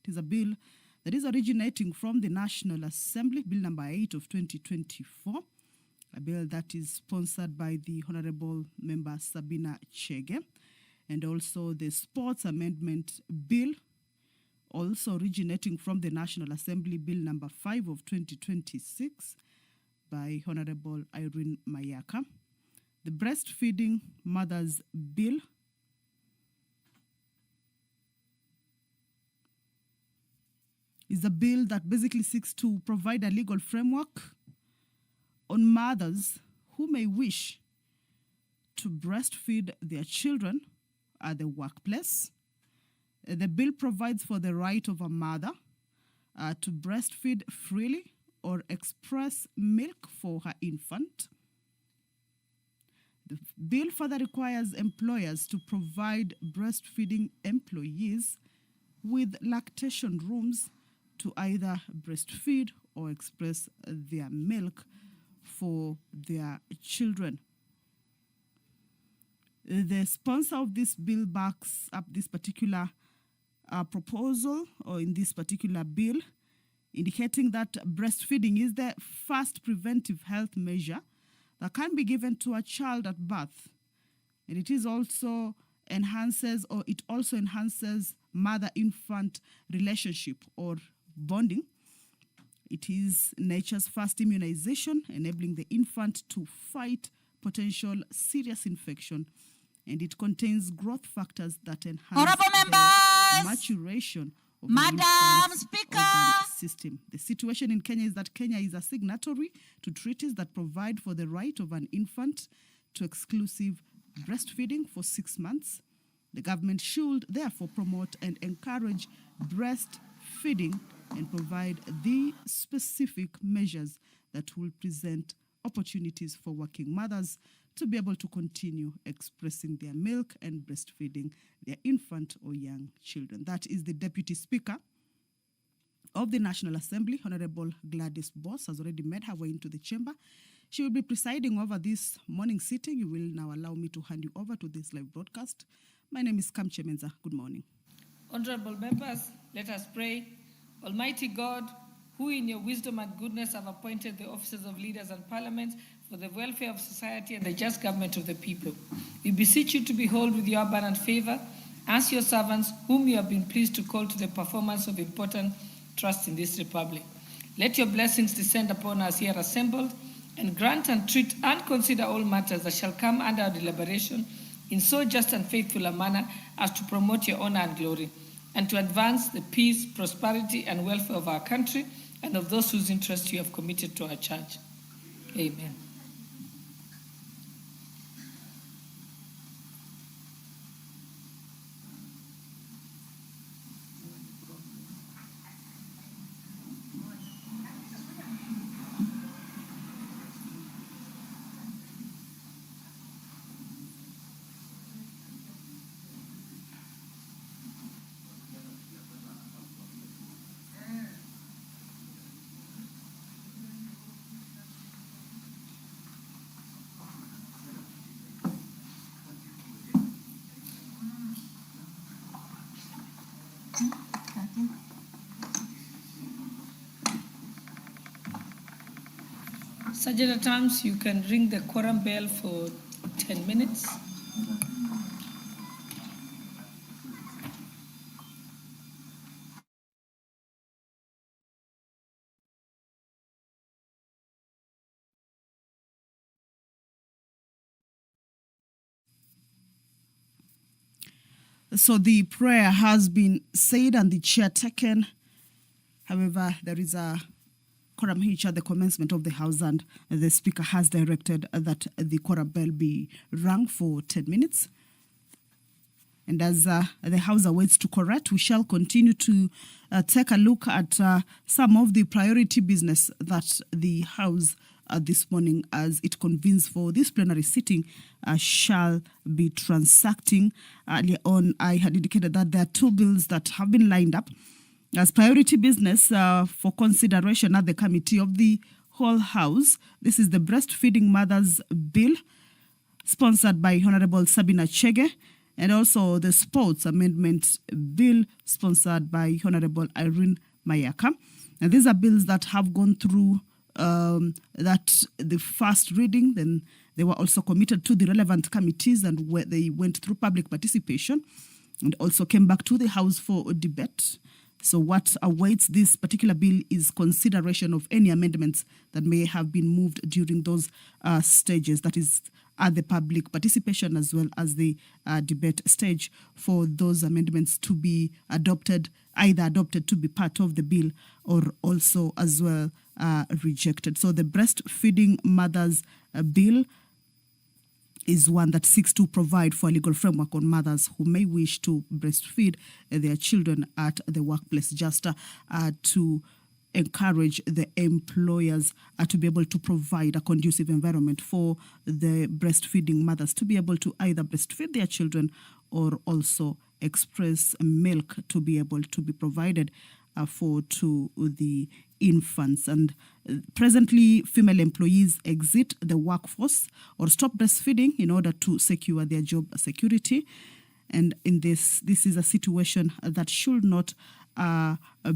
is a bill that is originating from the National Assembly, Bill number 8 of 2024, a bill that is sponsored by the Honorable Member Sabina Chege, and also the Sports Amendment Bill, also originating from the National Assembly, Bill number 5 of 2026 by Honorable Irene Mayaka. The Breastfeeding Mothers Bill is a bill that basically seeks to provide a legal framework on mothers who may wish to breastfeed their children at the workplace. The bill provides for the right of a mother to breastfeed freely or express milk for her infant. The bill further requires employers to provide breastfeeding employees with lactation rooms to either breastfeed or express their milk for their children. The sponsor of this bill backs up this particular proposal, or in this particular bill, indicating that breastfeeding is the first preventive health measure that can be given to a child at birth. And it also enhances mother-infant relationship or bonding. It is nature's first immunization, enabling the infant to fight potential serious infection, and it contains growth factors that enhance the maturation of the infant's organ system. The situation in Kenya is that Kenya is a signatory to treaties that provide for the right of an infant to exclusive breastfeeding for 6 months. The government should therefore promote and encourage breastfeeding and provide the specific measures that will present opportunities for working mothers to be able to continue expressing their milk and breastfeeding their infant or young children. That is the Deputy Speaker of the National Assembly, Honorable Gladys Boss, has already made her way into the chamber. She will be presiding over this morning sitting. You will now allow me to hand you over to this live broadcast. My name is Kamche Menza. Good morning. Honorable members, let us pray. Almighty God, who in your wisdom and goodness have appointed the officers of leaders and parliaments for the welfare of society and the just government of the people, we beseech you to behold with your abundant favor as your servants, whom you have been pleased to call to the performance of important trust in this republic. Let your blessings descend upon us here assembled, and grant and treat and consider all matters that shall come under our deliberation in so just and faithful a manner as to promote your honor and glory, and to advance the peace, prosperity, and welfare of our country and of those whose interests you have committed to our charge. Amen. Sergeant at Arms, you can ring the quorum bell for 10 minutes. So the prayer has been said and the chair taken. However, there is a quorum hitch at the commencement of the House, and the Speaker has directed that the quorum bell be rung for 10 minutes. And as the House awaits to correct, we shall continue to take a look at some of the priority business that the House this morning, as it convenes for this plenary sitting, shall be transacting. Earlier on, I had indicated that there are 2 bills that have been lined up as priority business for consideration at the committee of the whole House. This is the Breastfeeding Mothers Bill, sponsored by Honorable Sabina Chege, and also the Sports Amendment Bill sponsored by Honorable Irene Mayaka. And these are bills that have gone through the first reading, then they were also committed to the relevant committees and where they went through public participation and also came back to the House for debate. So what awaits this particular bill is consideration of any amendments that may have been moved during those stages, that is at the public participation as well as the debate stage, for those amendments to be adopted, either adopted to be part of the bill or also as well rejected. So the breastfeeding mothers bill is one that seeks to provide for a legal framework on mothers who may wish to breastfeed their children at the workplace, just to encourage the employers to be able to provide a conducive environment for the breastfeeding mothers to be able to either breastfeed their children or also express milk to be able to be provided to the infants. And presently, female employees exit the workforce or stop breastfeeding in order to secure their job security. And in this is a situation that should not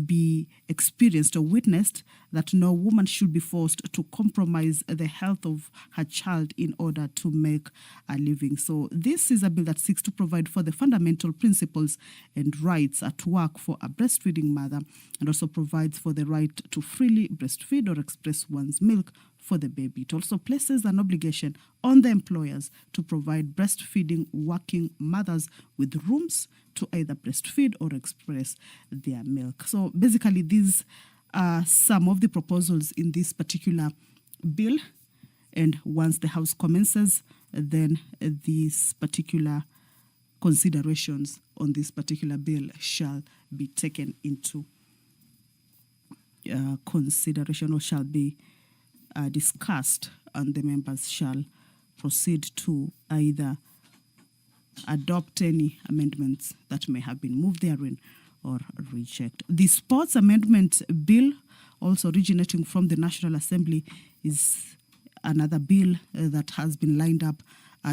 be experienced or witnessed, that no woman should be forced to compromise the health of her child in order to make a living. So this is a bill that seeks to provide for the fundamental principles and rights at work for a breastfeeding mother, and also provides for the right to freely breastfeed or express one's milk for the baby. It also places an obligation on the employers to provide breastfeeding working mothers with rooms to either breastfeed or express their milk. So basically, these are some of the proposals in this particular bill. And once the House commences, then these particular considerations on this particular bill shall be taken into consideration or shall be discussed, and the members shall proceed to either adopt any amendments that may have been moved therein or reject. The Sports Amendment Bill, also originating from the National Assembly, is another bill that has been lined up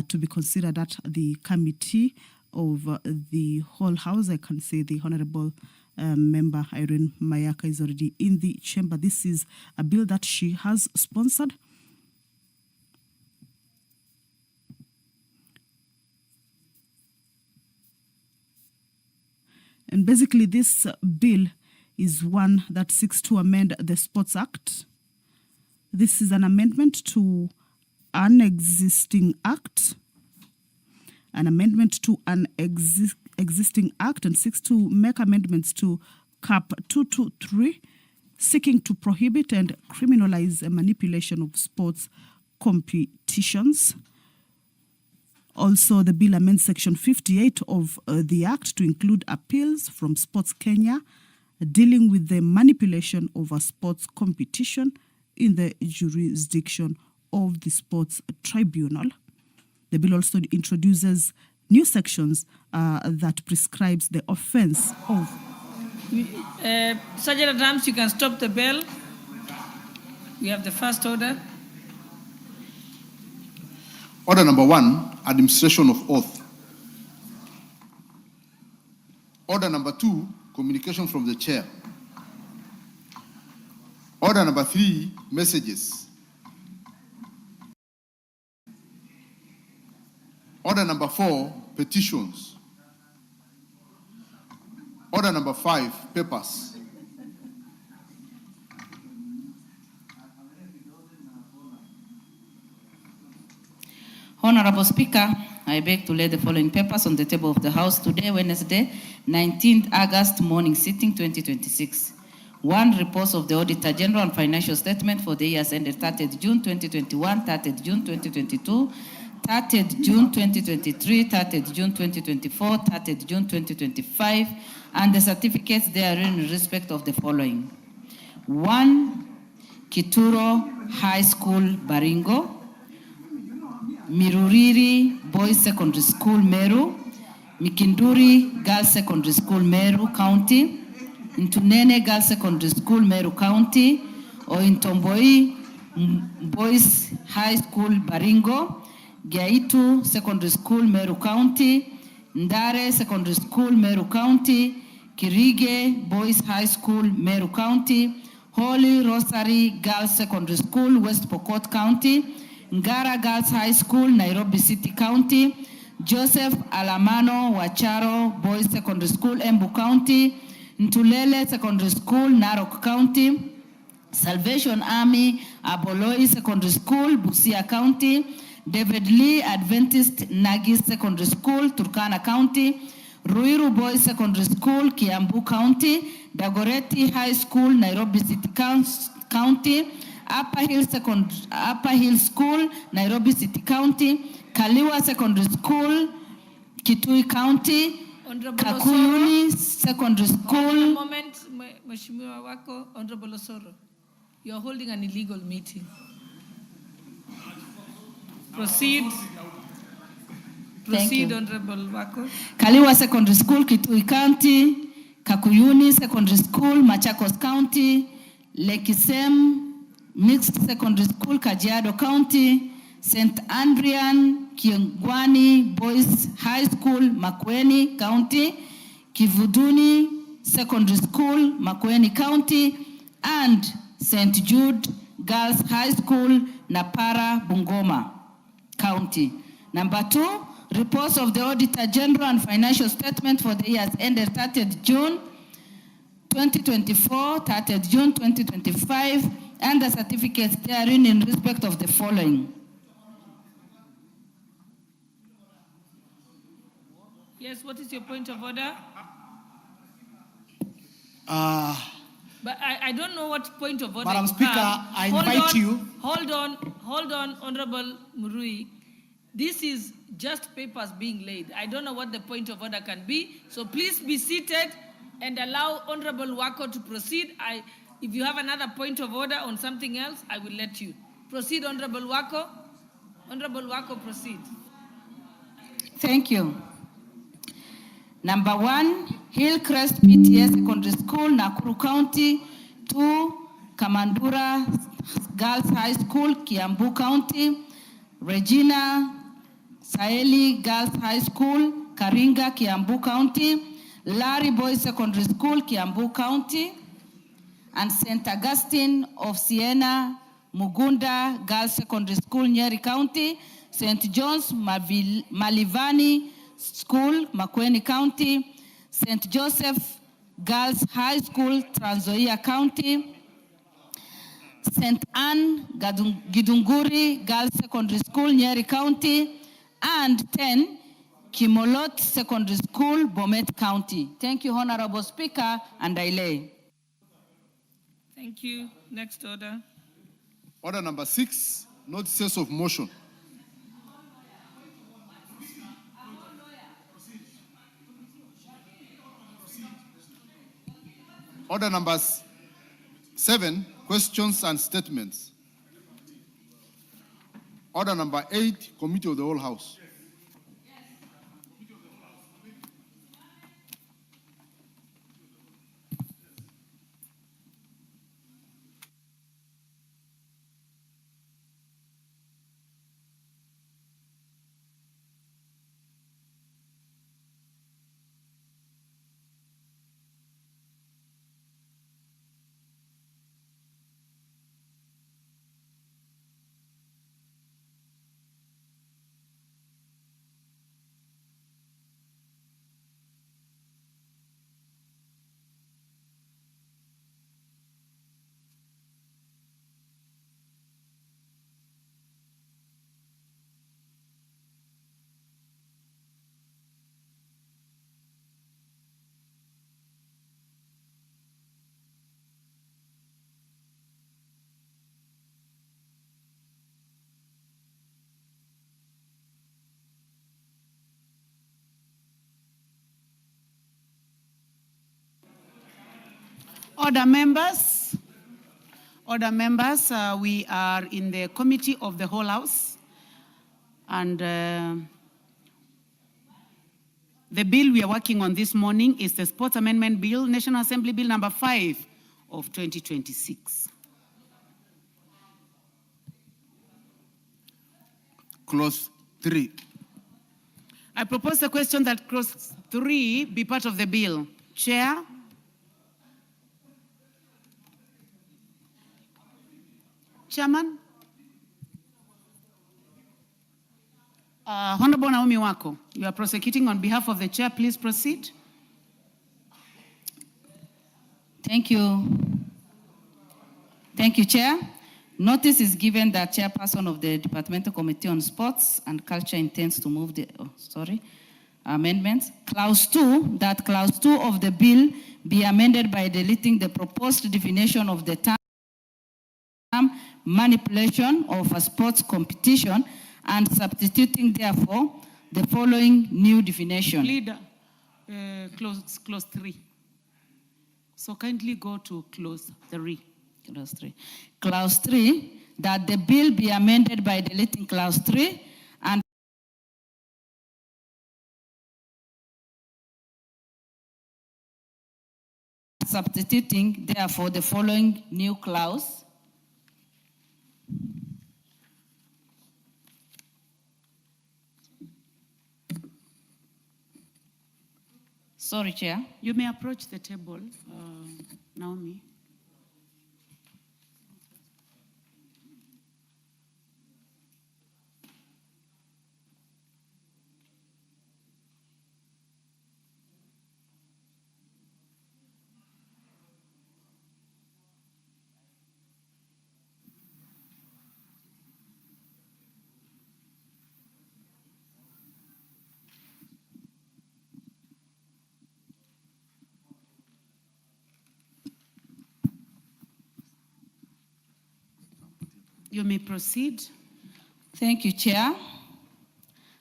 to be considered at the committee of the whole House. I can say the Honorable Member Irene Mayaka is already in the chamber. This is a bill that she has sponsored. And basically, this bill is one that seeks to amend the Sports Act. This is an amendment to an existing act, an amendment to an existing act, and seeks to make amendments to Cap 223, seeking to prohibit and criminalize a manipulation of sports competitions. Also, the bill amends Section 58 of the Act to include appeals from Sports Kenya dealing with the manipulation of a sports competition in the jurisdiction of the Sports Tribunal. The bill also introduces new sections that prescribes the offence of... Sergeant at Arms, you can stop the bell. We have the first order. Order number 1, administration of oath. Order number 2, communication from the chair. Order number 3, messages. Order number 4, petitions. Order number 5, papers. Honorable Speaker, I beg to lay the following papers on the table of the House today, Wednesday, 19th August, morning sitting 2026. 1, reports of the Auditor General and financial statement for the years ended 30th June 2021, 30th June 2022, 30th June 2023, 30th June 2024, 30th June 2025, and the certificates therein in respect of the following. 1, Kituro High School, Baringo. Miruriri Boys Secondary School, Meru. Mikinduri Girls Secondary School, Meru County. Ntunene Girls Secondary School, Meru County. Ointomboi Boys High School, Baringo. Giaitu Secondary School, Meru County. Ndare Secondary School, Meru County, Kirige Boys High School, Meru County, Holy Rosary Girls Secondary School, West Pokot County, Ngara Girls High School, Nairobi City County, Joseph Alamano Wacharo Boys Secondary School, Embu County, Ntulele Secondary School, Narok County, Salvation Army, Aboloi Secondary School, Busia County, David Lee Adventist Nagis Secondary School, Turkana County, Ruiru Boys Secondary School, Kiambu County, Dagoretti High School, Nairobi City County, Upper Hill School, Nairobi City County, Kaliwa Secondary School, Kitui County, Kakuyuni Secondary School. A moment, Mheshimiwa wako, Honorable Osoro. You are holding an illegal meeting. Proceed. Proceed, Honorable Wako. Kaliwa Secondary School, Kitui County, Kakuyuni Secondary School, Machakos County, Lekisem Mixed Secondary School, Kajiado County, St. Andrian Kiongwani Boys High School, Makueni County, Kivuduni Secondary School, Makueni County, and St. Jude Girls High School, Napara, Bungoma County. Number 2, reports of the Auditor General and financial statement for the years ended 30th June 2024, 30th June 2025, and the certificates therein in respect of the following. Yes, what is your point of order? But I don't know what point of order. Madam Speaker, I invite you. Hold on, Honorable Murui. This is just papers being laid. I don't know what the point of order can be. So please be seated and allow Honorable Wako to proceed. If you have another point of order on something else, I will let you. Proceed, Honorable Wako. Honorable Wako, proceed. Thank you. Number 1, Hillcrest PTS Secondary School, Nakuru County. 2, Kamandura Girls High School, Kiambu County. Regina Saeli Girls High School, Karinga, Kiambu County. Larry Boys Secondary School, Kiambu County. And St. Augustine of Siena Mugunda Girls Secondary School, Nyeri County. St. John's Malivani School, Makueni County. St. Joseph Girls High School, Trans Nzoia County. St. Anne Gidunguri Girls Secondary School, Nyeri County. And 10, Kimolot Secondary School, Bomet County. Thank you, Honorable Speaker, and I lay. Thank you. Next order. Order number 6, notices of motion. Order numbers 7, questions and statements. Order number 8, Committee of the Whole House. Order members, we are in the Committee of the Whole House, and the bill we are working on this morning is the Sports Amendment Bill, National Assembly Bill number 5 of 2026. Clause 3. I propose the question that clause 3 be part of the bill. Chair? Chairman? Honorable Naomi Wako, you are prosecuting on behalf of the chair. Please proceed. Thank you. Thank you, Chair. Notice is given that Chairperson of the Departmental Committee on Sports and Culture intends to move the, amendments. Clause 2, that clause 2 of the bill be amended by deleting the proposed definition of the term manipulation of a sports competition and substituting, therefore, the following new definition. Leader, clause 3. So kindly go to clause 3. Clause 3. Clause 3, that the bill be amended by deleting clause 3 and substituting, therefore, the following new clause. Sorry, Chair. You may approach the table, Naomi. You may proceed. Thank you, Chair.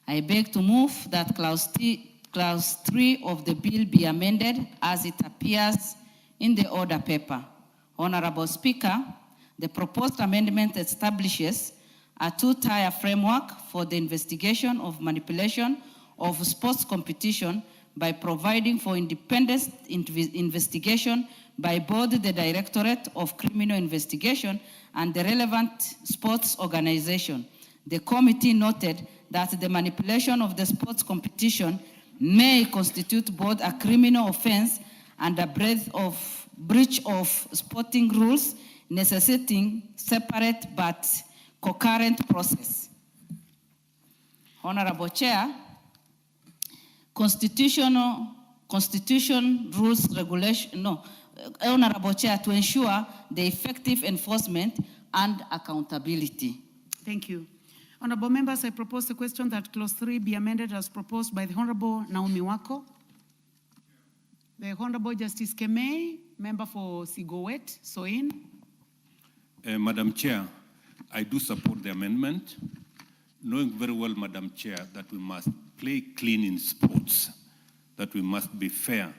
I beg to move that clause 3 of the bill be amended as it appears in the order paper. Honorable Speaker, the proposed amendment establishes a two-tier framework for the investigation of manipulation of sports competition by providing for independent investigation by both the Directorate of Criminal Investigation and the relevant sports organization. The committee noted that the manipulation of the sports competition may constitute both a criminal offense and a breach of sporting rules, necessitating separate but concurrent process. Honorable Chair, Constitution rules regulation, Honorable Chair, to ensure the effective enforcement and accountability. Thank you. Honorable members, I propose the question that clause 3 be amended as proposed by the Honorable Naomi Wako. The Honorable Justice Kemei, member for Sigowet, Soin. Madam Chair, I do support the amendment, knowing very well, Madam Chair, that we must play clean in sports, that we must be fair,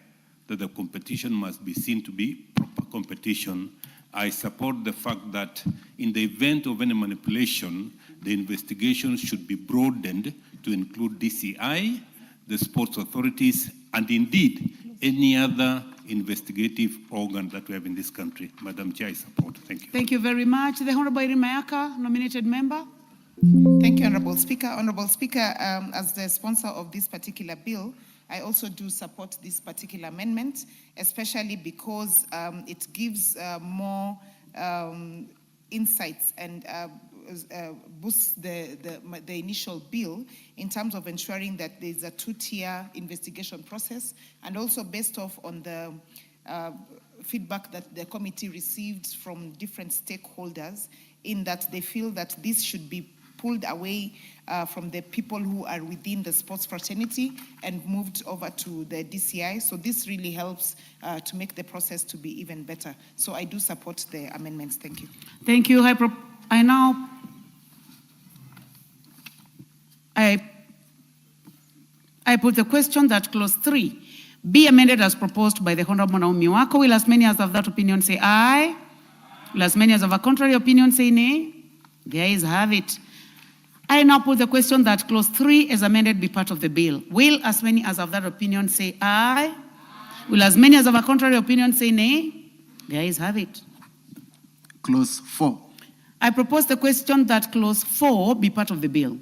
that the competition must be seen to be proper competition. I support the fact that in the event of any manipulation, the investigation should be broadened to include DCI, the sports authorities, and indeed any other investigative organ that we have in this country. Madam Chair, I support. Thank you. Thank you very much. The Honorable Irene Mayaka, nominated member. Thank you, Honorable Speaker. Honorable Speaker, as the sponsor of this particular bill, I also do support this particular amendment, especially because it gives more insights and boosts the initial bill in terms of ensuring that there's a two-tier investigation process, and also based off on the feedback that the committee received from different stakeholders, in that they feel that this should be pulled away from the people who are within the sports fraternity and moved over to the DCI. So this really helps to make the process to be even better. So I do support the amendments. Thank you. Thank you. I put the question that clause 3 be amended as proposed by the Honorable Naomi Wako. Will as many as have that opinion say aye? Will as many as have a contrary opinion say nay? The ayes have it. I now put the question that clause 3 as amended be part of the bill. Will as many as have that opinion say aye? Will as many as have a contrary opinion say nay? The ayes have it. Clause 4. I propose the question that clause 4 be part of the bill.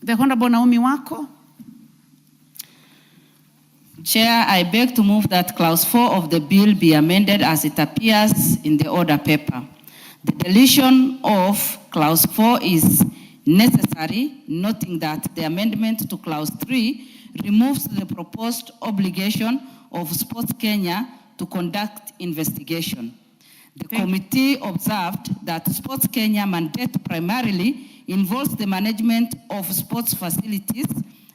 The Honorable Naomi Wako. Chair, I beg to move that clause 4 of the bill be amended as it appears in the order paper. The deletion of clause 4 is necessary, noting that the amendment to clause 3 removes the proposed obligation of Sports Kenya to conduct investigation. The committee observed that Sports Kenya mandate primarily involves the management of sports facilities.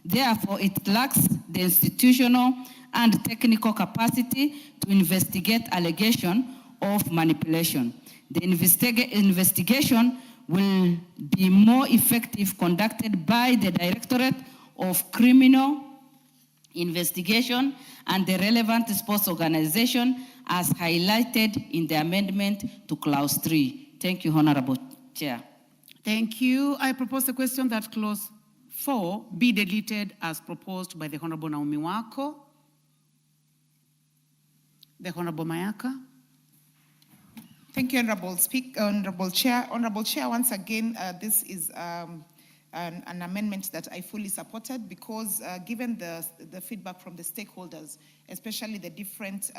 Therefore, it lacks the institutional and technical capacity to investigate allegation of manipulation. The investigation will be more effective conducted by the Directorate of Criminal Investigation and the relevant sports organization as highlighted in the amendment to clause 3. Thank you, Honorable Chair. Thank you. I propose the question that clause 4 be deleted as proposed by the Honorable Naomi Wako. The Honorable Mayaka. Thank you, Honorable Chair. Honorable Chair, once again, this is an amendment that I fully supported because given the feedback from the stakeholders, especially the different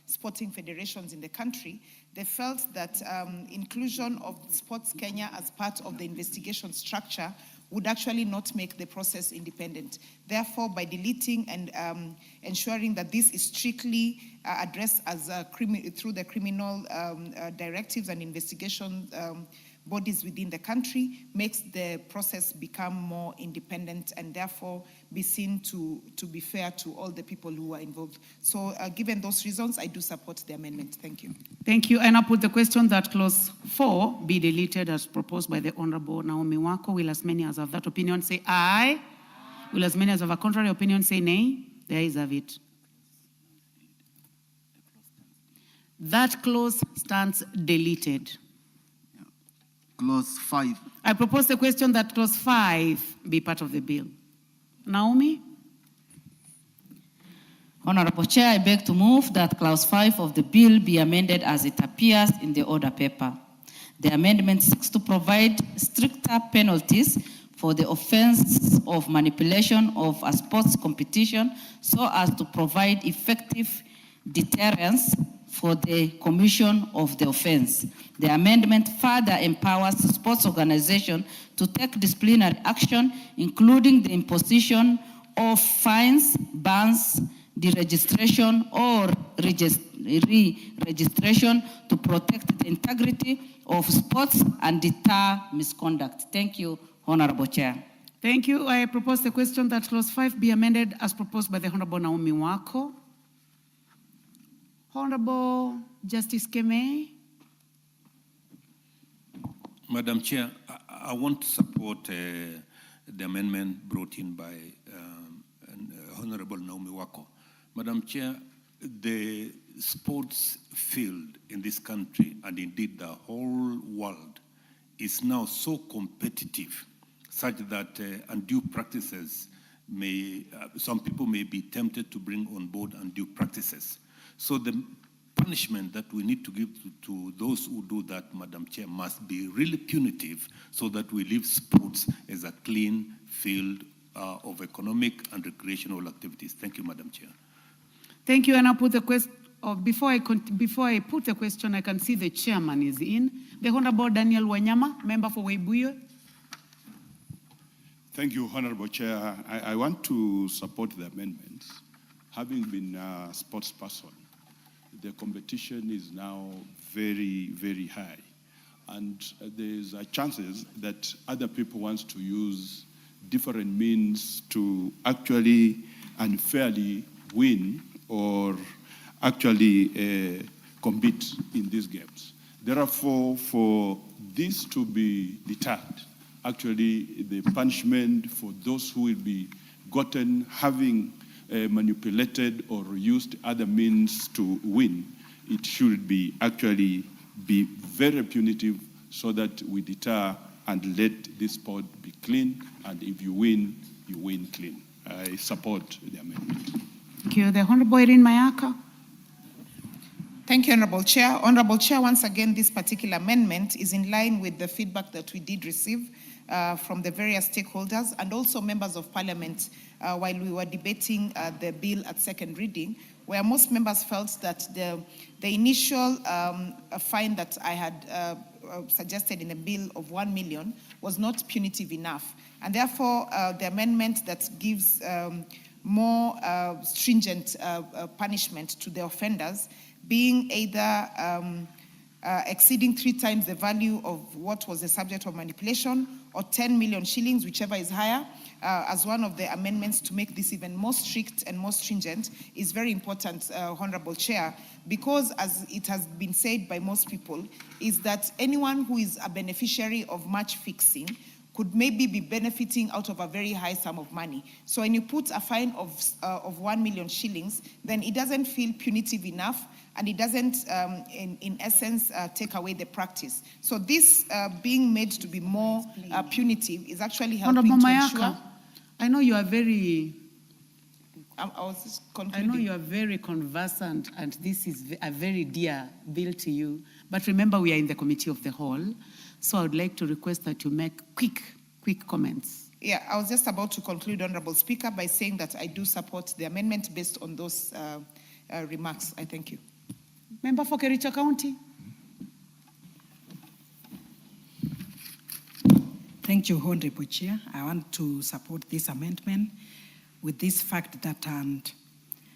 sporting federations in the country, they felt that inclusion of Sports Kenya as part of the investigation structure would actually not make the process independent. Therefore, by deleting and ensuring that this is strictly addressed as through the criminal directives and investigation bodies within the country, makes the process become more independent and therefore be seen to be fair to all the people who are involved. So given those reasons, I do support the amendment. Thank you. Thank you. And I put the question that clause 4 be deleted as proposed by the Honorable Naomi Wako. Will as many as have that opinion say aye? Will as many as have a contrary opinion say nay? The ayes have it. That clause stands deleted. Clause 5. I propose the question that clause 5 be part of the bill. Naomi? Honorable Chair, I beg to move that clause 5 of the bill be amended as it appears in the order paper. The amendment seeks to provide stricter penalties for the offense of manipulation of a sports competition so as to provide effective deterrence for the commission of the offense. The amendment further empowers the sports organization to take disciplinary action, including the imposition of fines, bans, deregistration, or re-registration to protect the integrity of sports and deter misconduct. Thank you, Honorable Chair. Thank you. I propose the question that clause 5 be amended as proposed by the Honorable Naomi Wako. Honorable Justice Keme. Madam Chair, I want to support the amendment brought in by Honorable Naomi Wako. Madam Chair, the sports field in this country, and indeed the whole world, is now so competitive such that undue practices some people may be tempted to bring on board undue practices. So the punishment that we need to give to those who do that, Madam Chair, must be really punitive so that we leave sports as a clean field of economic and recreational activities. Thank you, Madam Chair. Thank you, and I'll put the question. Before I put the question, I can see the chairman is in. The Honorable Daniel Wanyama, member for Webuye. Thank you, Honorable Chair. I want to support the amendments. Having been a sports person, the competition is now very, very high. And there's chances that other people want to use different means to actually unfairly win or actually compete in these games. Therefore, for this to be deterred, actually the punishment for those who will be gotten having manipulated or used other means to win, it should be actually be very punitive so that we deter and let this sport be clean, and if you win clean. I support the amendment. Thank you. The Honorable Irene Mayaka. Thank you, Honorable Chair. Honorable Chair, once again, this particular amendment is in line with the feedback that we did receive from the various stakeholders and also members of parliament while we were debating the bill at second reading, where most members felt that the initial fine that I had suggested in the bill of 1 million was not punitive enough. And therefore, the amendment that gives more stringent punishment to the offenders, being either exceeding 3 times the value of what was the subject of manipulation or 10 million shillings, whichever is higher, as one of the amendments to make this even more strict and more stringent is very important, Honorable Chair, because as it has been said by most people, is that anyone who is a beneficiary of match fixing could maybe be benefiting out of a very high sum of money. So when you put a fine of 1 million shillings, then it doesn't feel punitive enough, and it doesn't, in essence, take away the practice. So this being made to be more punitive is actually helping to ensure. I know you are very. I was just I concluding. know you are very conversant, and this is a very dear bill to you. But remember, we are in the committee of the whole, so I would like to request that you make quick comments. Yeah, I was just about to conclude, Honorable Speaker, by saying that I do support the amendment based on those remarks. I thank you. Member for Kericho County. Thank you, Honorable Chair. I want to support this amendment with this fact that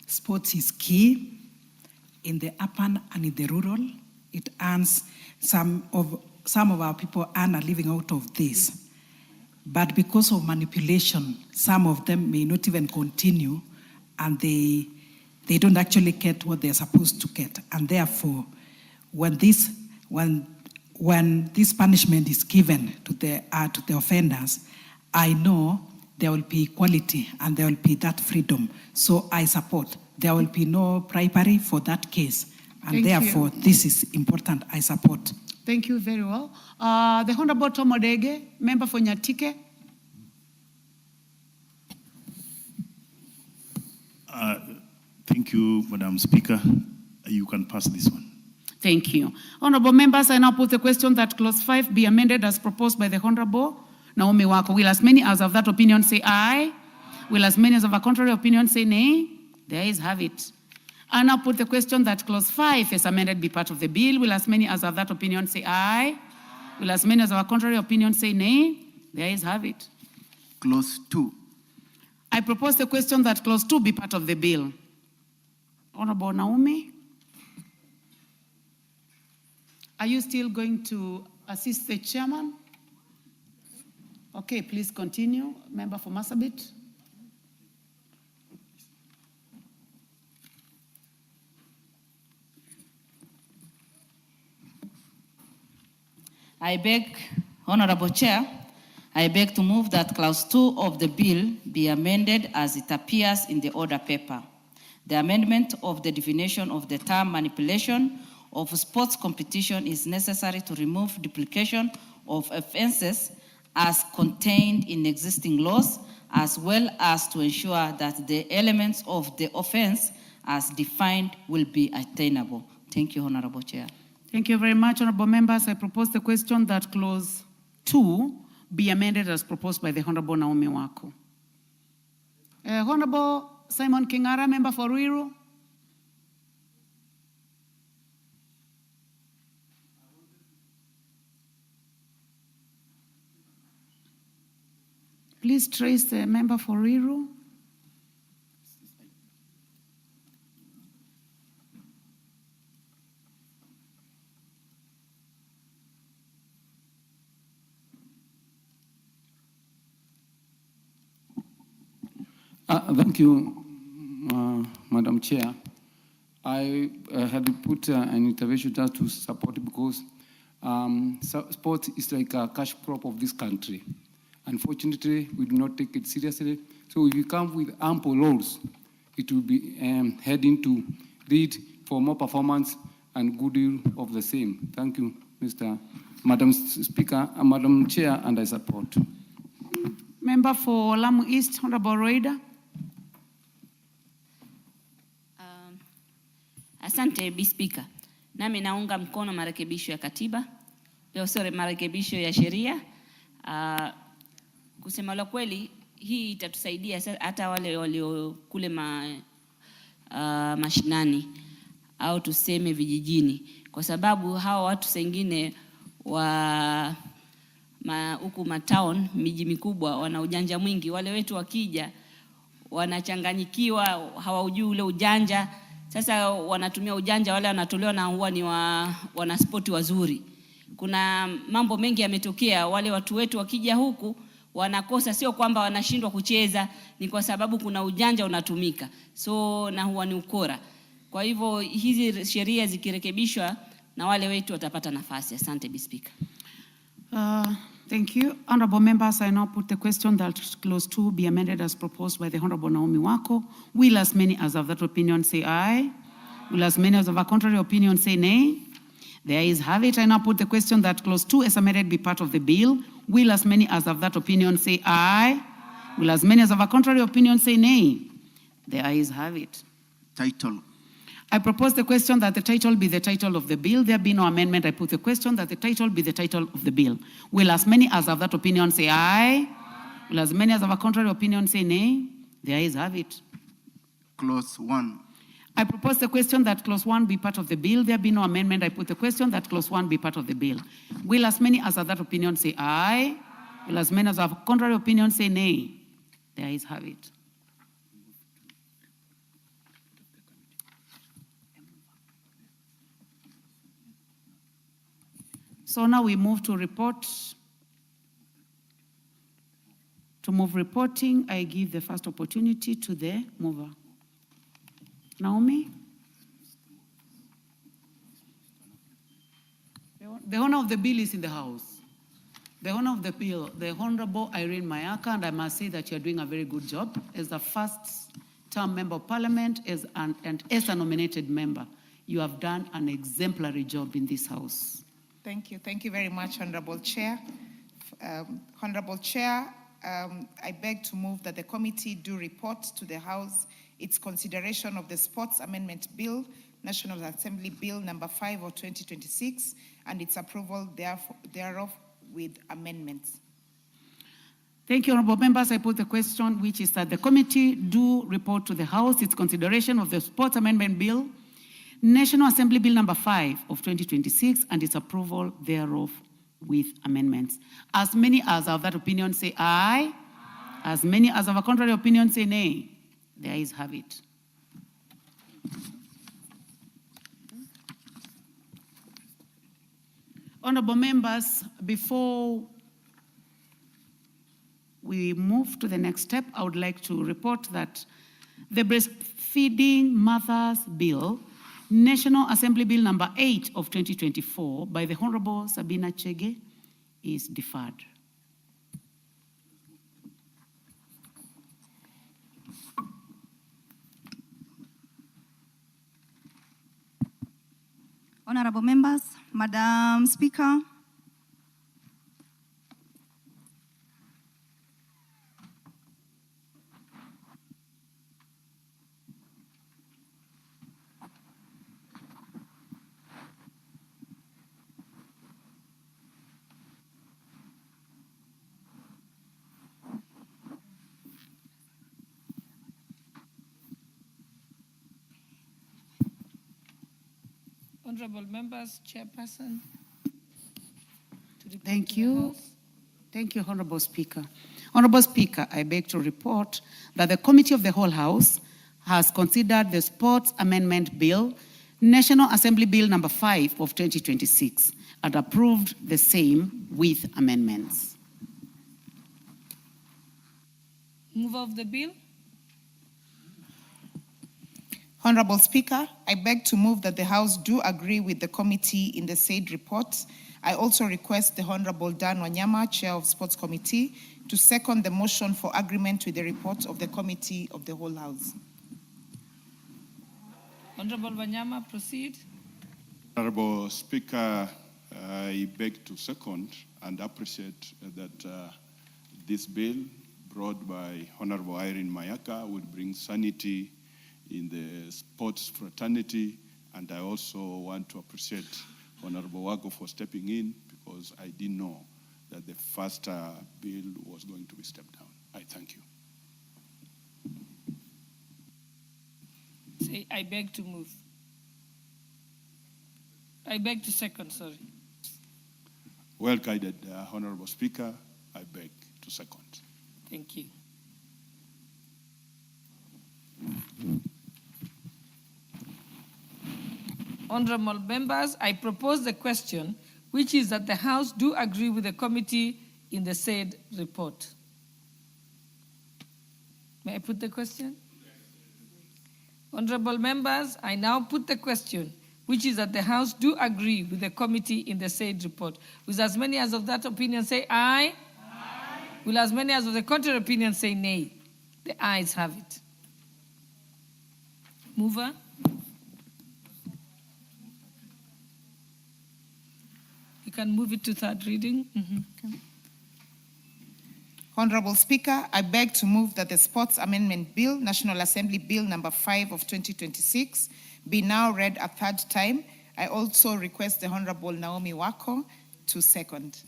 sports is key in the urban and in the rural. It earns some of our people earn a living out of this. But because of manipulation, some of them may not even continue, and they don't actually get what they're supposed to get. And therefore, when this punishment is given to the offenders, I know there will be equality and there will be that freedom. So I support. There will be no bribery for that case. And therefore, this is important. I support. Thank you very well. The Honorable Tom Odege, member for Nyatike. Thank you, Madam Speaker. You can pass this one. Thank you. Honorable members, I now put the question that clause 5 be amended as proposed by the Honorable Naomi Wako. Will as many as of that opinion say aye? Will as many as of a contrary opinion say nay? The ayes have it. I now put the question that clause 5 is amended be part of the bill. Will as many as of that opinion say aye? Will as many as of a contrary opinion say nay? The ayes have it. Clause 2. I propose the question that clause 2 be part of the bill. Honorable Naomi, are you still going to assist the chairman? Okay, please continue. Member for Marsabit. I beg, Honorable Chair, I beg to move that clause 2 of the bill be amended as it appears in the order paper. The amendment of the definition of the term manipulation of sports competition is necessary to remove duplication of offenses as contained in existing laws, as well as to ensure that the elements of the offense as defined will be attainable. Thank you, Honorable Chair. Thank you very much, honorable members. I propose the question that clause 2 be amended as proposed by the Honorable Naomi Wako. Honorable Simon Kingara, member for Ruiru. Please trace the member for Ruiru. Thank you, Madam Chair. I had put an intervention just to support because sport is like a cash crop of this country. Unfortunately, we do not take it seriously. So if you come with ample laws, it will be heading to lead for more performance and goodwill of the same. Thank you, Madam Speaker, Madam Chair, and I support. Member for Lamu East, Honorable Roida. Asante, Bi Speaker. Nami naunga mkono marekebisho ya katiba, marekebisho ya sheria kusema la kweli hii itatusaidia hata wale walio kule mashinani au tuseme vijijini, kwa sababu hawa watu sengine wa huku matown, miji mikubwa, wana ujanja mwingi. Wale wetu wakija wanachanganyikiwa, hawaujui ule ujanja. Sasa wanatumia ujanja, wale wanatolewa na huwa ni wanaspoti wazuri. Kuna mambo mengi yametokea, wale watu wetu wakija huku wanakosa, sio kwamba wanashindwa kucheza, ni kwa sababu kuna ujanja unatumika. So na huwa ni ukora. Kwa hivyo hizi sheria zikirekebishwa na wale wetu watapata nafasi. Asante Bi Speaker. Thank you. Honorable members, I now put the question that clause 2 be amended as proposed by the Honorable Naomi Wako. Will as many as of that opinion say aye? Will as many as of a contrary opinion say nay? The ayes have it. I now put the question that clause 2 as amended be part of the bill. Will as many as of that opinion say aye? Will as many as of a contrary opinion say nay? The ayes have it. Title. I propose the question that the title be the title of the bill. There be no amendment. I put the question that the title be the title of the bill. Will as many as of that opinion say aye? Will as many as of a contrary opinion say nay? The ayes have it. Clause 1. I propose the question that clause 1 be part of the bill. There be no amendment. I put the question that clause 1 be part of the bill. Will as many as of that opinion say aye? Will as many as of a contrary opinion say nay? The ayes have it. So now we move to report. To move reporting, I give the first opportunity to the mover. Naomi? The owner of the bill is in the house. The owner of the bill, the Honorable Irene Mayaka, and I must say that you're doing a very good job as the first-term member of Parliament and as a nominated member. You have done an exemplary job in this house. Thank you. Thank you very much, Honorable Chair. Honorable Chair, I beg to move that the committee do report to the House its consideration of the Sports Amendment Bill, National Assembly Bill number 5 of 2026, and its approval thereof with amendments. Thank you, honorable members. I put the question, which is that the committee do report to the House its consideration of the Sports Amendment Bill, National Assembly Bill number 5 of 2026, and its approval thereof with amendments. As many as of that opinion say aye. As many as of a contrary opinion say nay. The ayes have it. Honorable members, before we move to the next step, I would like to report that the Breastfeeding Mothers Bill, National Assembly Bill number 8 of 2024 by the Honorable Sabina Chege is deferred. Honorable members, Madam Speaker, Honorable members, Chairperson. Thank you. Thank you, Honorable Speaker. Honorable Speaker, I beg to report that the Committee of the Whole House has considered the Sports Amendment Bill, National Assembly Bill number 5 of 2026, and approved the same with amendments. Mover of the bill. Honorable Speaker, I beg to move that the House do agree with the committee in the said report. I also request the Honorable Dan Wanyama, Chair of Sports Committee, to second the motion for agreement with the report of the Committee of the Whole House. Honorable Wanyama, proceed. Honorable Speaker, I beg to second and appreciate that this bill brought by Honorable Irene Mayaka would bring sanity in the sports fraternity, and I also want to appreciate Honorable Wago for stepping in because I didn't know that the first bill was going to be stepped down. I thank you. Say, I beg to move. I beg to second, sorry. Well guided, Honorable Speaker. I beg to second. Thank you. Honorable members, I propose the question, which is that the House do agree with the committee in the said report. May I put the question? Honorable members, I now put the question, which is that the House do agree with the committee in the said report. Will as many as of that opinion say aye? Aye. Will as many as of the contrary opinion say nay? The ayes have it. Mover. You can move it to third reading. Okay. Honorable Speaker, I beg to move that the Sports Amendment Bill, National Assembly Bill number 5 of 2026, be now read a third time. I also request the Honorable Naomi Wako to second.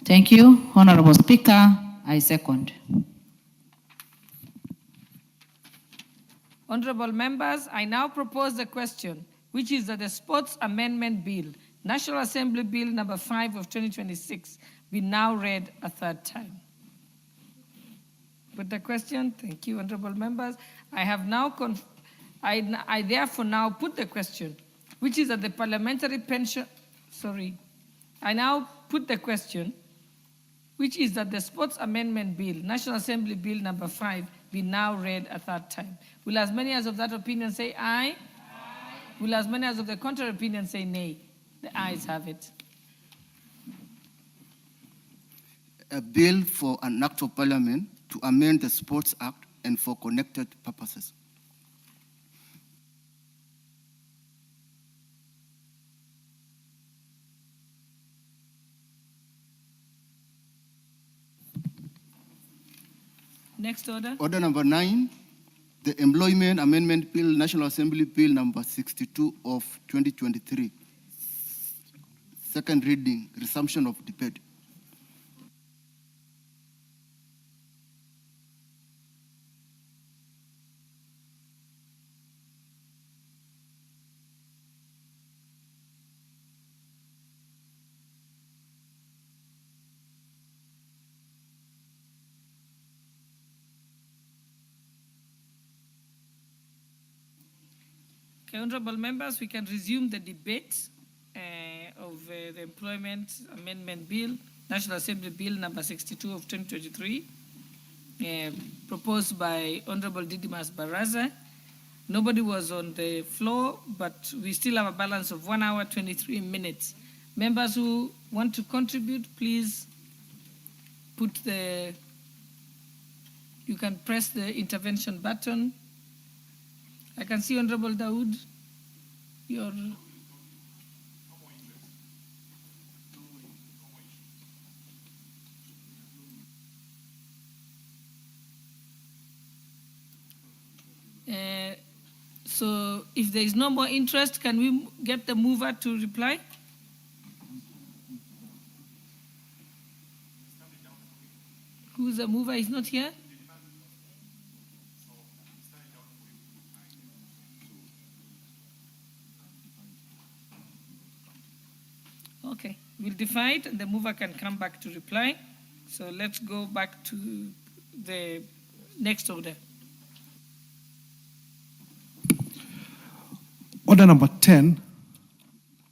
Thank you, Honorable Speaker. I second. Honorable members, I now propose the question, which is that the Sports Amendment Bill, National Assembly Bill number 5 of 2026, be now read a third time. Put the question. Thank you, honorable members. I have now I therefore now put the question, which is that the parliamentary pension. I now put the question, which is that the Sports Amendment Bill, National Assembly Bill number 5, be now read a third time. Will as many as of that opinion say aye? Aye. Will as many as of the contrary opinion say nay? The ayes have it. A bill for an act of parliament to amend the Sports Act and for connected purposes. Next order. Order number 9, the Employment Amendment Bill, National Assembly Bill number 62 of 2023. Second reading, resumption of debate. Okay, honorable members, we can resume the debate of the Employment Amendment Bill, National Assembly Bill number 62 of 2023, proposed by Honorable Didimas Baraza. Nobody was on the floor, but we still have a balance of 1 hour, 23 minutes. Members who want to contribute, please you can press the intervention button. I can see Honorable Dawood, so if there is no more interest, can we get the mover to reply? Who's the mover? Is not here? Okay, we'll divide and the mover can come back to reply. So let's go back to the next order. Order number 10,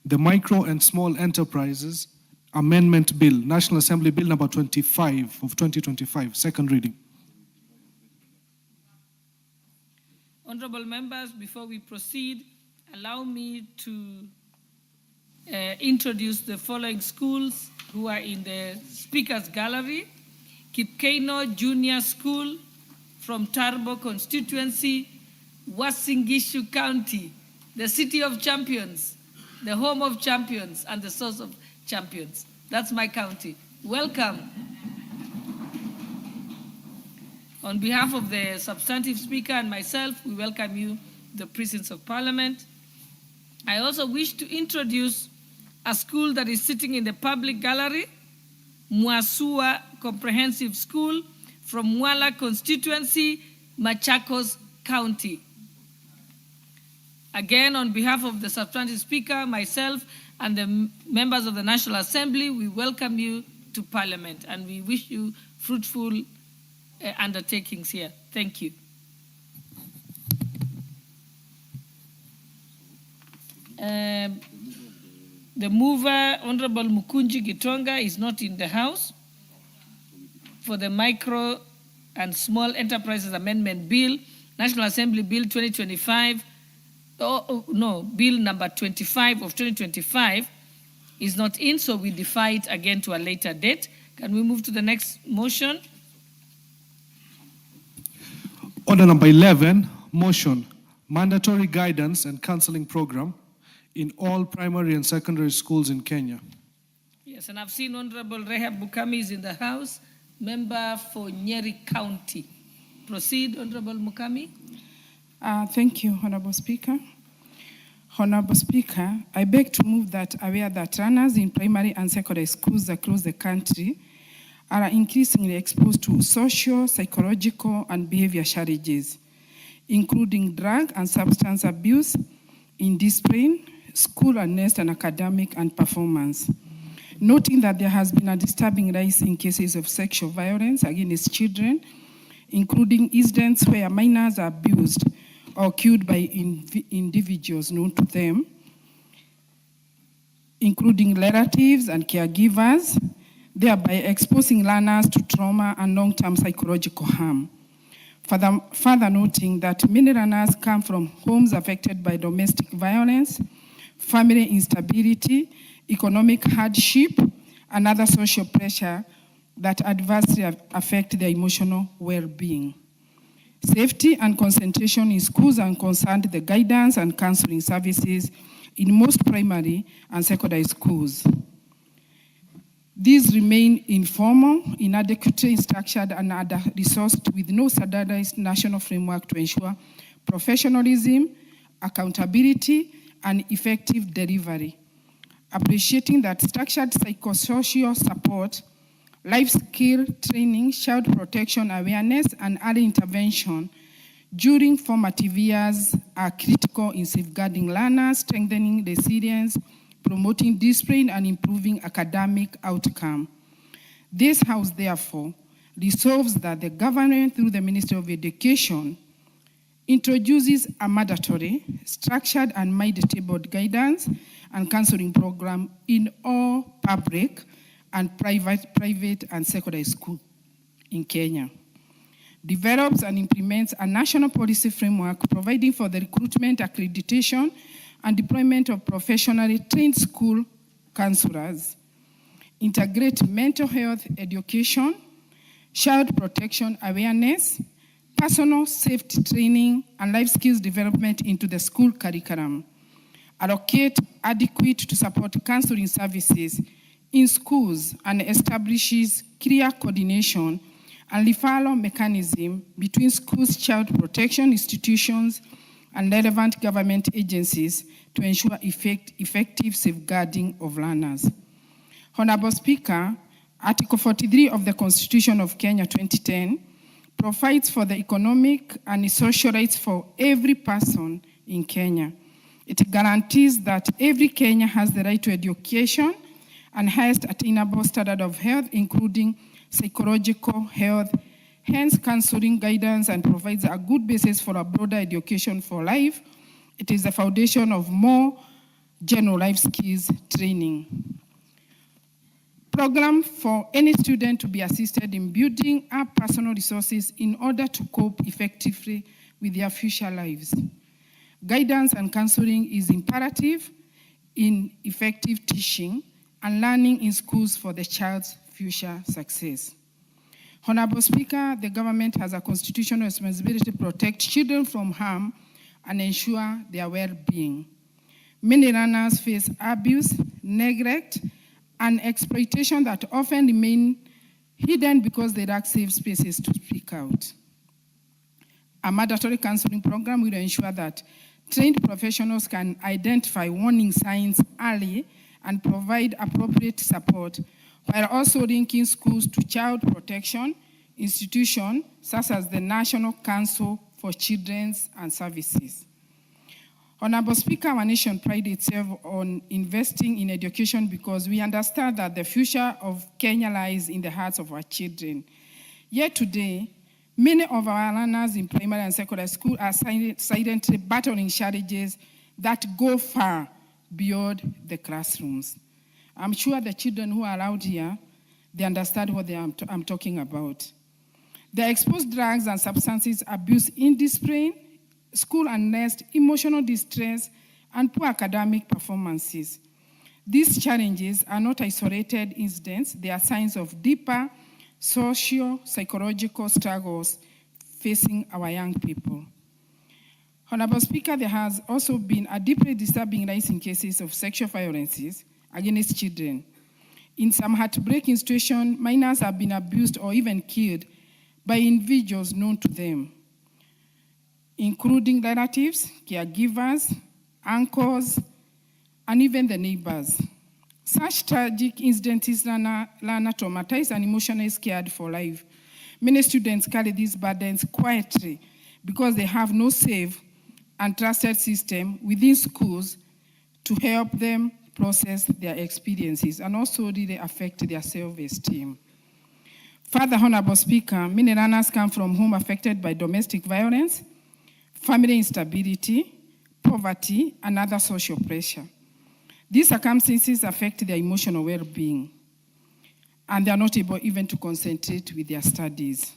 the Micro and Small Enterprises Amendment Bill, National Assembly Bill number 25 of 2025, second reading. Honorable members, before we proceed, allow me to introduce the following schools who are in the speakers gallery. Kipkeino Junior School from Tarbo constituency, Uasin Gishu County, the city of champions, the home of champions, and the source of champions. That's my county. Welcome. On behalf of the substantive speaker and myself, we welcome you to the presence of Parliament. I also wish to introduce a school that is sitting in the public gallery, Mwasua Comprehensive School from Mwala constituency, Machakos County. Again, on behalf of the substantive speaker, myself, and the members of the National Assembly, we welcome you to Parliament and we wish you fruitful undertakings here. Thank you. The mover, Honorable Mukunji Gitonga, is not in the House for the Micro and Small Enterprises Amendment Bill, National Assembly Bill 2025, Bill number 25 of 2025 is not in, so we defer it again to a later date. Can we move to the next motion? Order number 11, motion, mandatory guidance and counseling program in all primary and secondary schools in Kenya. Yes, and I've seen Honorable Rehab Bukami is in the House, member for Nyeri County. Proceed, Honorable Mukami. Thank you, Honorable Speaker. Honorable Speaker, I beg to move that aware that runners in primary and secondary schools across the country are increasingly exposed to social, psychological, and behavior challenges, including drug and substance abuse, indiscipline, school unrest, and academic and performance. Noting that there has been a disturbing rise in cases of sexual violence against children, including incidents where minors are abused or killed by individuals known to them, including relatives and caregivers, thereby exposing learners to trauma and long-term psychological harm. Further noting that many learners come from homes affected by domestic violence, family instability, economic hardship, and other social pressure that adversely affect their emotional well-being. Safety and concentration in schools are concerned the guidance and counseling services in most primary and secondary schools. These remain informal, inadequately structured, and under-resourced with no standardized national framework to ensure professionalism, accountability, and effective delivery. Appreciating that structured psychosocial support, life skill training, child protection awareness, and early intervention during formative years are critical in safeguarding learners, strengthening resilience, promoting discipline, and improving academic outcome. This House, therefore, resolves that the government, through the Ministry of Education, introduces a mandatory, structured, and mind-tabled guidance and counseling program in all public and private and secondary schools in Kenya. Develops and implements a national policy framework providing for the recruitment, accreditation, and deployment of professionally trained school counselors. Integrate mental health education, child protection awareness, personal safety training, and life skills development into the school curriculum. Allocate adequate to support counseling services in schools and establishes clear coordination and referral mechanism between schools, child protection institutions, and relevant government agencies to ensure effective safeguarding of learners. Honorable Speaker, Article 43 of the Constitution of Kenya 2010 provides for the economic and social rights for every person in Kenya. It guarantees that every Kenyan has the right to education and highest attainable standard of health, including psychological health, hence counseling guidance, and provides a good basis for a broader education for life. It is the foundation of more general life skills training. Program for any student to be assisted in building up personal resources in order to cope effectively with their future lives. Guidance and counseling is imperative in effective teaching and learning in schools for the child's future success. Honorable Speaker, the government has a constitutional responsibility to protect children from harm and ensure their well-being. Many learners face abuse, neglect, and exploitation that often remain hidden because they lack safe spaces to speak out. A mandatory counseling program will ensure that trained professionals can identify warning signs early and provide appropriate support, while also linking schools to child protection institutions such as the National Council for Children's and Services. Honorable Speaker, our nation prides itself on investing in education because we understand that the future of Kenya lies in the hearts of our children. Yet today, many of our learners in primary and secondary school are silently battling challenges that go far beyond the classrooms. I'm sure the children who are out here, they understand what I'm talking about. They expose drugs and substances abuse, indiscipline, school unrest, emotional distress, and poor academic performances. These challenges are not isolated incidents, they are signs of deeper socio-psychological struggles facing our young people. Honorable Speaker, there has also been a deeply disturbing rise in cases of sexual violences against children. In some heartbreaking situations, minors have been abused or even killed by individuals known to them, including relatives, caregivers, uncles, and even the neighbors. Such tragic incidents learner traumatized and emotionally scared for life. Many students carry these burdens quietly because they have no safe and trusted system within schools to help them process their experiences and also really affect their self-esteem. Further, Honorable Speaker, many learners come from homes affected by domestic violence, family instability, poverty, and other social pressure. These circumstances affect their emotional well-being, and they are not able even to concentrate with their studies.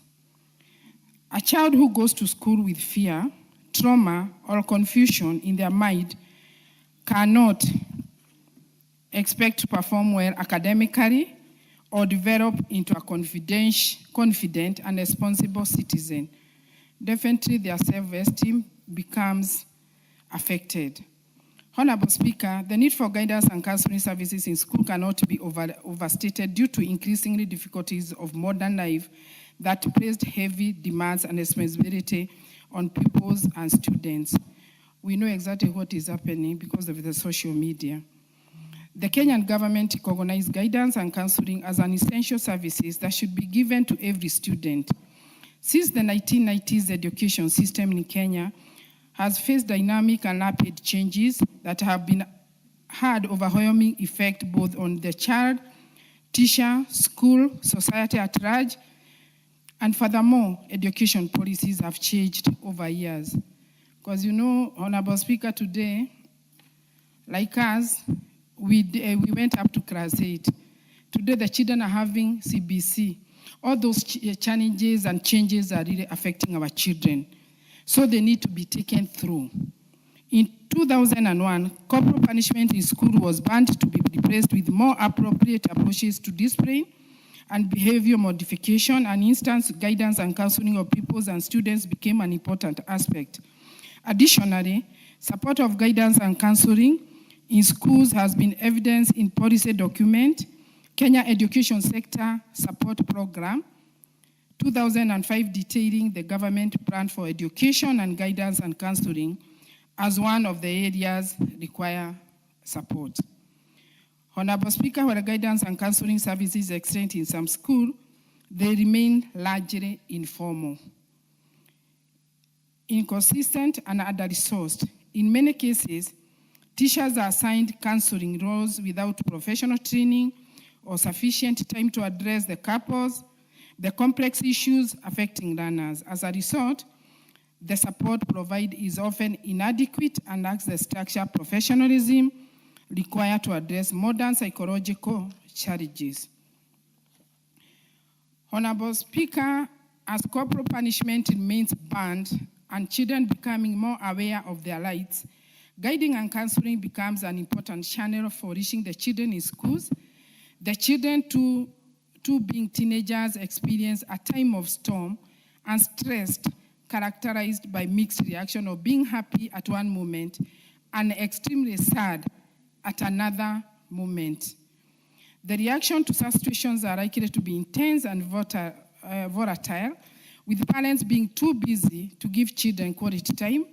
A child who goes to school with fear, trauma, or confusion in their mind cannot expect to perform well academically or develop into a confident and responsible citizen. Definitely their self-esteem becomes affected. Honorable Speaker, the need for guidance and counseling services in school cannot be overstated due to increasingly difficulties of modern life that placed heavy demands and responsibility on pupils and students. We know exactly what is happening because of the social media. The Kenyan government recognized guidance and counseling as an essential services that should be given to every student. Since the 1990s, the education system in Kenya has faced dynamic and rapid changes that have had overwhelming effect both on the child, teacher, school, society at large, and furthermore, education policies have changed over years. Because you know, Honorable Speaker, today, like us, we went up to class 8. Today, the children are having CBC. All those challenges and changes are really affecting our children. So they need to be taken through. In 2001, corporal punishment in school was banned to be replaced with more appropriate approaches to discipline and behavior modification, and instant guidance and counseling of pupils and students became an important aspect. Additionally, support of guidance and counseling in schools has been evidenced in policy document, Kenya Education Sector Support Program, 2005 detailing the government plan for education and guidance and counseling as one of the areas require support. Honorable Speaker, where guidance and counseling services extend in some schools, they remain largely informal, inconsistent, and under-resourced. In many cases, teachers are assigned counseling roles without professional training or sufficient time to address the complex issues affecting learners. As a result, the support provided is often inadequate and lacks the structure, professionalism required to address modern psychological challenges. Honorable Speaker, as corporal punishment remains banned and children becoming more aware of their rights, guiding and counseling becomes an important channel for reaching the children in schools. The children, too being teenagers, experience a time of storm and stress characterized by mixed reaction of being happy at one moment and extremely sad at another moment. The reaction to such situations are likely to be intense and volatile, with parents being too busy to give children quality time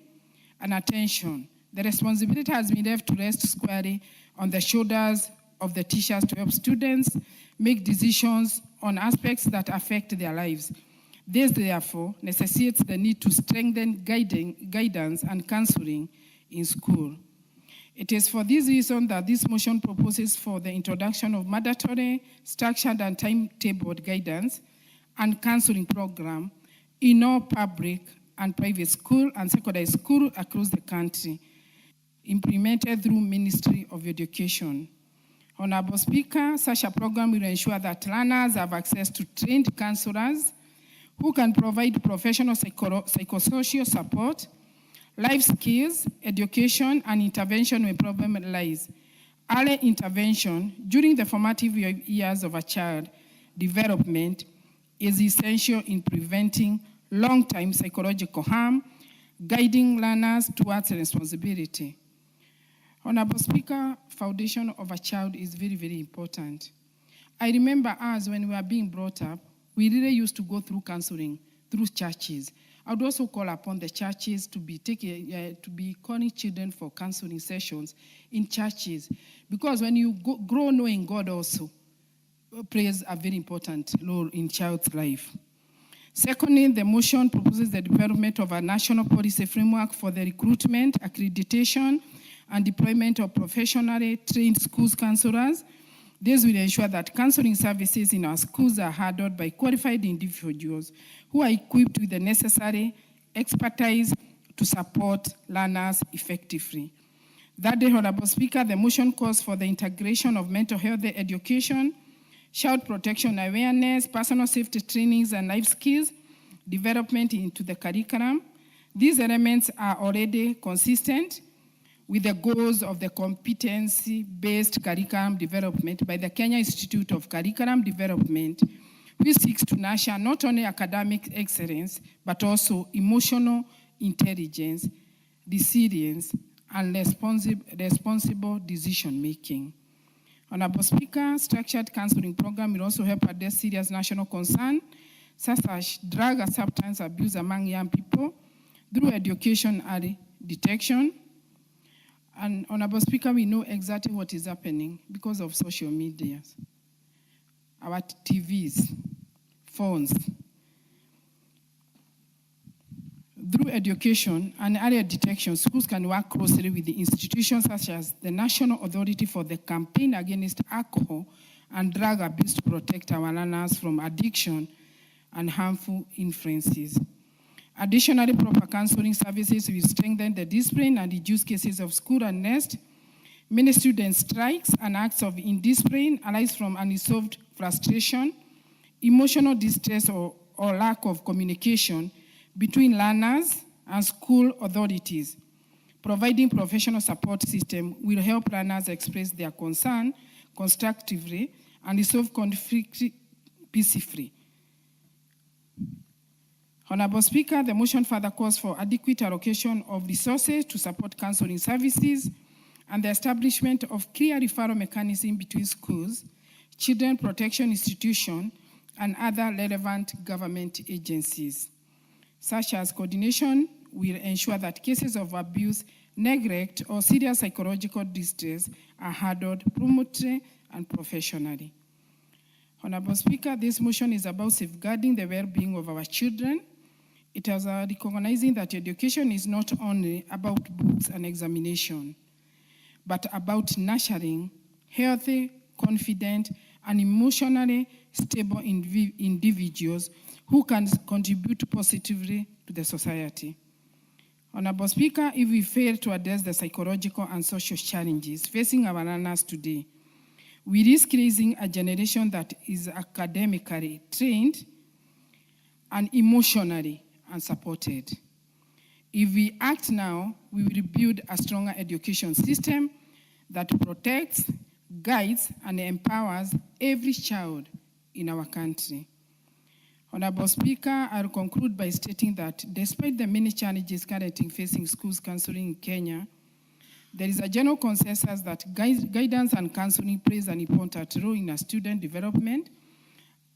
and attention. The responsibility has been left to rest squarely on the shoulders of the teachers to help students make decisions on aspects that affect their lives. This, therefore, necessitates the need to strengthen guidance and counseling in school. It is for this reason that this motion proposes for the introduction of mandatory, structured, and timetabled guidance and counseling program in all public and private school and secondary school across the country, implemented through Ministry of Education. Honorable Speaker, such a program will ensure that learners have access to trained counselors who can provide professional psychosocial support, life skills, education, and intervention when problem lies. Early intervention during the formative years of a child development is essential in preventing long-term psychological harm, guiding learners towards responsibility. Honorable Speaker, foundation of a child is very, very important. I remember us when we were being brought up, we really used to go through counseling through churches. I would also call upon the churches to be calling children for counseling sessions in churches, because when you grow knowing God also plays a very important role in child's life. Secondly, the motion proposes the development of a national policy framework for the recruitment, accreditation, and deployment of professionally trained schools counselors. This will ensure that counseling services in our schools are handled by qualified individuals who are equipped with the necessary expertise to support learners effectively. Thirdly, Honorable Speaker, the motion calls for the integration of mental health education, child protection awareness, personal safety trainings, and life skills development into the curriculum. These elements are already consistent with the goals of the competency-based curriculum development by the Kenya Institute of Curriculum Development, which seeks to nurture not only academic excellence, but also emotional intelligence, resilience, and responsible decision-making. Honorable Speaker, structured counseling program will also help address serious national concern, such as drug and substance abuse among young people, through education and detection. And Honorable Speaker, we know exactly what is happening because of social media, our TVs, phones. Through education and earlier detection, schools can work closely with the institutions such as the National Authority for the Campaign Against Alcohol and Drug Abuse to protect our learners from addiction and harmful influences. Additionally, proper counseling services will strengthen the discipline and reduce cases of school unrest. Many student strikes and acts of indiscipline arise from unresolved frustration, emotional distress, or lack of communication between learners and school authorities. Providing professional support system will help learners express their concern constructively and resolve conflict peacefully. Honorable Speaker, the motion further calls for adequate allocation of resources to support counseling services and the establishment of clear referral mechanism between schools, children protection institutions, and other relevant government agencies. Such as coordination will ensure that cases of abuse, neglect, or serious psychological distress are handled promptly and professionally. Honorable Speaker, this motion is about safeguarding the well-being of our children. It is recognizing that education is not only about books and examination, but about nurturing healthy, confident, and emotionally stable individuals who can contribute positively to the society. Honorable Speaker, if we fail to address the psychological and social challenges facing our learners today, we risk raising a generation that is academically trained and emotionally unsupported. If we act now, we will build a stronger education system that protects, guides, and empowers every child in our country. Honorable Speaker, I'll conclude by stating that despite the many challenges currently facing schools counseling in Kenya, there is a general consensus that guidance and counseling plays an important role in a student development,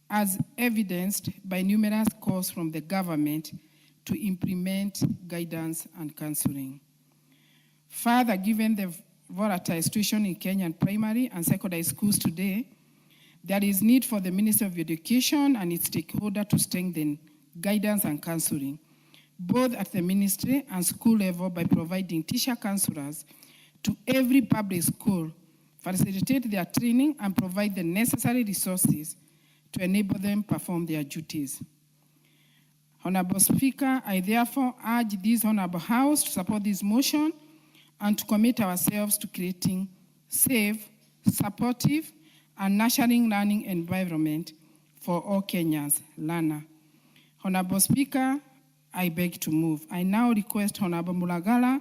as evidenced by numerous calls from the government to implement guidance and counseling. Further, given the volatile situation in Kenyan primary and secondary schools today, there is need for the Ministry of Education and its stakeholder to strengthen guidance and counseling, both at the ministry and school level by providing teacher counselors to every public school, facilitate their training and provide the necessary resources to enable them perform their duties. Honorable Speaker, I therefore urge this Honorable House to support this motion and to commit ourselves to creating safe, supportive, and nurturing learning environment for all Kenyans learners. Honorable Speaker, I beg to move. I now request Honorable Mulagala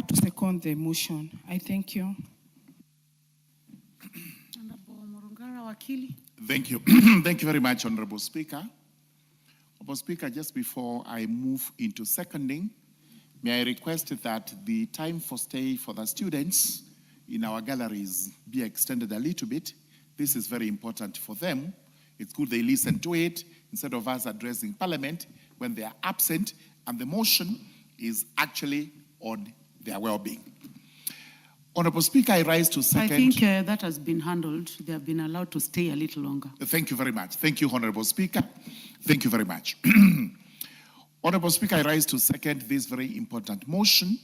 to second the motion. I thank you. Thank you. Thank you very much, Honorable Speaker. Honorable Speaker, just before I move into seconding, may I request that the time for stay for the students in our galleries be extended a little bit. This is very important for them. It's good they listen to it instead of us addressing Parliament when they are absent, and the motion is actually on their well-being. Honorable Speaker, I rise to second. I think that has been handled. They have been allowed to stay a little longer. Thank you very much. Thank you, Honorable Speaker. Thank you very much. Honorable Speaker, I rise to second this very important motion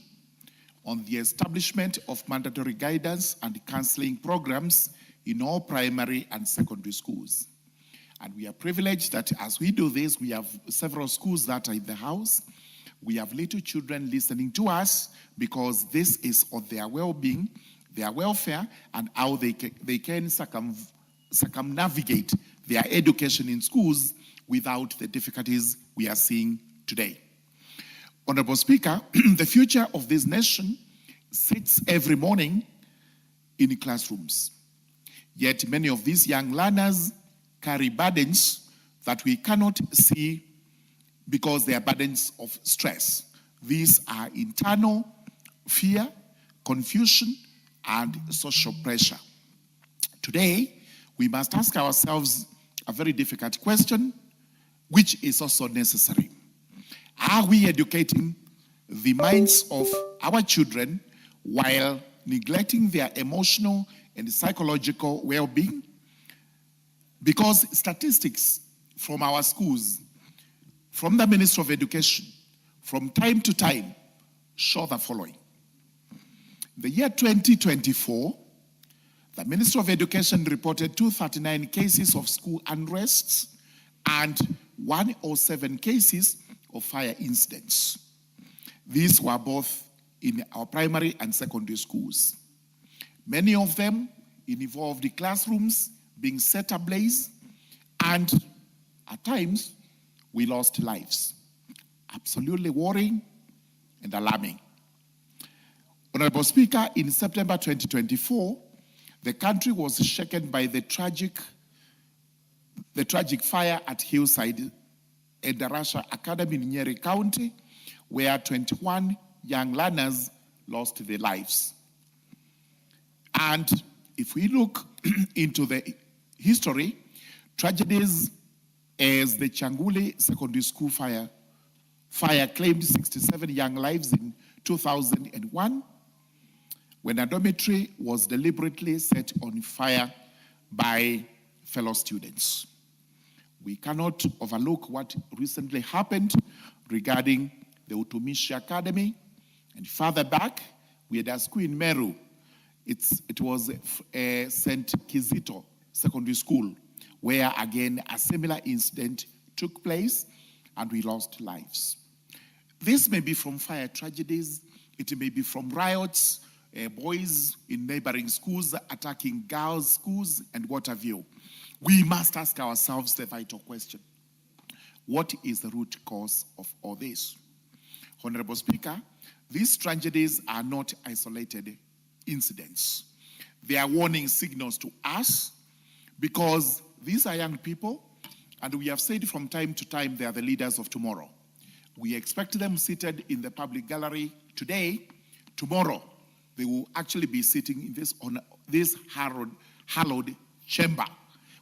on the establishment of mandatory guidance and counseling programs in all primary and secondary schools. And we are privileged that as we do this, we have several schools that are in the house. We have little children listening to us because this is on their well-being, their welfare, and how they can circumnavigate their education in schools without the difficulties we are seeing today. Honorable Speaker, the future of this nation sits every morning in classrooms. Yet many of these young learners carry burdens that we cannot see because they are burdens of stress. These are internal fear, confusion, and social pressure. Today, we must ask ourselves a very difficult question, which is also necessary. Are we educating the minds of our children while neglecting their emotional and psychological well-being? Because statistics from our schools, from the Ministry of Education, from time to time, show the following. The year 2024, the Ministry of Education reported 239 cases of school unrests and 107 cases of fire incidents. These were both in our primary and secondary schools. Many of them involved the classrooms being set ablaze, and at times, we lost lives. Absolutely worrying and alarming. Honorable Speaker, in September 2024, the country was shaken by the tragic fire at Hillside at the Russia Academy in Nyeri County, where 21 young learners lost their lives. And if we look into the history, tragedies as the Changule Secondary School fire claimed 67 young lives in 2001, when a dormitory was deliberately set on fire by fellow students. We cannot overlook what recently happened regarding the Utumishi Academy, and further back, we had a school in Meru. It was St. Kizito Secondary School, where again a similar incident took place and we lost lives. This may be from fire tragedies, it may be from riots, boys in neighboring schools attacking girls' schools, and what have you. We must ask ourselves the vital question: what is the root cause of all this? Honorable Speaker, these tragedies are not isolated incidents. They are warning signals to us, because these are young people, and we have said from time to time they are the leaders of tomorrow. We expect them seated in the public gallery today. Tomorrow, they will actually be sitting in this hallowed chamber,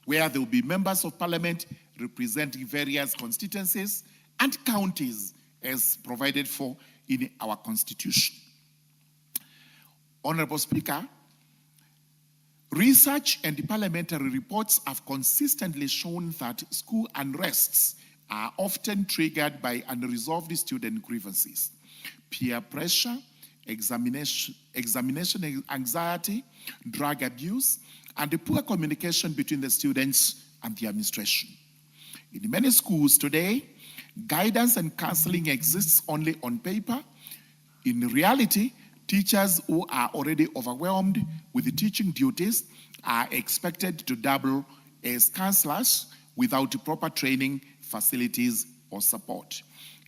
where there will be members of parliament representing various constituencies and counties as provided for in our constitution. Honorable Speaker, research and parliamentary reports have consistently shown that school unrests are often triggered by unresolved student grievances, peer pressure, examination anxiety, drug abuse, and the poor communication between the students and the administration. In many schools today, guidance and counseling exists only on paper. In reality, teachers who are already overwhelmed with the teaching duties are expected to double as counselors without proper training, facilities, or support.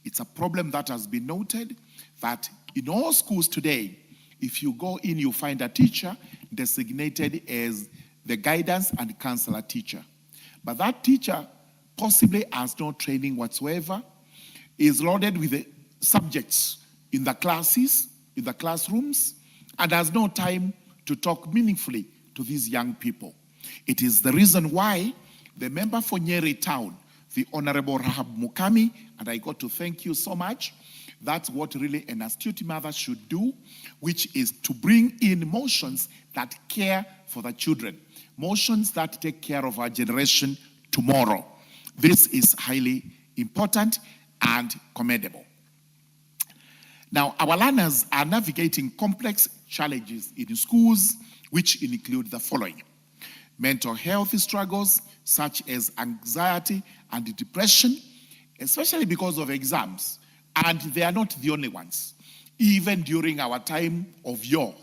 It's a problem that has been noted that in all schools today, if you go in, you find a teacher designated as the guidance and counselor teacher. But that teacher possibly has no training whatsoever, is loaded with the subjects in the classes, in the classrooms, and has no time to talk meaningfully to these young people. It is the reason why the member for Nyeri Town, the Honorable Rahab Mukami, and I got to thank you so much. That's what really an astute mother should do, which is to bring in motions that care for the children, motions that take care of our generation tomorrow. This is highly important and commendable. Now, our learners are navigating complex challenges in schools, which include the following: mental health struggles, such as anxiety and depression, especially because of exams. And they are not the only ones. Even during our time of yore,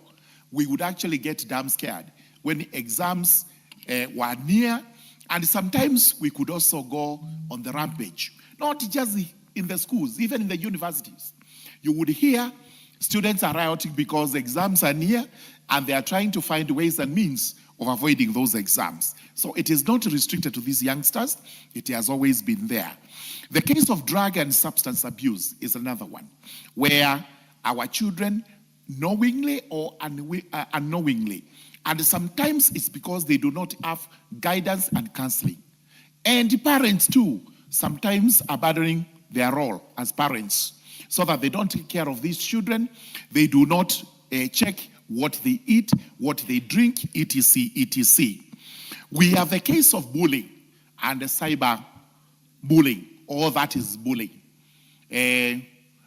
we would actually get damn scared when exams were near, and sometimes we could also go on the rampage. Not just in the schools, even in the universities. You would hear students are rioting because exams are near, and they are trying to find ways and means of avoiding those exams. So it is not restricted to these youngsters. It has always been there. The case of drug and substance abuse is another one, where our children, knowingly or unknowingly, and sometimes it's because they do not have guidance and counseling. And parents too, sometimes abandoning their role as parents, so that they don't take care of these children. They do not check what they eat, what they drink, etc., etc. We have the case of bullying and cyber bullying. All that is bullying.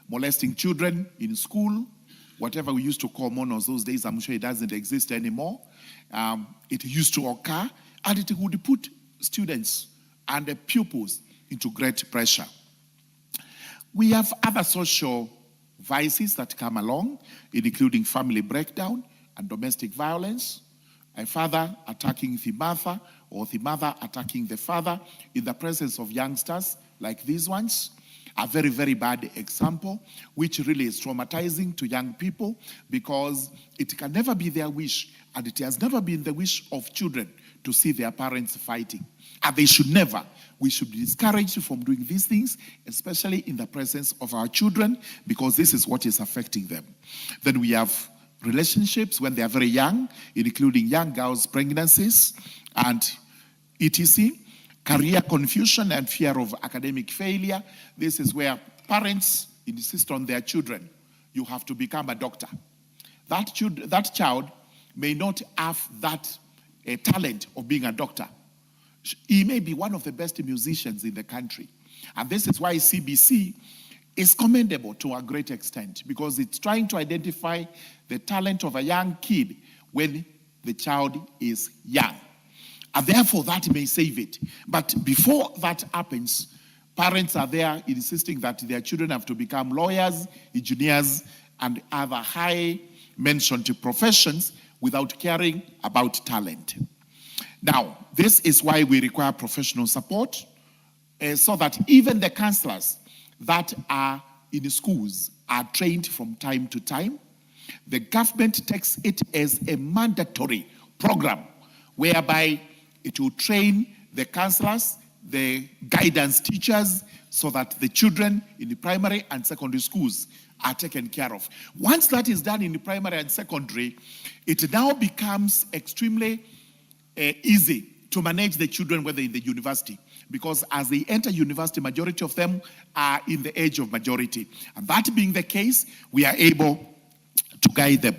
Molesting children in school, whatever we used to call monos those days, I'm sure it doesn't exist anymore. It used to occur, and it would put students and the pupils into great pressure. We have other social vices that come along, including family breakdown and domestic violence, a father attacking the mother or the mother attacking the father in the presence of youngsters like these ones. A very, very bad example, which really is traumatizing to young people because it can never be their wish, and it has never been the wish of children to see their parents fighting. And they should never. We should be discouraged from doing these things, especially in the presence of our children, because this is what is affecting them. Then we have relationships when they are very young, including young girls' pregnancies and etc. Career confusion and fear of academic failure. This is where parents insist on their children, you have to become a doctor. That child may not have that talent of being a doctor. He may be one of the best musicians in the country. And this is why CBC is commendable to a great extent, because it's trying to identify the talent of a young kid when the child is young. And therefore, that may save it. But before that happens, parents are there insisting that their children have to become lawyers, engineers, and other high-mentioned professions without caring about talent. Now, this is why we require professional support, so that even the counselors that are in schools are trained from time to time. The government takes it as a mandatory program whereby it will train the counselors, the guidance teachers, so that the children in the primary and secondary schools are taken care of. Once that is done in the primary and secondary, it now becomes extremely easy to manage the children when they're in the university, because as they enter university, majority of them are in the age of majority. And that being the case, we are able to guide them.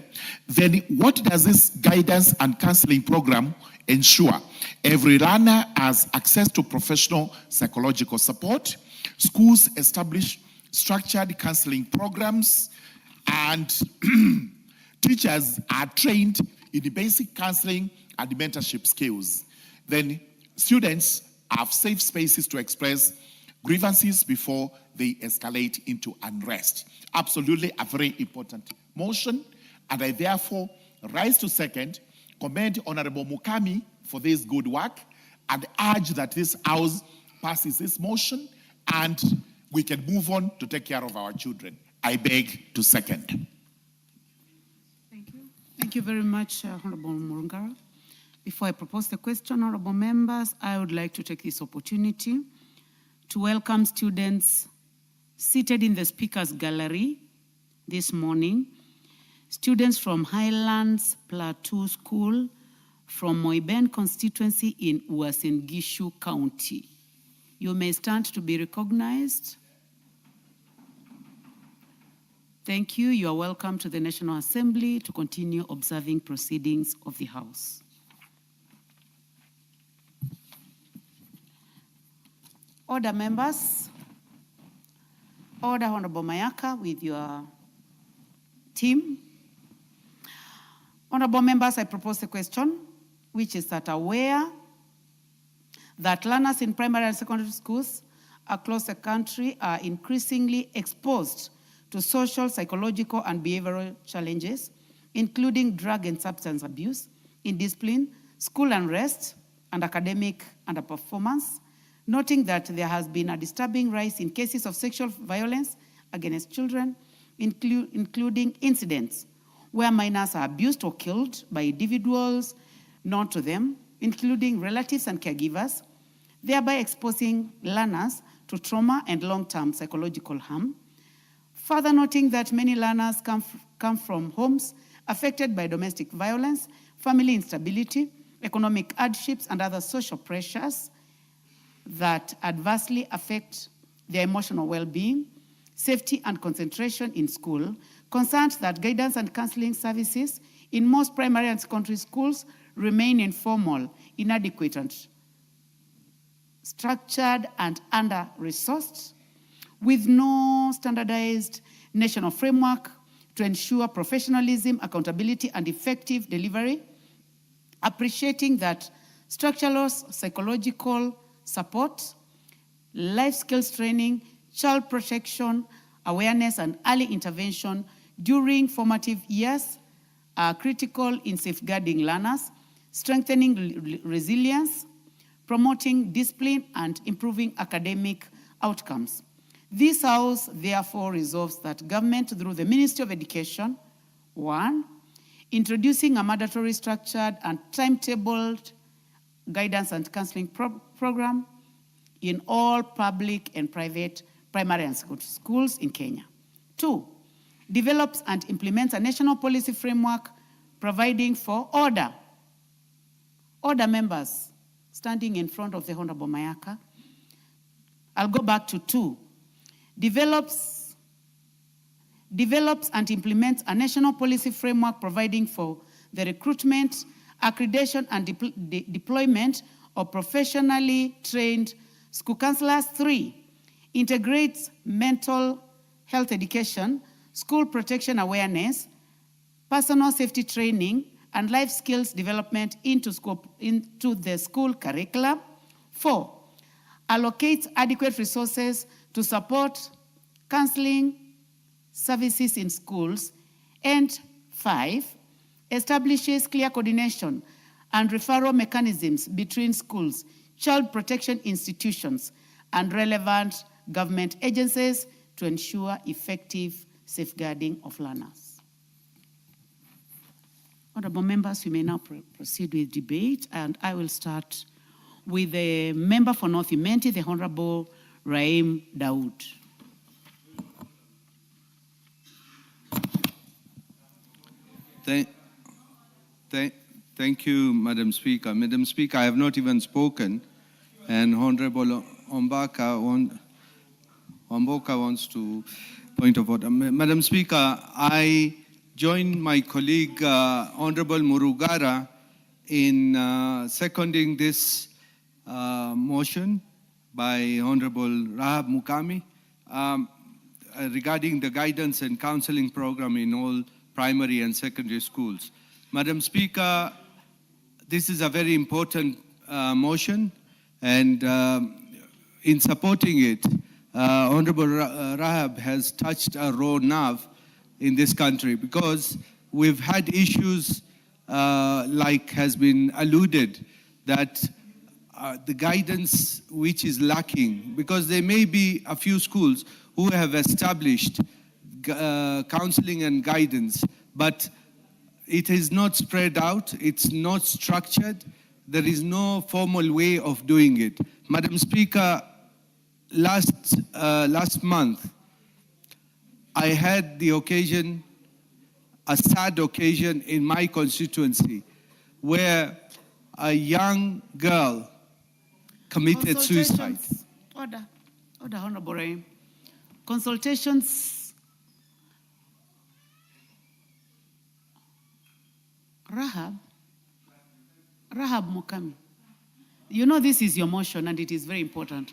Then what does this guidance and counseling program ensure? Every learner has access to professional psychological support. Schools establish structured counseling programs, and teachers are trained in the basic counseling and mentorship skills. Then students have safe spaces to express grievances before they escalate into unrest. Absolutely a very important motion, and I therefore rise to second, commend Honorable Mukami for this good work, and urge that this House passes this motion and we can move on to take care of our children. I beg to second. Thank you very much, Honorable Murungara. Before I propose the question, honorable members, I would like to take this opportunity to welcome students seated in the speaker's gallery this morning. Students from Highlands Plateau School from Moiben constituency in Uasin Gishu County. You may stand to be recognized. Thank you. You are welcome to the National Assembly to continue observing proceedings of the House. Order, members. Order, Honorable Mayaka, with your team. Honorable members, I propose a question, which is that aware that learners in primary and secondary schools across the country are increasingly exposed to social, psychological, and behavioral challenges, including drug and substance abuse, indiscipline, school unrest, and academic underperformance, noting that there has been a disturbing rise in cases of sexual violence against children, including incidents where minors are abused or killed by individuals known to them, including relatives and caregivers, thereby exposing learners to trauma and long-term psychological harm. Further noting that many learners come from homes affected by domestic violence, family instability, economic hardships, and other social pressures that adversely affect their emotional well-being, safety, and concentration in school, concerned that guidance and counseling services in most primary and secondary schools remain informal, inadequate, and structured and under-resourced, with no standardized national framework to ensure professionalism, accountability, and effective delivery, appreciating that structural psychological support, life skills training, child protection, awareness, and early intervention during formative years are critical in safeguarding learners, strengthening resilience, promoting discipline, and improving academic outcomes. This House therefore resolves that government, through the Ministry of Education, 1, introducing a mandatory structured and timetabled guidance and counseling program in all public and private primary and secondary schools in Kenya. 2, develops and implements a national policy framework providing for order. Order, members, standing in front of the Honorable Mayaka. I'll go back to 2. Develops and implements a national policy framework providing for the recruitment, accreditation, and deployment of professionally trained school counselors. 3, integrates mental health education, school protection awareness, personal safety training, and life skills development into the school curricula. 4, allocates adequate resources to support counseling services in schools. And 5, establishes clear coordination and referral mechanisms between schools, child protection institutions, and relevant government agencies to ensure effective safeguarding of learners. Honorable members, we may now proceed with debate, and I will start with the member for North Imenti, the Honorable Raim Daud. Thank you, Madam Speaker. Madam Speaker, I have not even spoken, and Honorable Omboka wants to point of order. Madam Speaker, I join my colleague, Honorable Murugara, in seconding this motion by Honorable Rahab Mukami regarding the guidance and counseling program in all primary and secondary schools. Madam Speaker, this is a very important motion, and in supporting it, Honorable Rahab has touched a raw nerve in this country, because we've had issues like has been alluded, that the guidance which is lacking, because there may be a few schools who have established counseling and guidance, but it is not spread out, it's not structured, there is no formal way of doing it. Madam Speaker, last month, I had the occasion, a sad occasion in my constituency, where a young girl committed suicide. Order, Honorable Rahim. Consultations. Rahab Mukami. You know this is your motion and it is very important.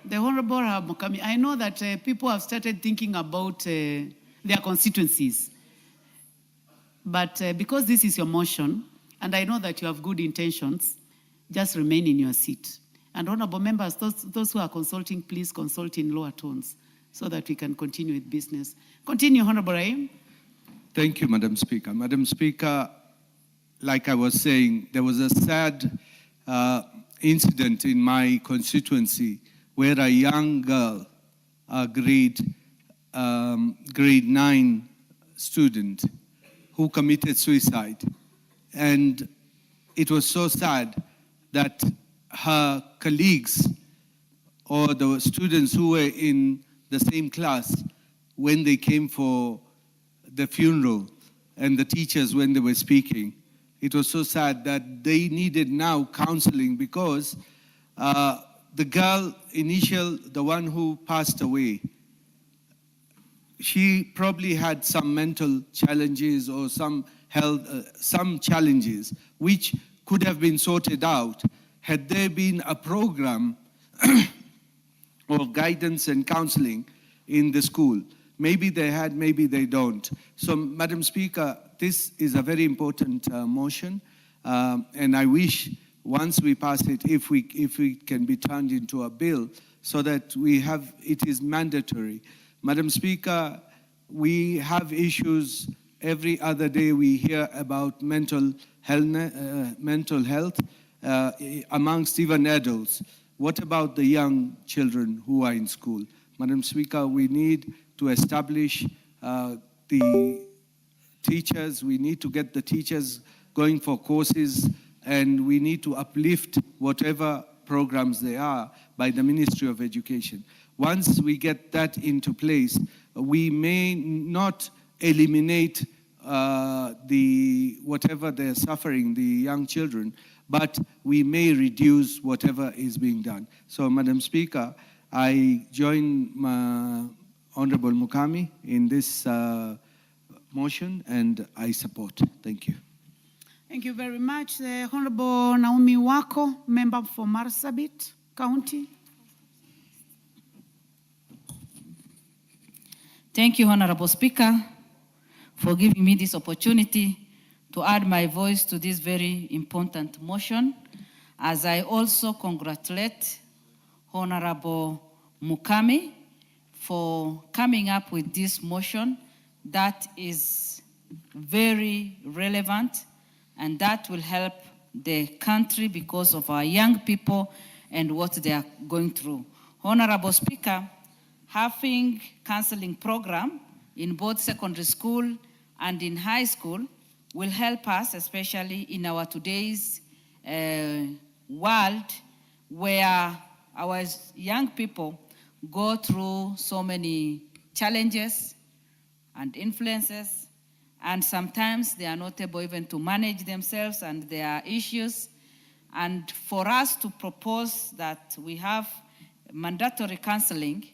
The Honorable Rahab Mukami, I know that people have started thinking about their constituencies. But because this is your motion, and I know that you have good intentions, just remain in your seat. And honorable members, those who are consulting, please consult in lower tones so that we can continue with business. Continue, Honorable Rahim. Thank you, Madam Speaker. Madam Speaker, like I was saying, there was a sad incident in my constituency where a young girl, a grade 9 student, who committed suicide. And it was so sad that her colleagues or the students who were in the same class, when they came for the funeral and the teachers when they were speaking, it was so sad that they needed now counseling, because the girl, the one who passed away, she probably had some mental challenges or some health, some challenges which could have been sorted out had there been a program of guidance and counseling in the school. Maybe they had, maybe they don't. So, Madam Speaker, this is a very important motion, and I wish once we pass it, if we can be turned into a bill so that it is mandatory. Madam Speaker, we have issues every other day. We hear about mental health amongst even adults. What about the young children who are in school? Madam Speaker, we need to establish the teachers. We need to get the teachers going for courses, and we need to uplift whatever programs they are by the Ministry of Education. Once we get that into place, we may not eliminate whatever they're suffering, the young children, but we may reduce whatever is being done. So, Madam Speaker, I join Honorable Mukami in this motion, and I support. Thank you. Thank you very much. The Honorable Naomi Wako, member for Marsabit County. Thank you, Honorable Speaker, for giving me this opportunity to add my voice to this very important motion, as I also congratulate Honorable Mukami for coming up with this motion that is very relevant and that will help the country because of our young people and what they are going through. Honorable Speaker, having counseling program in both secondary school and in high school will help us, especially in our today's world, where our young people go through so many challenges and influences, and sometimes they are not able even to manage themselves and their issues. And for us to propose that we have mandatory counseling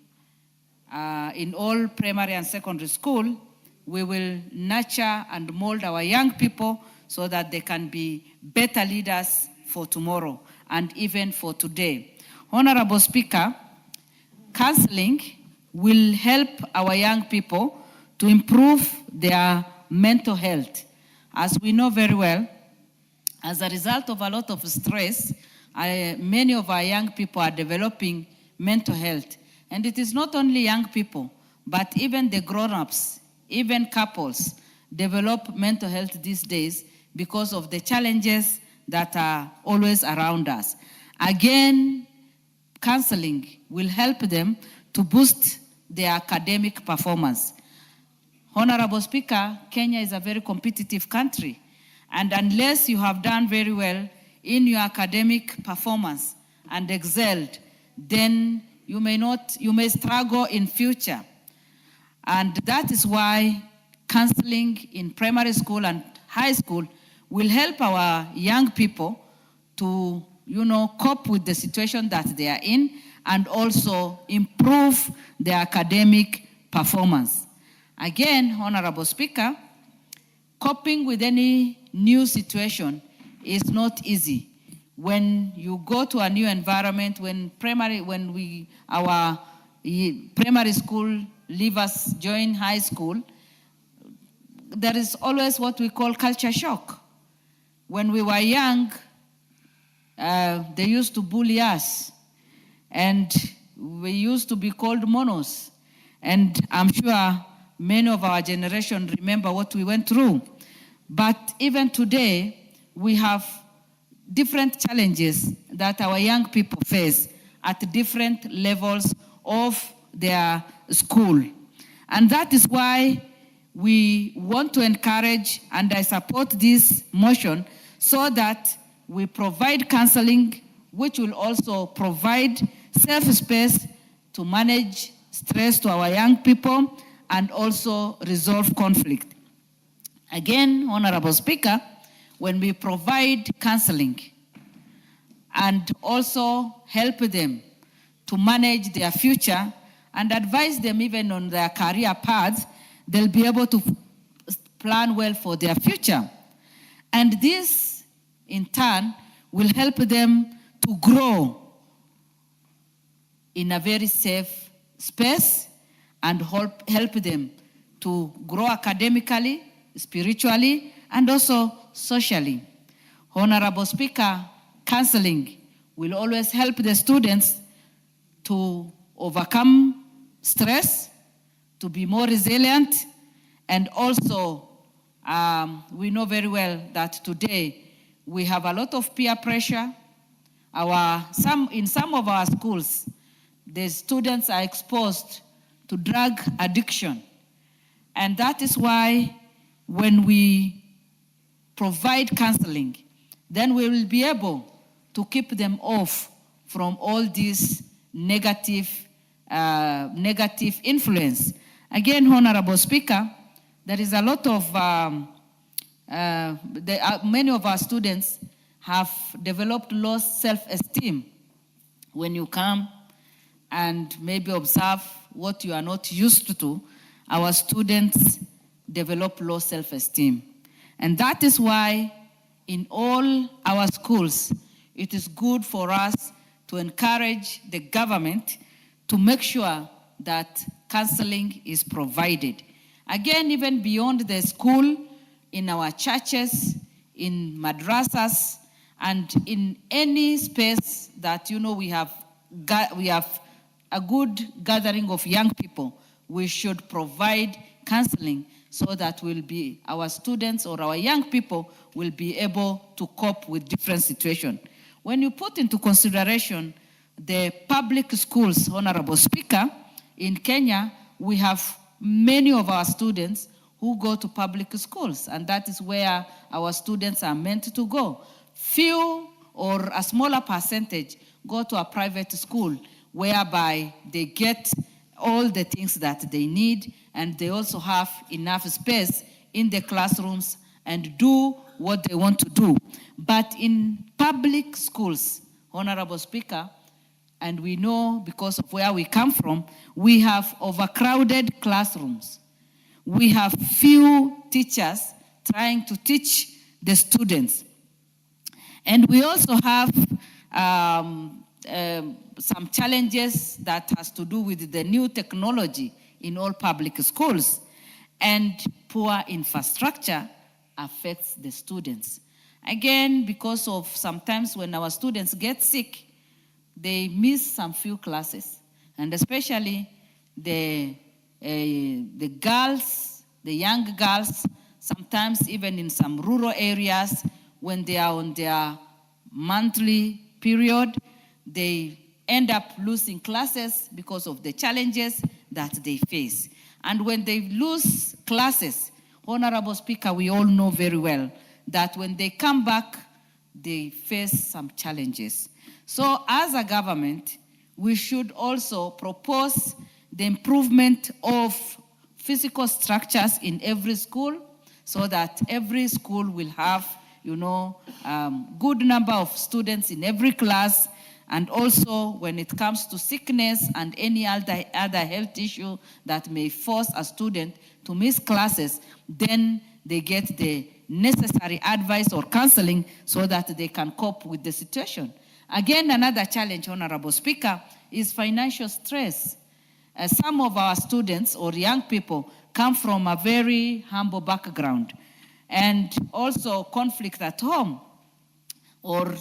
in all primary and secondary school, we will nurture and mold our young people so that they can be better leaders for tomorrow and even for today. Honorable Speaker, counseling will help our young people to improve their mental health. As we know very well, as a result of a lot of stress, many of our young people are developing mental health. And it is not only young people, but even the grown-ups, even couples, develop mental health these days because of the challenges that are always around us. Again, counseling will help them to boost their academic performance. Honorable Speaker, Kenya is a very competitive country, and unless you have done very well in your academic performance and excelled, then you may struggle in future. And that is why counseling in primary school and high school will help our young people to, cope with the situation that they are in and also improve their academic performance. Again, Honorable Speaker, coping with any new situation is not easy. When you go to a new environment, when our primary school leavers join high school, there is always what we call culture shock. When we were young, they used to bully us, and we used to be called monos. And I'm sure many of our generation remember what we went through. But even today, we have different challenges that our young people face at different levels of their school. And that is why we want to encourage, and I support this motion, so that we provide counseling, which will also provide safe space to manage stress to our young people and also resolve conflict. Again, Honorable Speaker, when we provide counseling and also help them to manage their future and advise them even on their career paths, they'll be able to plan well for their future. And this, in turn, will help them to grow in a very safe space and help them to grow academically, spiritually, and also socially. Honorable Speaker, counseling will always help the students to overcome stress, to be more resilient, and also we know very well that today we have a lot of peer pressure. In some of our schools, the students are exposed to drug addiction. And that is why when we provide counseling, then we will be able to keep them off from all these negative influence. Again, Honorable Speaker, there is a lot of, many of our students have developed low self-esteem. When you come and maybe observe what you are not used to, our students develop low self-esteem. And that is why in all our schools, it is good for us to encourage the government to make sure that counseling is provided. Again, even beyond the school, in our churches, in madrasas, and in any space that we have a good gathering of young people, we should provide counseling so that our students or our young people will be able to cope with different situations. When you put into consideration the public schools, Honorable Speaker, in Kenya, we have many of our students who go to public schools, and that is where our students are meant to go. Few or a smaller percentage go to a private school, whereby they get all the things that they need, and they also have enough space in the classrooms and do what they want to do. But in public schools, Honorable Speaker, and we know because of where we come from, we have overcrowded classrooms. we have few teachers trying to teach the students. And we also have some challenges that has to do with the new technology in all public schools. And poor infrastructure affects the students. Again, because of sometimes when our students get sick, they miss some few classes. And especially the girls, the young girls, sometimes even in some rural areas, when they are on their monthly period, they end up losing classes because of the challenges that they face. And when they lose classes, Honorable Speaker, we all know very well that when they come back, they face some challenges. So as a government, we should also propose the improvement of physical structures in every school so that every school will have, good number of students in every class. And also when it comes to sickness and any other health issue that may force a student to miss classes, then they get the necessary advice or counseling so that they can cope with the situation. Again, another challenge, Honorable Speaker, is financial stress. Some of our students or young people come from a very humble background, and also conflict at home, or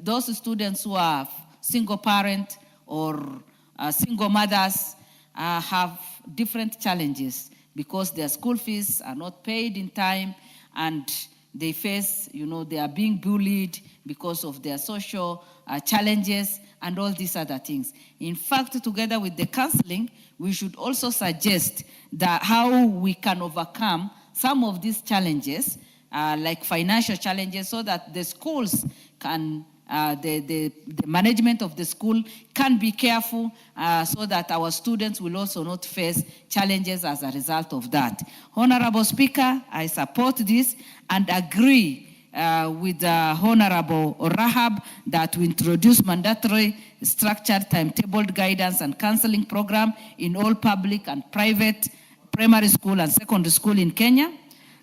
those students who are single parent or single mothers have different challenges because their school fees are not paid in time, and they face, they are being bullied because of their social challenges and all these other things. In fact, together with the counseling, we should also suggest that how we can overcome some of these challenges, like financial challenges, so that the schools can, the management of the school can be careful so that our students will also not face challenges as a result of that. Honorable Speaker, I support this and agree with Honorable Rahab that we introduce mandatory structured timetabled guidance and counseling program in all public and private primary school and secondary school in Kenya,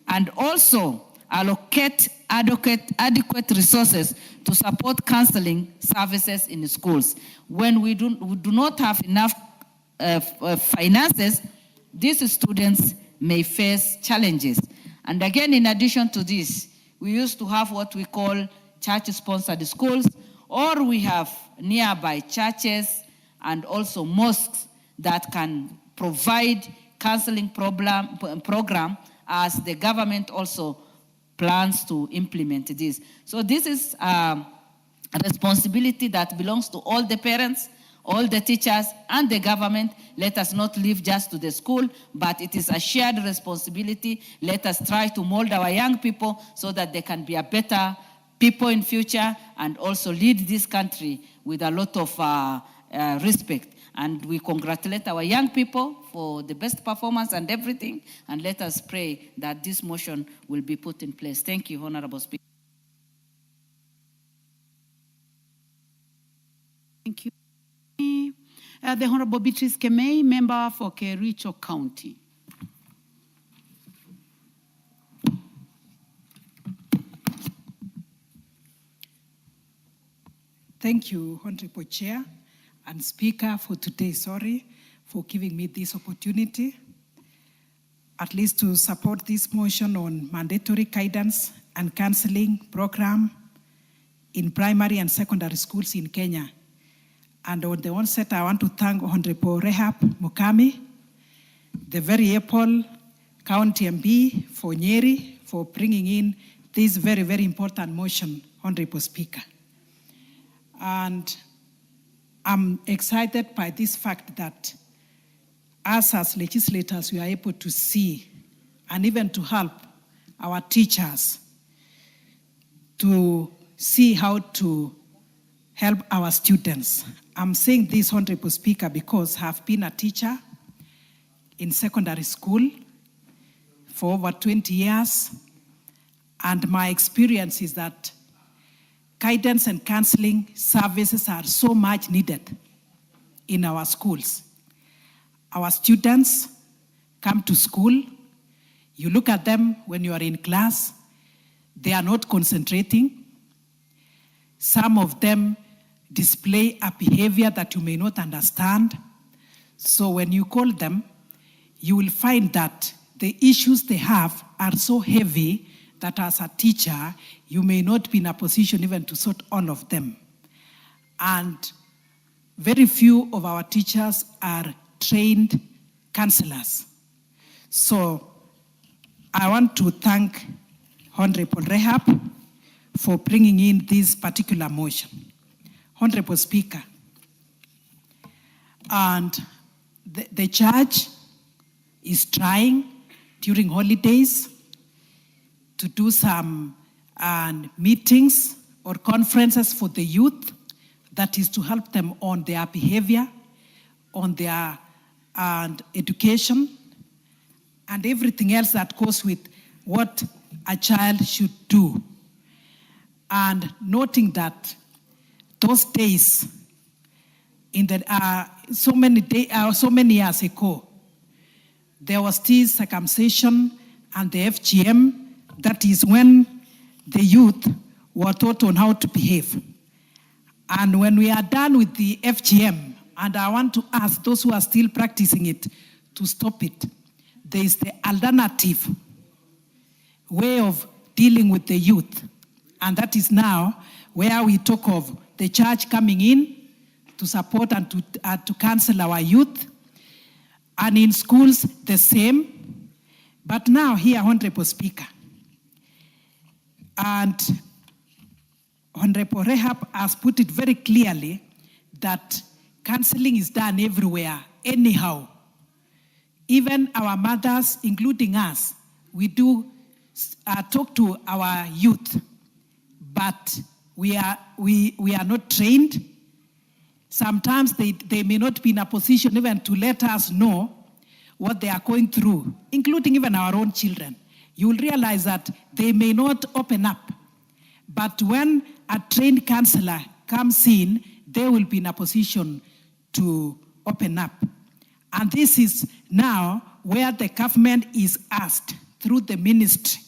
and also allocate adequate resources to support counseling services in the schools. When we do not have enough finances, these students may face challenges. And again, in addition to this, we used to have what we call church-sponsored schools, or we have nearby churches and also mosques that can provide counseling program as the government also plans to implement this. So this is a responsibility that belongs to all the parents, all the teachers, and the government. Let us not leave just to the school, but it is a shared responsibility. Let us try to mold our young people so that they can be a better people in future and also lead this country with a lot of respect. And we congratulate our young people for the best performance and everything. And let us pray that this motion will be put in place. Thank you, Honorable Speaker. Thank you. The Honorable Beatrice Kemei, member for Kericho County. Thank you, Honorable Chair and Speaker, for today. Sorry for giving me this opportunity, at least to support this motion on mandatory guidance and counseling program in primary and secondary schools in Kenya. And on the onset, I want to thank Honorable Rehab Mukami, the very able County MP for Nyeri, for bringing in this very, very important motion, Honorable Speaker. And I'm excited by this fact that us as legislators, we are able to see and even to help our teachers to see how to help our students. I'm saying this, Honorable Speaker, because I have been a teacher in secondary school for over 20 years, and my experience is that guidance and counseling services are so much needed in our schools. Our students come to school. You look at them when you are in class, they are not concentrating. Some of them display a behavior that you may not understand. So when you call them, you will find that the issues they have are so heavy that as a teacher, you may not be in a position even to sort all of them. And very few of our teachers are trained counselors. So I want to thank Honorable Rehab for bringing in this particular motion. Honorable Speaker, and the church is trying during holidays to do some meetings or conferences for the youth, that is to help them on their behavior, on their education, and everything else that goes with what a child should do. And noting that those days, in the so many years ago, there was this circumcision and the FGM. That is when the youth were taught on how to behave. And when we are done with the FGM, and I want to ask those who are still practicing it to stop it, there is the alternative way of dealing with the youth. And that is now where we talk of the church coming in to support and to counsel our youth. And in schools, the same. But now here, Honorable Speaker, and Honorable Rehab has put it very clearly that counseling is done everywhere, anyhow. Even our mothers, including us, we do talk to our youth, but we are not trained. Sometimes they may not be in a position even to let us know what they are going through, including even our own children. You will realize that they may not open up. But when a trained counselor comes in, they will be in a position to open up. And this is now where the government is asked through the ministry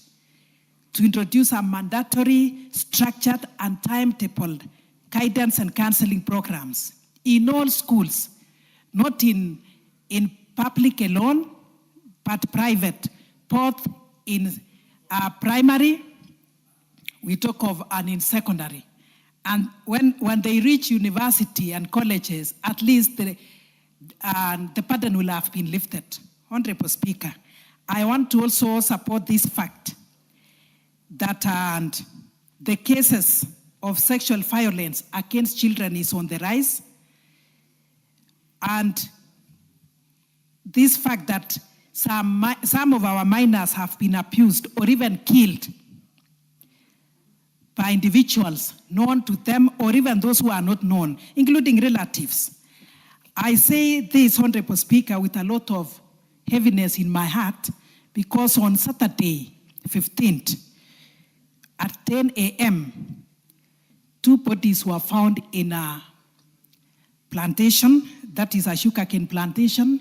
to introduce a mandatory, structured, and timetabled guidance and counseling programs in all schools, not in public alone, but private, both in primary, we talk of, and in secondary. And when they reach university and colleges, at least the burden will have been lifted. Honorable Speaker, I want to also support this fact that the cases of sexual violence against children is on the rise. And this fact that some of our minors have been abused or even killed by individuals known to them or even those who are not known, including relatives. I say this, Honorable Speaker, with a lot of heaviness in my heart, because on Saturday, 15th, at 10 a.m., 2 bodies were found in a plantation, that is a sugarcane plantation,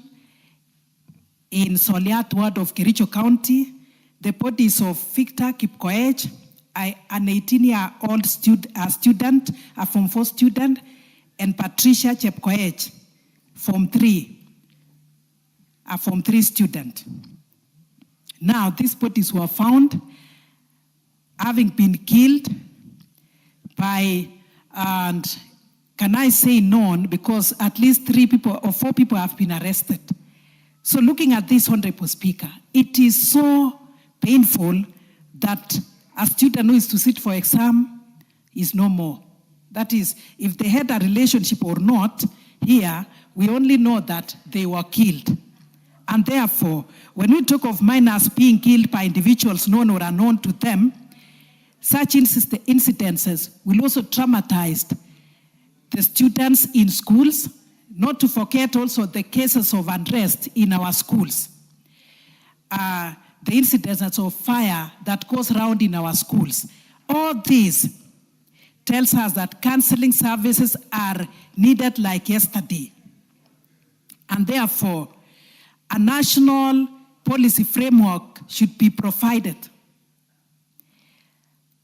in Soliat ward of Kericho County. The bodies of Victor Kipkoech, an 18-year-old student, a Form 4 student, and Patricia Chepkoech, Form 3, a Form 3 student. Now, these bodies were found having been killed by, and can I say known, because at least 3 people or 4 people have been arrested. So looking at this, Honorable Speaker, it is so painful that a student who is to sit for exam is no more. That is, if they had a relationship or not, here, we only know that they were killed. And therefore, when we talk of minors being killed by individuals known or unknown to them, such incidences will also traumatize the students in schools, not to forget also the cases of unrest in our schools. The incidents of fire that goes around in our schools. All this tells us that counseling services are needed like yesterday. And therefore, a national policy framework should be provided.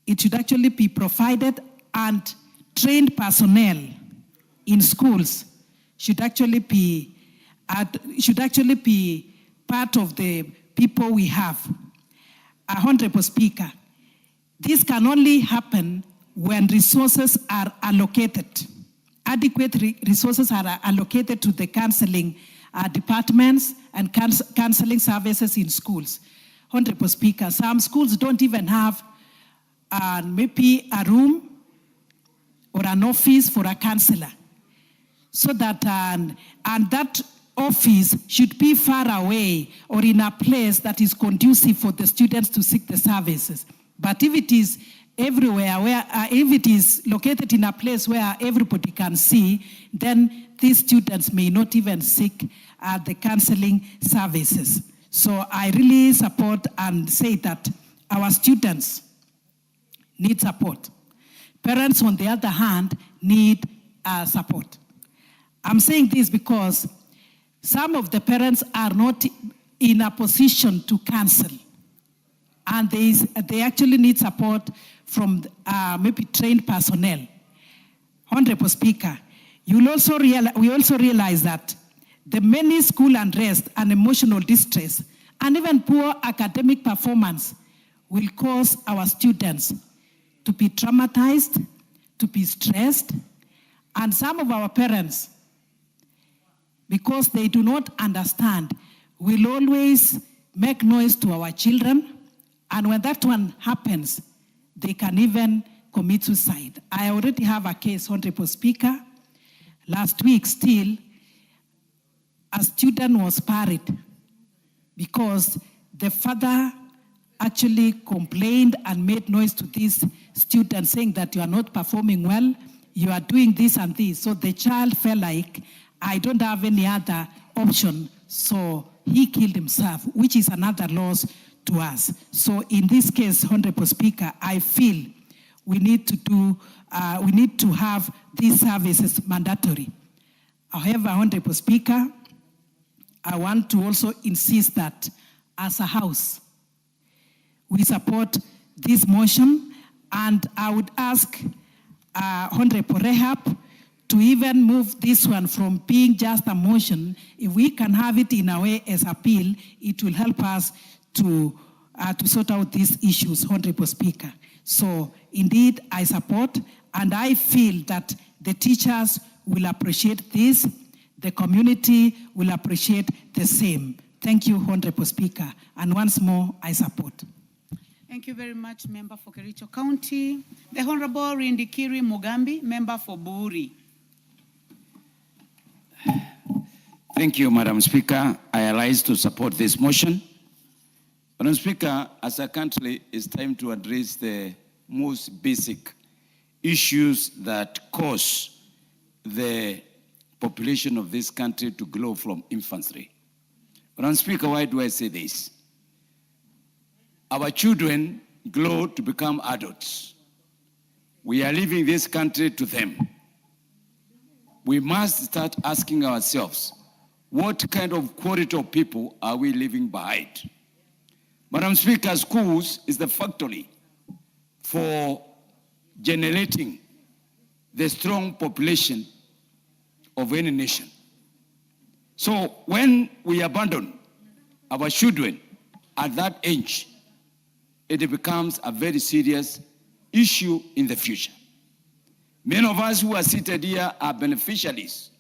It should actually be provided, and trained personnel in schools should actually be part of the people we have. Honorable Speaker, this can only happen when resources are allocated. Adequate resources are allocated to the counseling departments and counseling services in schools. Honorable Speaker, some schools don't even have maybe a room or an office for a counselor. So that, and that office should be far away or in a place that is conducive for the students to seek the services. But if it is everywhere, if it is located in a place where everybody can see, then these students may not even seek the counseling services. So I really support and say that our students need support. Parents, on the other hand, need support. I'm saying this because some of the parents are not in a position to counsel, and they actually need support from maybe trained personnel. Honorable Speaker, we also realize that the many school unrest and emotional distress and even poor academic performance will cause our students to be traumatized, to be stressed, and some of our parents, because they do not understand, will always make noise to our children, and when that one happens, they can even commit suicide. I already have a case, Honorable Speaker. Last week still, a student was buried because the father actually complained and made noise to this student saying that you are not performing well, you are doing this and this. So the child felt like, I don't have any other option, so he killed himself, which is another loss to us. So in this case, Honorable Speaker, I feel we need to have these services mandatory. However, Honorable Speaker, I want to also insist that as a House, we support this motion, and I would ask Honorable Rehab to even move this one from being just a motion. If we can have it in a way as a bill, it will help us to sort out these issues, Honorable Speaker. So indeed, I support, and I feel that the teachers will appreciate this, the community will appreciate the same. Thank you, Honorable Speaker, and once more, I support. Thank you very much, Member for Kericho County. The Honorable Rindikiri Mugambi, Member for Buri. Thank you, Madam Speaker. I rise to support this motion. Madam Speaker, as a country, it's time to address the most basic issues that cause the population of this country to grow from infancy. Madam Speaker, why do I say this? Our children grow to become adults. We are leaving this country to them. We must start asking ourselves, what kind of quality of people are we leaving behind? Madam Speaker, schools is the factory for generating the strong population of any nation. So when we abandon our children at that age, it becomes a very serious issue in the future. Many of us who are seated here are beneficiaries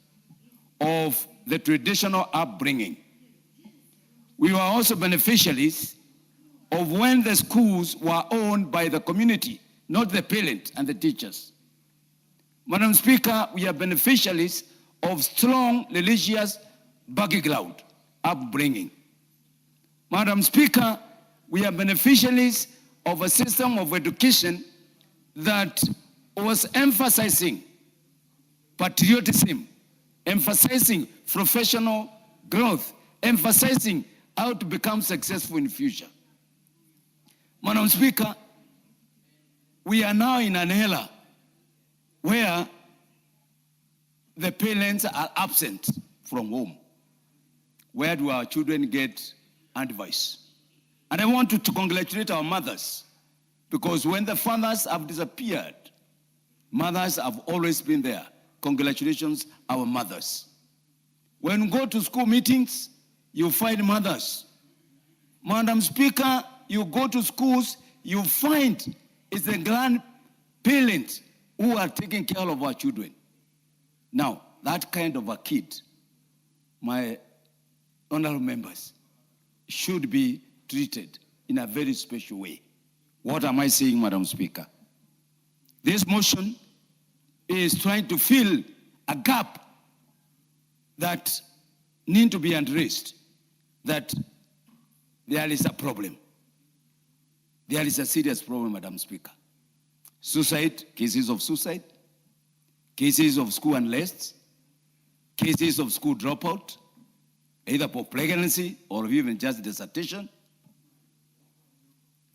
of the traditional upbringing. We were also beneficiaries of when the schools were owned by the community, not the parents and the teachers. Madam Speaker, we are beneficiaries of strong religious background, upbringing. Madam Speaker, we are beneficiaries of a system of education that was emphasizing patriotism, emphasizing professional growth, emphasizing how to become successful in the future. Madam Speaker, we are now in an era where the parents are absent from home. Where do our children get advice. And I want to congratulate our mothers, because when the fathers have disappeared, mothers have always been there. Congratulations, our mothers. When you go to school meetings, you find mothers. Madam Speaker, you go to schools, you find it's the grandparents who are taking care of our children. Now, that kind of a kid, my honorable members, should be treated in a very special way. What am I saying, Madam Speaker? This motion is trying to fill a gap that need to be addressed, that there is a problem. There is a serious problem, Madam Speaker. Suicide, cases of suicide, cases of school unrest, cases of school dropout, either for pregnancy or even just dissertation,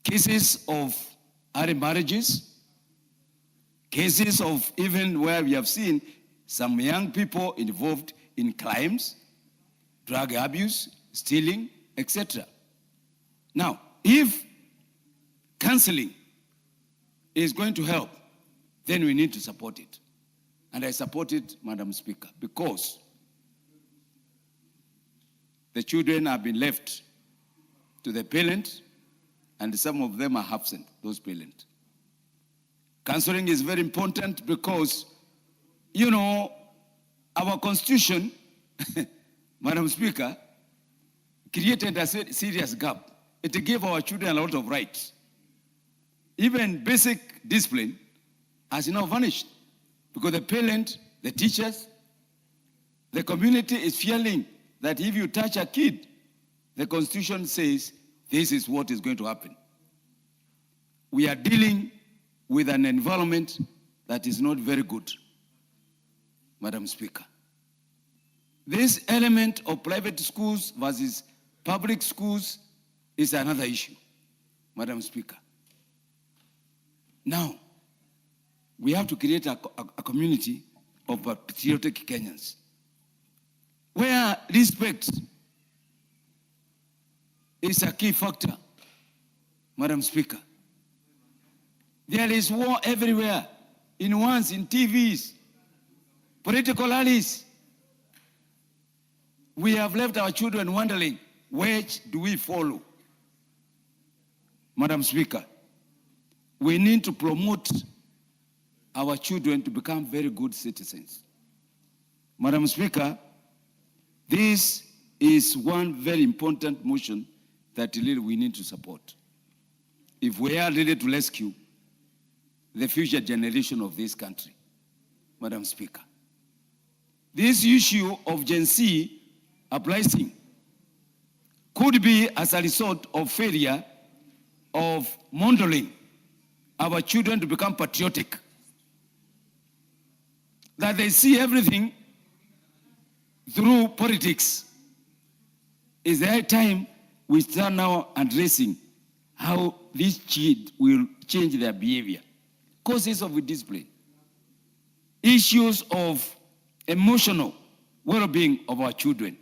cases of early marriages, cases of even where we have seen some young people involved in crimes, drug abuse, stealing, etc. Now, if counseling is going to help, then we need to support it. And I support it, Madam Speaker, because the children have been left to the parent, and some of them are absent, those parents. Counseling is very important because, you know, our constitution, Madam Speaker, created a serious gap. It gave our children a lot of rights. Even basic discipline has now vanished because the parent, the teachers, the community is feeling that if you touch a kid, the Constitution says this is what is going to happen. We are dealing with an environment that is not very good, Madam Speaker. This element of private schools versus public schools is another issue, Madam Speaker. Now, we have to create a community of patriotic Kenyans where respect is a key factor, Madam Speaker. There is war everywhere, in TVs, political rallies. We have left our children wondering, which do we follow? Madam Speaker, we need to promote our children to become very good citizens. Madam Speaker, this is one very important motion that really we need to support. If we are really to rescue the future generation of this country, Madam Speaker. This issue of Gen Z uprising could be as a result of failure of modeling our children to become patriotic. That they see everything through politics. Is the high time we start now addressing how these kids will change their behavior. Causes of discipline. Issues of emotional well-being of our children.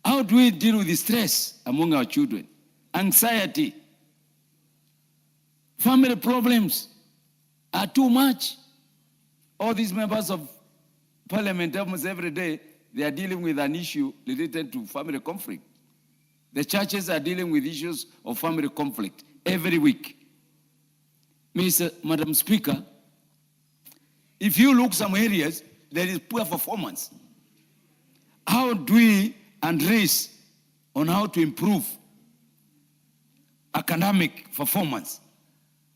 How do we deal with the stress among our children? Anxiety. Family problems are too much. All these members of parliament almost every day, they are dealing with an issue related to family conflict. The churches are dealing with issues of family conflict every week. Madam Speaker, if you look some areas, there is poor performance. How do we address on how to improve academic performance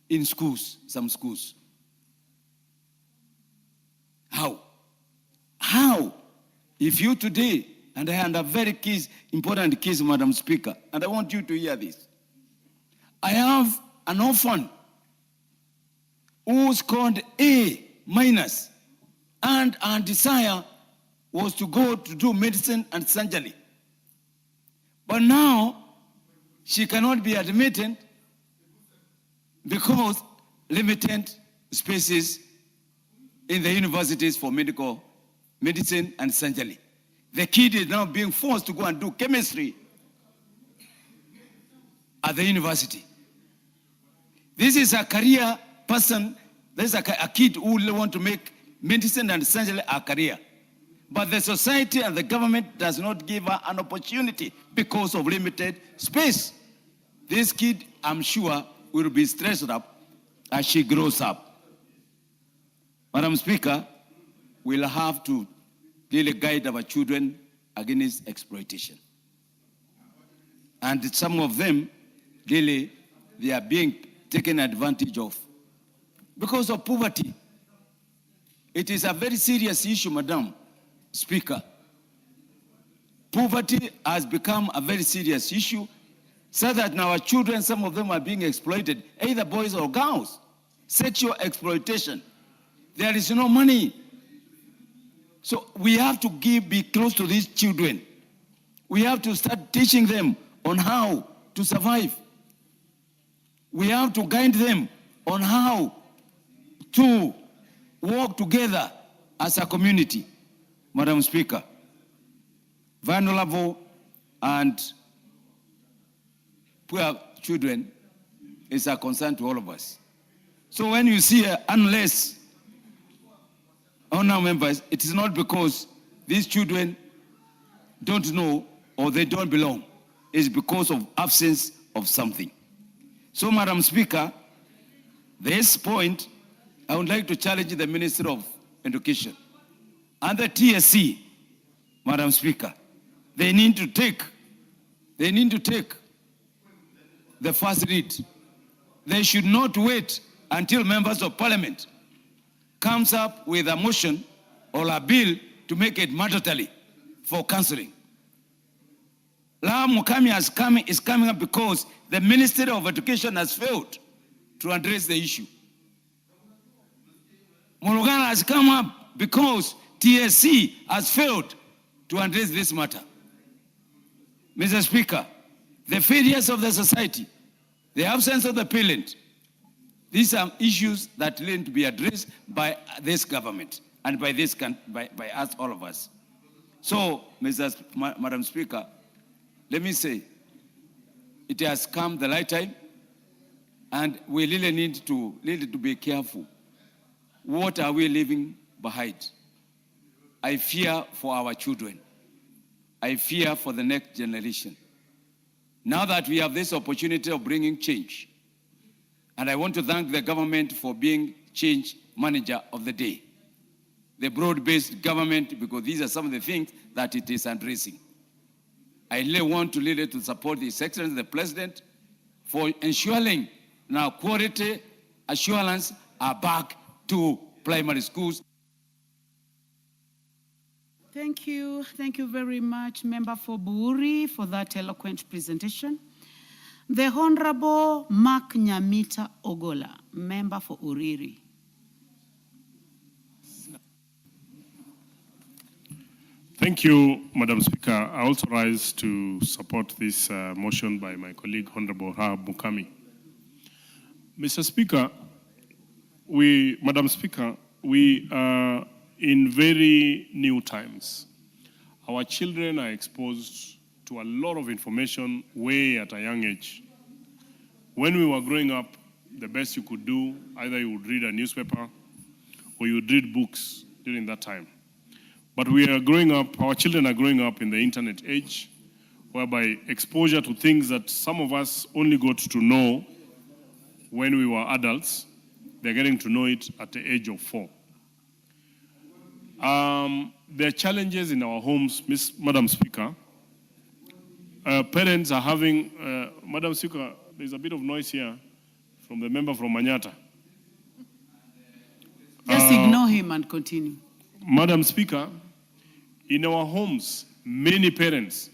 in schools, some schools? How? How? If you today, and I have a very important case, Madam Speaker, and I want you to hear this. I have an orphan who scored A-, and our desire was to go to do medicine and surgery. But now, she cannot be admitted because limited spaces in the universities for medicine and surgery. The kid is now being forced to go and do chemistry at the university. This is a career person, there's a kid who will want to make medicine and essentially a career. But the society and the government does not give her an opportunity because of limited space. This kid, I'm sure, will be stressed up as she grows up. Madam Speaker, we'll have to really guide our children against exploitation. And some of them, really, they are being taken advantage of because of poverty. It is a very serious issue, Madam Speaker. Poverty has become a very serious issue, so that now our children, some of them are being exploited, either boys or girls. Sexual exploitation. There is no money. So we have to be close to these children. We have to start teaching them on how to survive. We have to guide them on how to work together as a community. Madam Speaker, vulnerable and poor children is a concern to all of us. So when you see unless honor members, it is not because these children don't know or they don't belong. It's because of absence of something. So, Madam Speaker, this point, I would like to challenge the Minister of Education and the TSC, Madam Speaker. They need to take the first read. They should not wait until members of Parliament comes up with a motion or a bill to make it mandatory for counseling. La Mukami is coming up because the Ministry of Education has failed to address the issue. Mulugala has come up because TSC has failed to address this matter. Mr. Speaker, the failures of the society, the absence of the parent, these are issues that need to be addressed by this government and by us, all of us. So, Madam Speaker, let me say, it has come the right time, and we really need to be careful. What are we leaving behind? I fear for our children. I fear for the next generation. Now that we have this opportunity of bringing change, and I want to thank the government for being change manager of the day. The broad-based government, because these are some of the things that it is addressing. I really want to support His Excellency the President for ensuring now quality assurance are back to primary schools. Thank you very much, Member for Buri, for that eloquent presentation. The Honorable Mark Nyamita Ogola, Member for Uriri. Thank you, Madam Speaker. I also rise to support this motion by my colleague, Honorable Rahab Mukami. Mr. Speaker, Madam Speaker, we are in very new times. Our children are exposed to a lot of information way at a young age. When we were growing up, the best you could do, either you would read a newspaper or you would read books during that time. But we are growing up, our children are growing up in the internet age, whereby exposure to things that some of us only got to know when we were adults, they're getting to know it at the age of 4. There are challenges in our homes, Madam Speaker. Parents are having, Madam Speaker, there's a bit of noise here from the member from Manyata. Just ignore him and continue. Madam Speaker, in our homes, many parents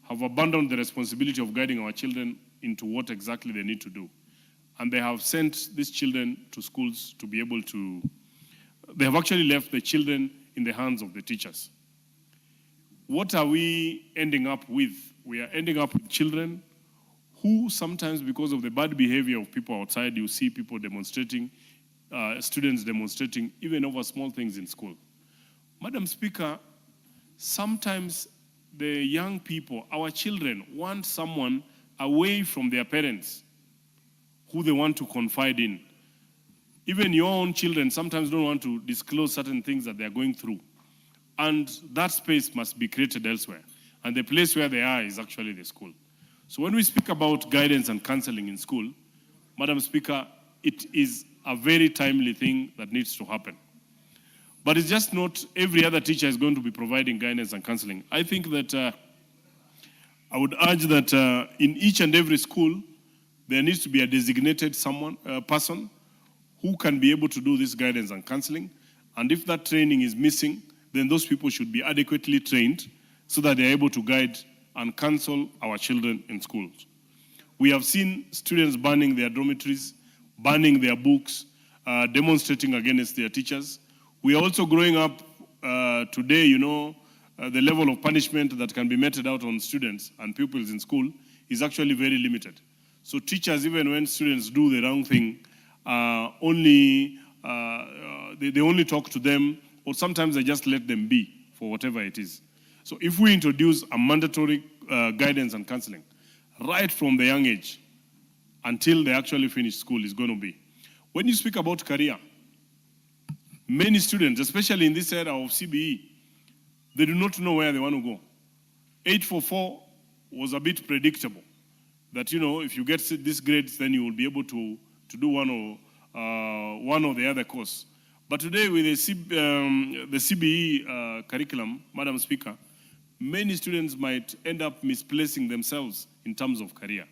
have abandoned the responsibility of guiding our children into what exactly they need to do. And they have sent these children to schools to be able to, they have actually left the children in the hands of the teachers. What are we ending up with? We are ending up with children who sometimes, because of the bad behavior of people outside, you see people demonstrating, students demonstrating, even over small things in school. Madam Speaker, sometimes the young people, our children, want someone away from their parents, who they want to confide in. Even your own children sometimes don't want to disclose certain things that they're going through. And that space must be created elsewhere. And the place where they are is actually the school. So when we speak about guidance and counseling in school, Madam Speaker, it is a very timely thing that needs to happen. But it's just not every other teacher is going to be providing guidance and counseling. I think that I would urge that in each and every school, there needs to be a designated person who can be able to do this guidance and counseling. And if that training is missing, then those people should be adequately trained so that they're able to guide and counsel our children in schools. We have seen students burning their dormitories, burning their books, demonstrating against their teachers. We are also growing up today, the level of punishment that can be meted out on students and pupils in school is actually very limited. So teachers, even when students do the wrong thing, they only talk to them, or sometimes they just let them be for whatever it is. So if we introduce a mandatory guidance and counseling right from the young age until they actually finish school is going to be. When you speak about career, many students, especially in this era of CBE, they do not know where they want to go. 844 was a bit predictable. That, if you get these grades, then you will be able to do one or the other course. But today with the CBE curriculum, Madam Speaker, many students might end up misplacing themselves in terms of career.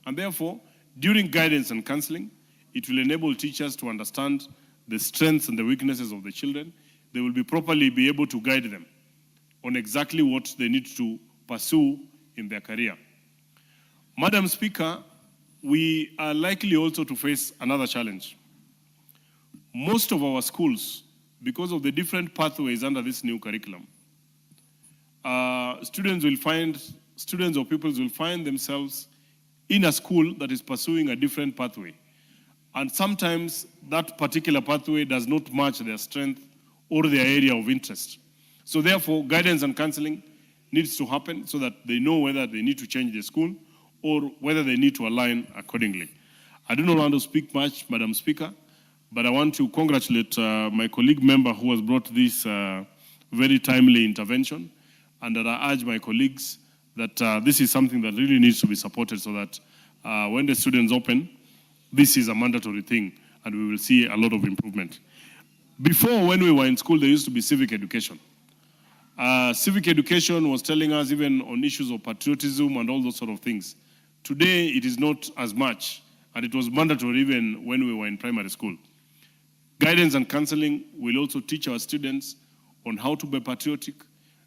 And therefore, during guidance and counseling, it will enable teachers to understand the strengths and the weaknesses of the children. They will properly be able to guide them on exactly what they need to pursue in their career. Madam Speaker, we are likely also to face another challenge. Most of our schools, because of the different pathways under this new curriculum, students or pupils will find themselves in a school that is pursuing a different pathway. And sometimes that particular pathway does not match their strength or their area of interest. So therefore, guidance and counseling needs to happen so that they know whether they need to change the school or whether they need to align accordingly. I do not want to speak much, Madam Speaker, but I want to congratulate my colleague member who has brought this very timely intervention, and that I urge my colleagues that this is something that really needs to be supported so that when the students open, this is a mandatory thing, and we will see a lot of improvement. Before, when we were in school, there used to be civic education. Civic education was telling us even on issues of patriotism and all those sort of things. Today, it is not as much, and it was mandatory even when we were in primary school. Guidance and counseling will also teach our students on how to be patriotic.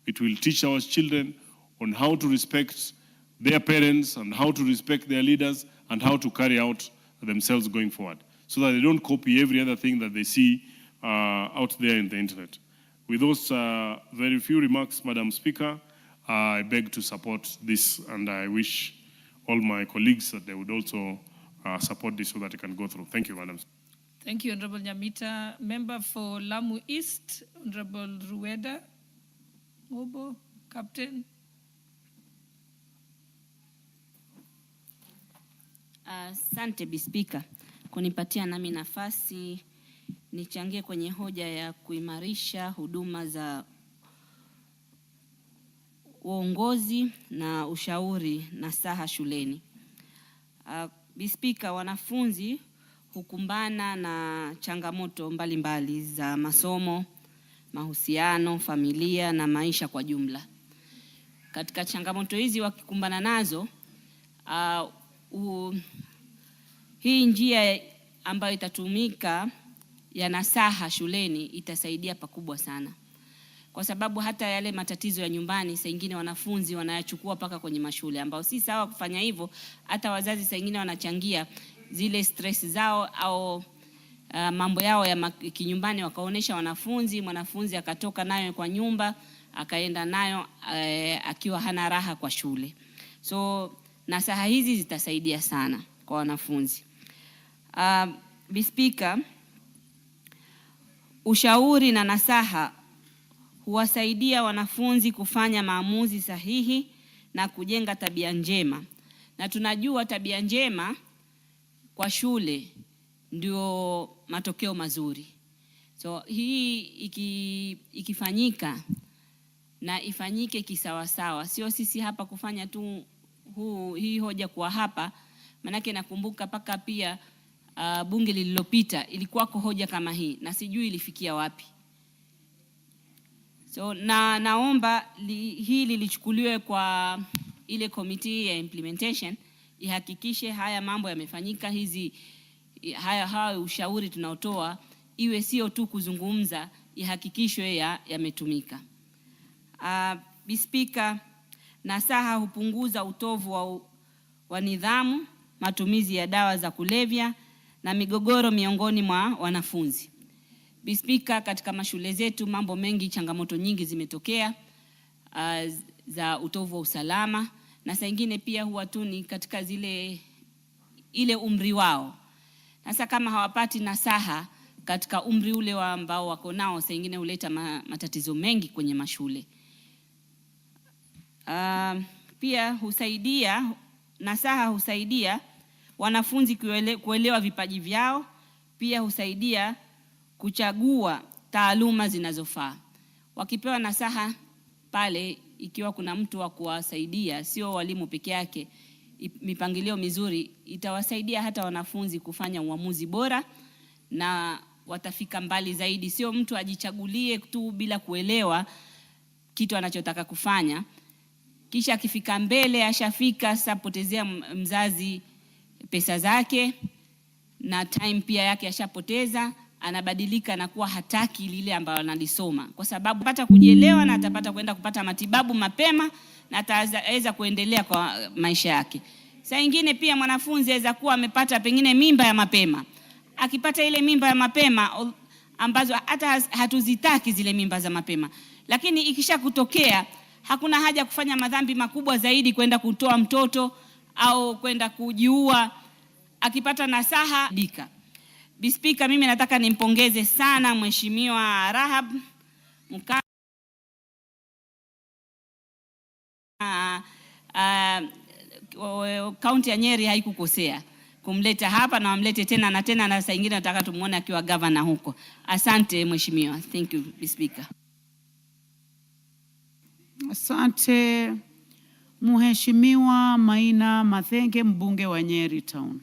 It will teach our children on how to respect their parents and how to respect their leaders and how to carry out themselves going forward so that they don't copy every other thing that they see out there in the internet. With those very few remarks, Madam Speaker, I beg to support this, and I wish all my colleagues that they would also support this so that it can go through. Thank you, Madam. Thank you, Honorable Nyamita. Member for Lamu East, Honorable Rueda Mobo, Captain. Asante Bispika kunipatia nami nafasi nichangie kwenye hoja ya kuimarisha huduma za uongozi na ushauri nasaha shuleni. Bispika, wanafunzi hukumbana na changamoto mbalimbali za masomo, mahusiano, familia na maisha kwa jumla. Katika changamoto hizi wakikumbana nazo, hii njia ambayo itatumika ya nasaha shuleni itasaidia pakubwa sana. Kwa sababu hata yale matatizo ya nyumbani saa nyingine wanafunzi wanayachukua paka kwenye mashule, ambao si sawa kufanya hivyo. Hata wazazi saa nyingine wanachangia zile stress zao au mambo yao ya kinyumbani, wakaonesha mwanafunzi akatoka nayo kwa nyumba akaenda nayo akiwa hana raha kwa shule. So nasaha hizi zitasaidia sana kwa wanafunzi. Bispika, ushauri na nasaha huwasaidia wanafunzi kufanya maamuzi sahihi na kujenga tabia njema. na tunajua tabia njema kwa shule ndio matokeo mazuri. So hii ikifanyika na ifanyike kisawasawa, sio sisi hapa kufanya tu hii hoja kwa hapa, manake nakumbuka paka pia bunge lililopita ilikuwako hoja kama hii na sijui ilifikia wapi. So naomba hili lichukuliwe kwa ile committee ya implementation, ihakikishe haya mambo yamefanyika, haya ushauri tunaotoa iwe sio tu kuzungumza, ihakikishwe yametumika. Speaker, nasaha hupunguza utovu wa nidhamu, matumizi ya dawa za kulevya na migogoro miongoni mwa wanafunzi. Speaker, katika mashule zetu mambo mengi, changamoto nyingi zimetokea za utovu wa usalama, na saa nyingine pia huwa tu ni katika ile umri wao. Sasa kama hawapati nasaha katika umri ule ambao wako nao, saa nyingine huleta matatizo mengi kwenye mashule. Pia nasaha husaidia wanafunzi kuelewa vipaji vyao, pia husaidia kuchagua taaluma zinazofaa. Wakipewa nasaha pale, ikiwa kuna mtu wa kuwasaidia, sio walimu peke yake, mipangilio mizuri itawasaidia hata wanafunzi kufanya uamuzi bora na watafika mbali zaidi. Sio mtu ajichagulie tu bila kuelewa kitu anachotaka kufanya, kisha akifika mbele ashafika, sasa potezea mzazi pesa zake na time pia yake ashapoteza, anabadilika na kuwa hataki lile ambalo analisoma, kwa sababu atapata kujielewa na atapata kwenda kupata matibabu mapema na ataweza kuendelea kwa maisha yake. Saa nyingine pia mwanafunzi aweza kuwa amepata pengine mimba ya mapema. Akipata ile mimba ya mapema ambazo hata hatuzitaki zile mimba za mapema, lakini ikisha kutokea hakuna haja kufanya madhambi makubwa zaidi kwenda kutoa mtoto au kwenda kujiua. Akipata nasaha dika. Speaker, mimi nataka nimpongeze sana Mheshimiwa Rahab Mukami. Kaunti ya Nyeri haikukosea kumleta hapa na wamlete tena na tena, na saa nyingine nataka tumuone akiwa governor huko. Asante Mheshimiwa. Thank you, Speaker. Asante Mheshimiwa Maina Mathenge, mbunge wa Nyeri Town.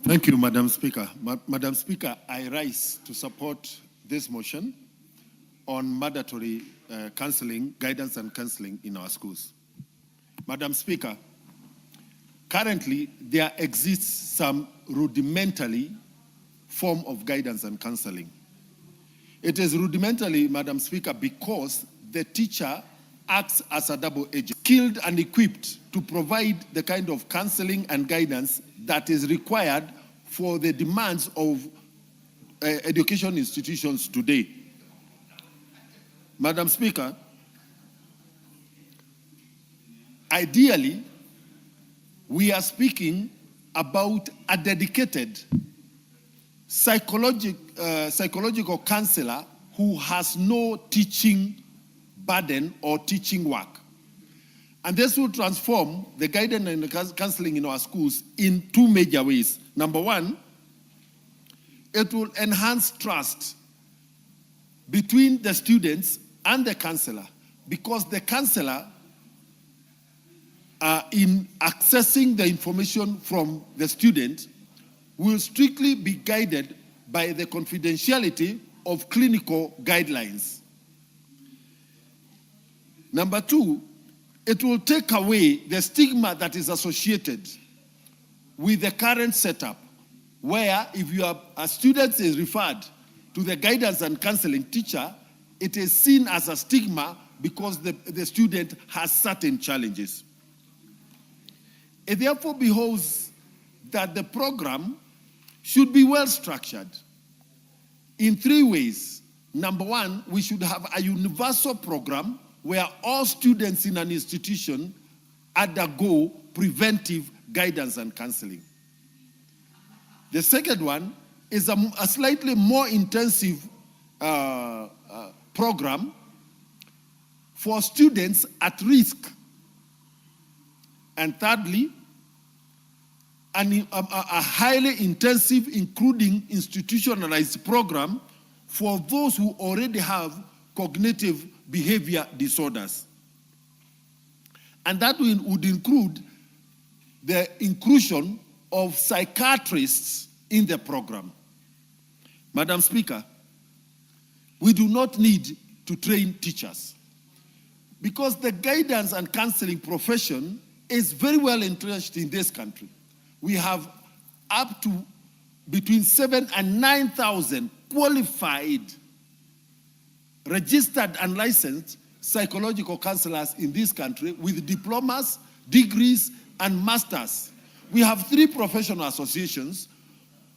Thank you, Madam Speaker. Madam Speaker, I rise to support this motion on mandatory counseling, guidance and counseling in our schools. Madam Speaker, currently there exists some rudimentary form of guidance and counseling. It is rudimentary, Madam Speaker, because the teacher acts as a double agent, skilled and equipped to provide the kind of counseling and guidance that is required for the demands of education institutions today. Madam Speaker, ideally, we are speaking about a dedicated psychological counselor who has no teaching burden or teaching work. And this will transform the guidance and the counseling in our schools in two major ways. Number one, it will enhance trust between the students and the counselor, because the counselor, in accessing the information from the student, will strictly be guided by the confidentiality of clinical guidelines. Number two, it will take away the stigma that is associated with the current setup, where if a student is referred to the guidance and counseling teacher, it is seen as a stigma because the student has certain challenges. It therefore behoves that the program should be well structured in three ways. Number one, we should have a universal program where all students in an institution undergo preventive guidance and counseling. The second one is a slightly more intensive program for students at risk And thirdly, a highly intensive, including institutionalized program for those who already have cognitive behavior disorders. And that would include the inclusion of psychiatrists in the program. Madam Speaker, we do not need to train teachers because the guidance and counseling profession is very well entrenched in this country. We have up to between 7,000 and 9,000 qualified, registered and licensed psychological counselors in this country with diplomas, degrees, and masters. We have 3 professional associations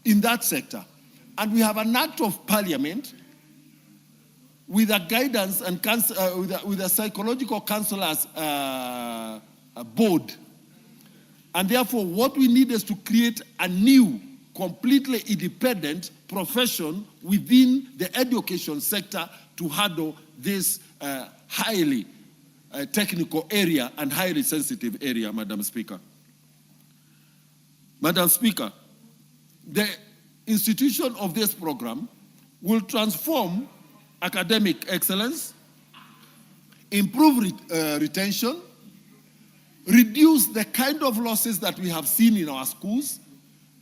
in that sector. And we have an act of parliament with a guidance and with a psychological counselors board. And therefore, what we need is to create a new, completely independent profession within the education sector to handle this highly technical area and highly sensitive area, Madam Speaker. Madam Speaker, the institution of this program will transform academic excellence, improve retention, reduce the kind of losses that we have seen in our schools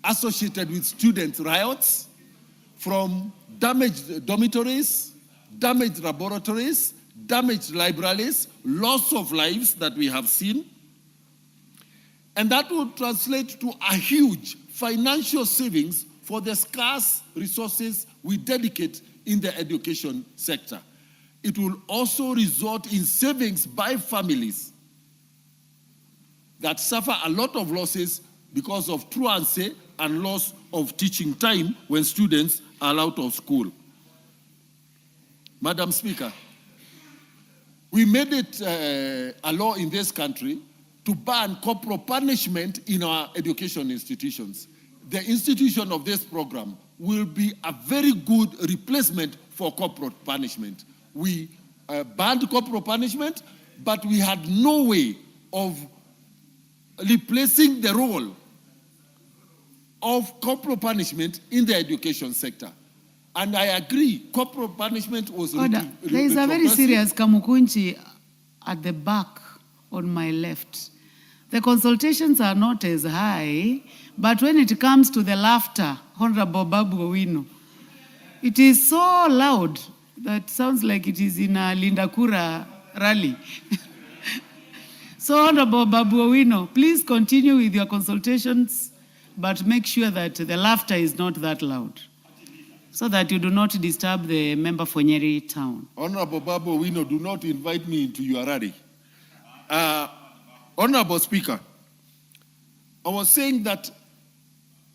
associated with student riots, from damaged dormitories, damaged laboratories, damaged libraries, loss of lives that we have seen. And that will translate to a huge financial savings for the scarce resources we dedicate in the education sector. It will also result in savings by families that suffer a lot of losses because of truancy and loss of teaching time when students are out of school. Madam Speaker, we made it a law in this country to ban corporal punishment in our education institutions. The institution of this program will be a very good replacement for corporal punishment. We banned corporal punishment, but we had no way of replacing the role of corporal punishment in the education sector. And I agree, corporal punishment was... Order. There is a very serious Kamukunchi at the back on my left. The consultations are not as high, but when it comes to the laughter, Honorable Babu Owino, it is so loud that sounds like it is in a Linda Kura rally. So, Honorable Babu Owino, please continue with your consultations, but make sure that the laughter is not that loud, so that you do not disturb the member for Nyeri town. Honorable Babu Owino, do not invite me into your rally. Honorable Speaker, I was saying that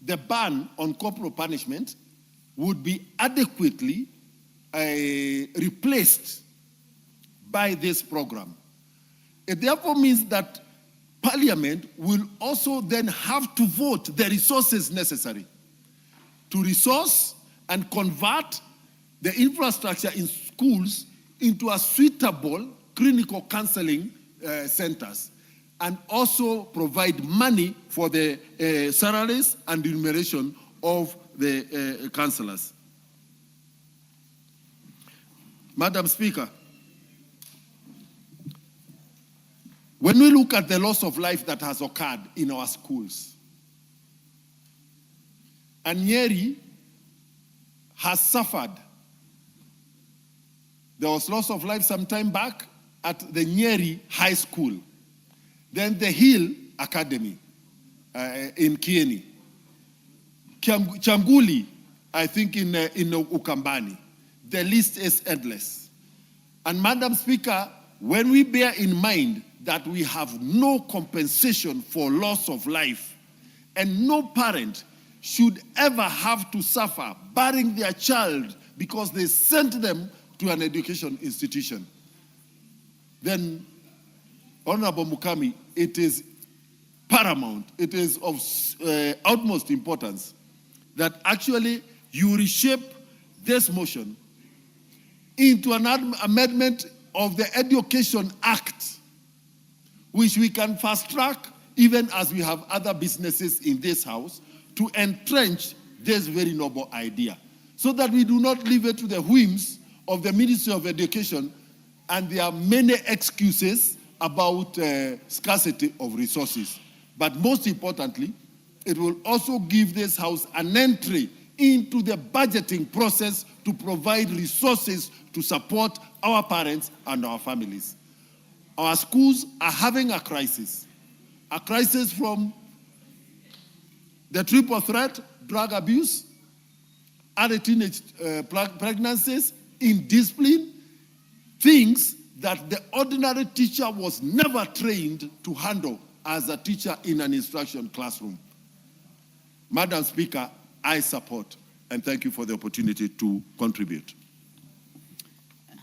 the ban on corporal punishment would be adequately replaced by this program. It therefore means that Parliament will also then have to vote the resources necessary to resource and convert the infrastructure in schools into a suitable clinical counseling centers, and also provide money for the salaries and remuneration of the counselors. Madam Speaker, when we look at the loss of life that has occurred in our schools, and Nyeri has suffered, there was loss of life some time back at the Nyeri High School, then the Hill Academy in Kieni, Changuli, I think in Ukambani. The list is endless. And Madam Speaker, when we bear in mind that we have no compensation for loss of life, and no parent should ever have to suffer burying their child because they sent them to an education institution, then, Honorable Mukami, it is paramount, it is of utmost importance that actually you reshape this motion into an amendment of the Education Act, which we can fast track even as we have other businesses in this house, to entrench this very noble idea, so that we do not leave it to the whims of the Ministry of Education, and there are many excuses about scarcity of resources. But most importantly, it will also give this house an entry into the budgeting process to provide resources to support our parents and our families. Our schools are having a crisis from the triple threat, drug abuse, early teenage pregnancies, indiscipline, things that the ordinary teacher was never trained to handle as a teacher in an instruction classroom. Madam Speaker, I support, and thank you for the opportunity to contribute.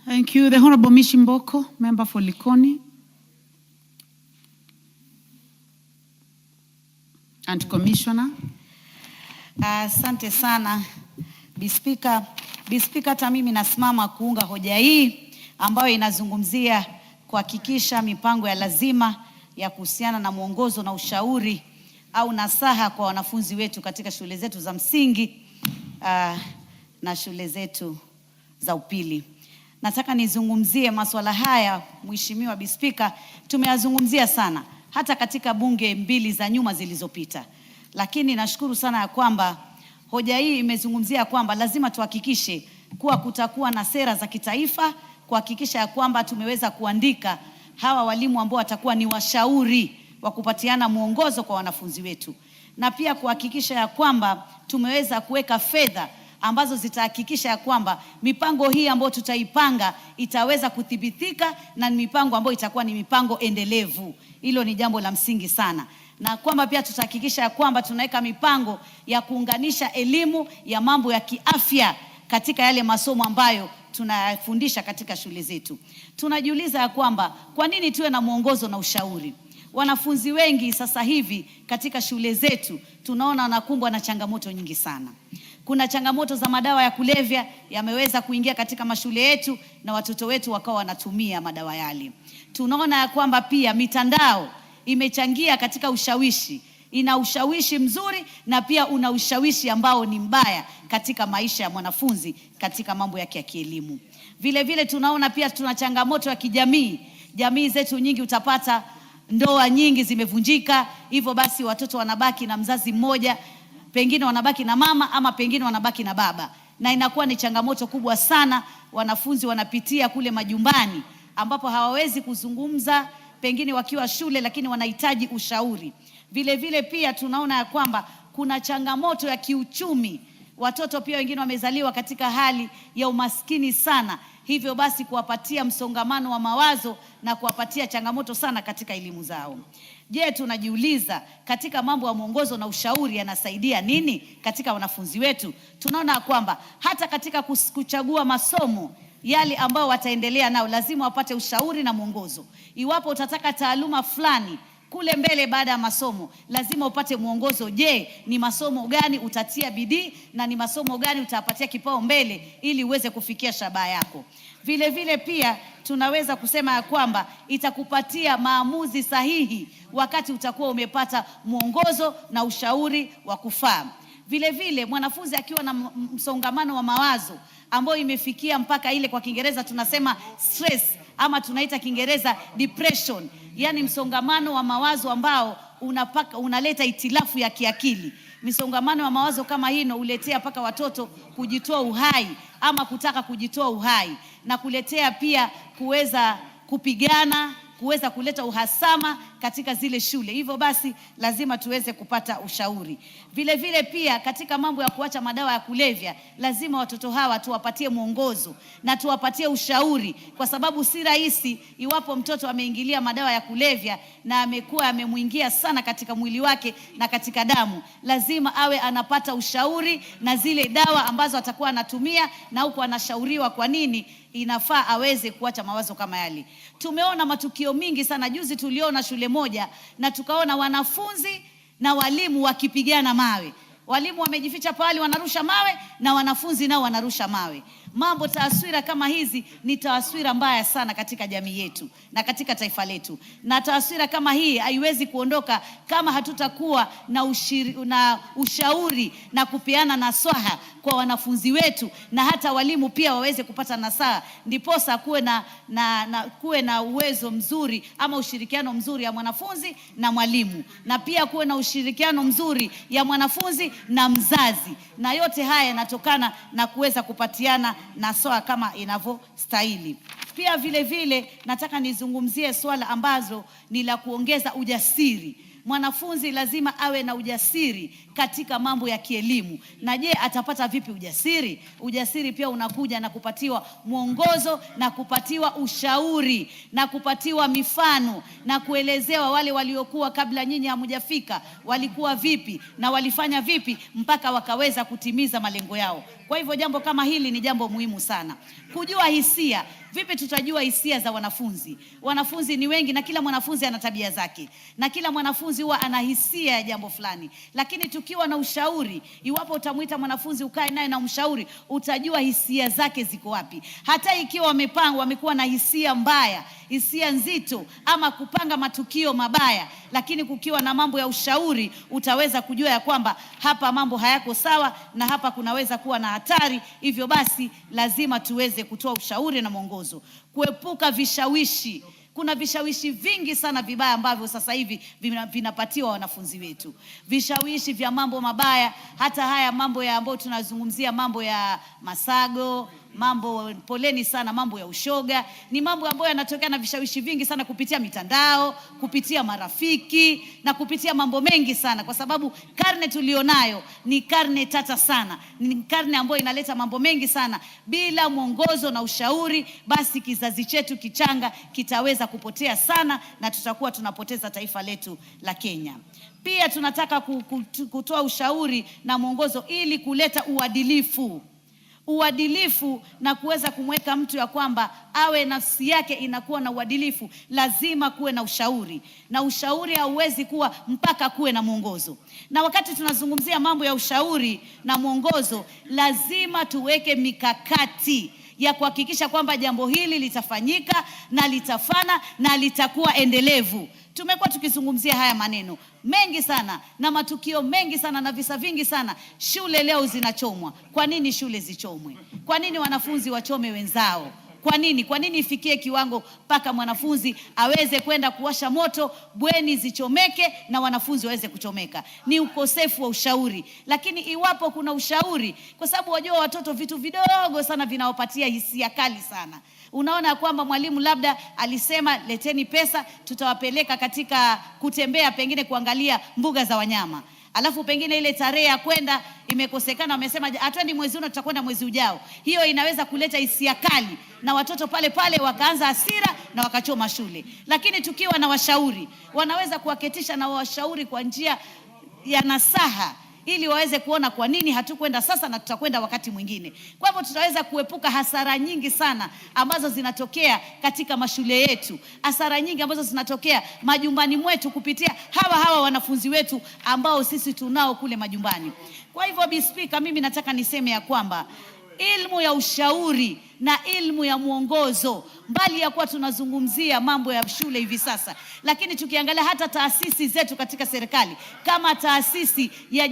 Thank you. The Honorable Mishimboko, member for Likoni. And Commissioner. Asante sana, Bispika. Bispika, hata mimi nasimama kuunga hoja hii ambayo inazungumzia kuhakikisha mipango ya lazima ya kuhusiana na mwongozo na ushauri au nasaha kwa wanafunzi wetu katika shule zetu za msingi na shule zetu za upili. Nataka nizungumzie masuala haya, Mheshimiwa Bispika, tumeyazungumzia sana hata katika bunge mbili za nyuma zilizopita. Lakini nashukuru sana ya kwamba hoja hii imezungumzia kwamba lazima tuhakikishe kuwa kutakuwa na sera za kitaifa, kuhakikisha ya kwamba tumeweza kuandika hawa walimu ambao watakuwa ni washauri wa kupatiana mwongozo kwa wanafunzi wetu, na pia kuhakikisha ya kwamba tumeweza kuweka fedha ambazo zitahakikisha ya kwamba mipango hii ambayo tutaipanga itaweza kuthibitika na ni mipango ambayo itakuwa ni mipango endelevu. Hilo ni jambo la msingi sana. Na kwamba pia tutahakikisha ya kwamba tunaweka mipango ya kuunganisha elimu ya mambo ya kiafya katika yale masomo ambayo tunafundisha katika shule zetu. Tunajiuliza ya kwamba kwa nini tuwe na mwongozo na ushauri? Wanafunzi wengi sasa hivi katika shule zetu tunaona wanakumbwa na changamoto nyingi sana. Kuna changamoto za madawa ya kulevya yameweza kuingia katika mashule yetu na watoto wetu wakawa wanatumia madawa yale. Tunaona ya kwamba pia mitandao imechangia katika ushawishi. Ina ushawishi mzuri na pia una ushawishi ambao ni mbaya katika maisha ya mwanafunzi katika mambo yake ya kielimu. Vile vile tunaona pia tuna changamoto ya kijamii. Jamii zetu nyingi utapata ndoa nyingi zimevunjika, hivyo basi watoto wanabaki na mzazi mmoja, pengine wanabaki na mama ama pengine wanabaki na baba. Na inakuwa ni changamoto kubwa sana, wanafunzi wanapitia kule majumbani ambapo hawawezi kuzungumza pengine wakiwa shule, lakini wanahitaji ushauri. Vile vile pia tunaona ya kwamba kuna changamoto ya kiuchumi. Watoto pia wengine wamezaliwa katika hali ya umaskini sana, hivyo basi kuwapatia msongamano wa mawazo na kuwapatia changamoto sana katika elimu zao. Je, tunajiuliza katika mambo ya mwongozo na ushauri yanasaidia nini katika wanafunzi wetu? Tunaona kwamba hata katika kuchagua masomo yale ambao wataendelea nao lazima wapate ushauri na mwongozo. Iwapo utataka taaluma fulani kule mbele baada ya masomo, lazima upate mwongozo. Je, ni masomo gani utatia bidii na ni masomo gani utapatia kipao mbele ili uweze kufikia shabaha yako? Vile vile pia tunaweza kusema ya kwamba itakupatia maamuzi sahihi wakati utakuwa umepata mwongozo na ushauri wa kufaa. Vile vile mwanafunzi akiwa na msongamano wa mawazo ambao imefikia mpaka ile kwa Kiingereza tunasema stress ama tunaita Kiingereza depression, yani msongamano wa mawazo ambao unaleta itilafu ya kiakili. Misongamano wa mawazo kama hino uletea paka watoto kujitoa uhai ama kutaka kujitoa uhai, na kuletea pia kuweza kupigana, kuweza kuleta uhasama katika zile shule. Hivyo basi lazima tuweze kupata ushauri. Vile vile pia katika mambo ya kuacha madawa ya kulevya, lazima watoto hawa tuwapatie mwongozo na tuwapatie ushauri, kwa sababu si rahisi iwapo mtoto ameingilia madawa ya kulevya na amekuwa amemuingia sana katika mwili wake na katika damu. Lazima awe anapata ushauri na zile dawa ambazo atakuwa anatumia, na huko anashauriwa kwa nini inafaa aweze kuacha mawazo kama yale. Tumeona matukio mingi sana. Juzi tuliona shule moja na tukaona wanafunzi na walimu wakipigana mawe. Walimu wamejificha pale wanarusha mawe na wanafunzi nao wanarusha mawe. taswira kama hizi ni taswira mbaya sana katika jamii yetu na katika taifa letu. Na taswira kama hii haiwezi kuondoka kama hatutakuwa na ushauri na kupeana nasaha kwa wanafunzi wetu, na hata walimu pia waweze kupata nasaha, ndiposa kuwe na uwezo mzuri ama ushirikiano mzuri ya mwanafunzi na mwalimu, na pia kuwe na ushirikiano mzuri ya mwanafunzi na mzazi, na yote haya yanatokana na kuweza kupatiana nasaha kama inavyostahili. Pia vile vile nataka nizungumzie swala ambazo ni la kuongeza ujasiri. Mwanafunzi lazima awe na ujasiri katika mambo ya kielimu. Na je, atapata vipi ujasiri? Ujasiri pia unakuja na kupatiwa mwongozo na kupatiwa ushauri na kupatiwa mifano na kuelezewa wale waliokuwa kabla nyinyi hamjafika walikuwa vipi na walifanya vipi mpaka wakaweza kutimiza malengo yao. Kwa hivyo jambo kama hili ni jambo muhimu sana. Kujua hisia. Vipi tutajua hisia za wanafunzi? Wanafunzi ni wengi na kila mwanafunzi ana tabia zake. Na kila mwanafunzi huwa ana hisia ya jambo fulani. Lakini tukiwa na ushauri, iwapo utamuita mwanafunzi ukae naye na umshauri, utajua hisia zake ziko wapi. Hata ikiwa wamekuwa na hisia mbaya, hisia nzito ama kupanga matukio mabaya, lakini kukiwa na mambo ya ushauri, utaweza kujua ya kwamba hapa mambo hayako sawa na hapa kunaweza kuwa na hatari. Hivyo basi lazima tuweze kutoa ushauri na mwongozo. Kuepuka vishawishi. Kuna vishawishi vingi sana vibaya ambavyo sasa hivi vinapatiwa wanafunzi wetu. Vishawishi vya mambo mabaya, hata haya mambo ya ambayo tunazungumzia, mambo ya masago, mambo, poleni sana, mambo ya ushoga, ni mambo ambayo yanatokea na vishawishi vingi sana kupitia mitandao, kupitia marafiki na kupitia mambo mengi sana, kwa sababu karne tulionayo ni karne tata sana. Ni karne ambayo inaleta mambo mengi sana. Bila mwongozo na ushauri, basi kizazi chetu kichanga kitaweza kupotea sana na tutakuwa tunapoteza taifa letu la Kenya. Pia tunataka kutoa ushauri na mwongozo ili kuleta uadilifu na kuweza kumweka mtu ya kwamba awe nafsi yake inakuwa na uadilifu. Lazima kuwe na ushauri, na ushauri hauwezi kuwa mpaka kuwe na mwongozo. Na wakati tunazungumzia mambo ya ushauri na mwongozo, lazima tuweke mikakati ya kuhakikisha kwamba jambo hili litafanyika na litafana na litakuwa endelevu. Tumekuwa tukizungumzia haya maneno mengi sana na matukio mengi sana na visa vingi sana. Shule leo zinachomwa. Kwa nini shule zichomwe? Kwa nini wanafunzi wachome wenzao? Kwa nini ifikie kiwango mpaka mwanafunzi aweze kwenda kuwasha moto, bweni zichomeke na wanafunzi waweze kuchomeka? Ni ukosefu wa ushauri. Lakini iwapo kuna ushauri, kwa sababu wajua watoto vitu vidogo sana vinawapatia hisia kali sana. Unaona kwamba mwalimu labda alisema leteni pesa, tutawapeleka katika kutembea, pengine kuangalia mbuga za wanyama. Alafu pengine ile tarehe ya kwenda imekosekana, wamesema atwendi mwezi huu, tutakwenda mwezi ujao. Hiyo inaweza kuleta hisia kali na watoto pale wakaanza hasira na wakachoma shule. Lakini tukiwa na washauri, wanaweza kuwaketisha na washauri kwa njia ya nasaha, ili waweze kuona kwa nini hatukwenda sasa na tutakwenda wakati mwingine. Kwa hivyo tutaweza kuepuka hasara nyingi sana ambazo zinatokea katika mashule yetu, hasara nyingi ambazo zinatokea majumbani mwetu kupitia hawa wanafunzi wetu ambao sisi tunao kule majumbani. Kwa hivyo Bi Speaker, mimi nataka niseme ya kwamba ilmu ya ushauri na ilmu ya mwongozo, mbali ya kuwa tunazungumzia mambo ya shule hivi sasa, lakini tukiangalia hata taasisi zetu katika serikali, kama taasisi ya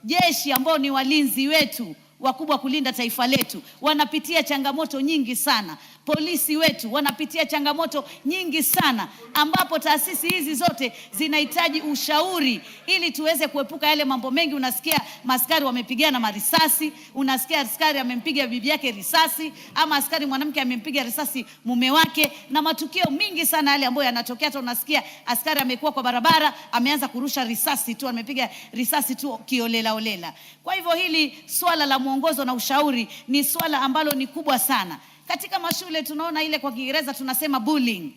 jeshi ambao ni walinzi wetu wakubwa kulinda taifa letu, wanapitia changamoto nyingi sana. Polisi wetu wanapitia changamoto nyingi sana, ambapo taasisi hizi zote zinahitaji ushauri ili tuweze kuepuka yale mambo mengi. Unasikia maskari wamepigana marisasi, unasikia askari amempiga bibi yake risasi, ama askari mwanamke amempiga risasi mume wake, na matukio mingi sana yale ambayo yanatokea. Hata unasikia askari amekuwa kwa barabara, ameanza kurusha risasi tu, amepiga risasi tu kiolela. Kwa hivyo hili swala la mwongozo na ushauri ni swala ambalo ni kubwa sana. Katika mashule tunaona ile, kwa Kiingereza tunasema bullying.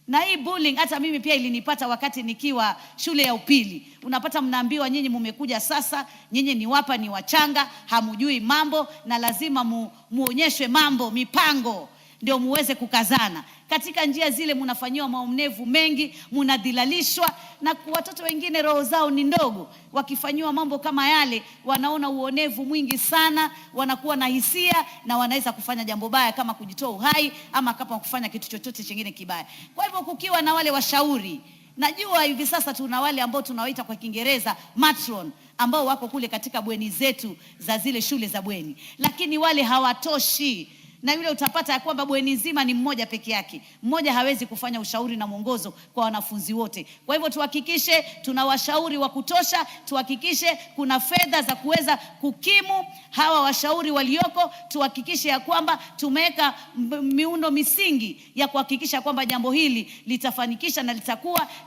Na hii bullying hata mimi pia ilinipata wakati nikiwa shule ya upili. Unapata mnaambiwa nyinyi mmekuja sasa, nyinyi ni wachanga, hamujui mambo na lazima muonyeshwe mambo, mipango. ndio muweze kukazana. Katika njia zile mnafanyiwa maonevu mengi, mnadhilalishwa, na watoto wengine roho zao ni ndogo. Wakifanyiwa mambo kama yale, wanaona uonevu mwingi sana, wanakuwa na hisia na wanaweza kufanya jambo baya kama kujitoa uhai ama kama kufanya kitu chochote chingine kibaya. Kwa hivyo kukiwa na wale washauri, najua hivi sasa tuna wale ambao tunawaita kwa Kiingereza matron, ambao wako kule katika bweni zetu za zile shule za bweni, lakini wale hawatoshi. Na yule utapata ya kwamba bweni nzima ni mmoja peke yake. Mmoja hawezi kufanya ushauri na mwongozo kwa wanafunzi wote. Kwa hivyo tuhakikishe tuna washauri wa kutosha, tuhakikishe kuna fedha za kuweza kukimu hawa washauri walioko, tuhakikishe ya kwamba tumeweka miundo misingi ya kuhakikisha kwamba jambo hili litafanikisha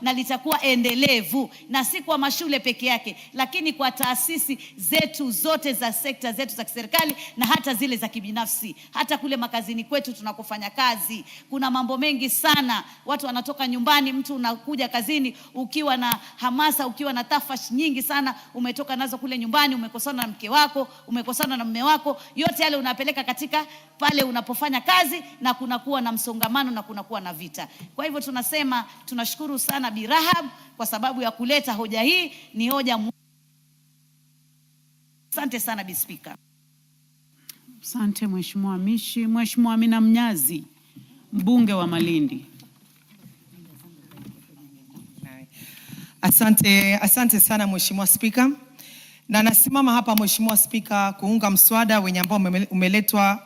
na litakuwa endelevu, na si kwa mashule peke yake, lakini kwa taasisi zetu zote za sekta zetu za kiserikali na hata zile za kibinafsi. Hata kule makazini kwetu tunakofanya kazi, kuna mambo mengi sana. Watu wanatoka nyumbani, mtu unakuja kazini ukiwa na hamasa, ukiwa na tafash nyingi sana, umetoka nazo kule nyumbani, umekosana na mke wako, umekosana na mume wako, yote yale unapeleka katika pale unapofanya kazi, na kunakuwa na msongamano na kunakuwa na vita. Kwa hivyo tunasema tunashukuru sana Bi Rahab kwa sababu ya kuleta hoja hii. Ni hoja Asante sana Bi Speaker. Asante Mheshimiwa Mishi. Mheshimiwa Amina Mnyazi, mbunge wa Malindi. Asante sana Mheshimiwa Spika. Na nasimama hapa Mheshimiwa Spika kuunga mswada wenye ambao umeletwa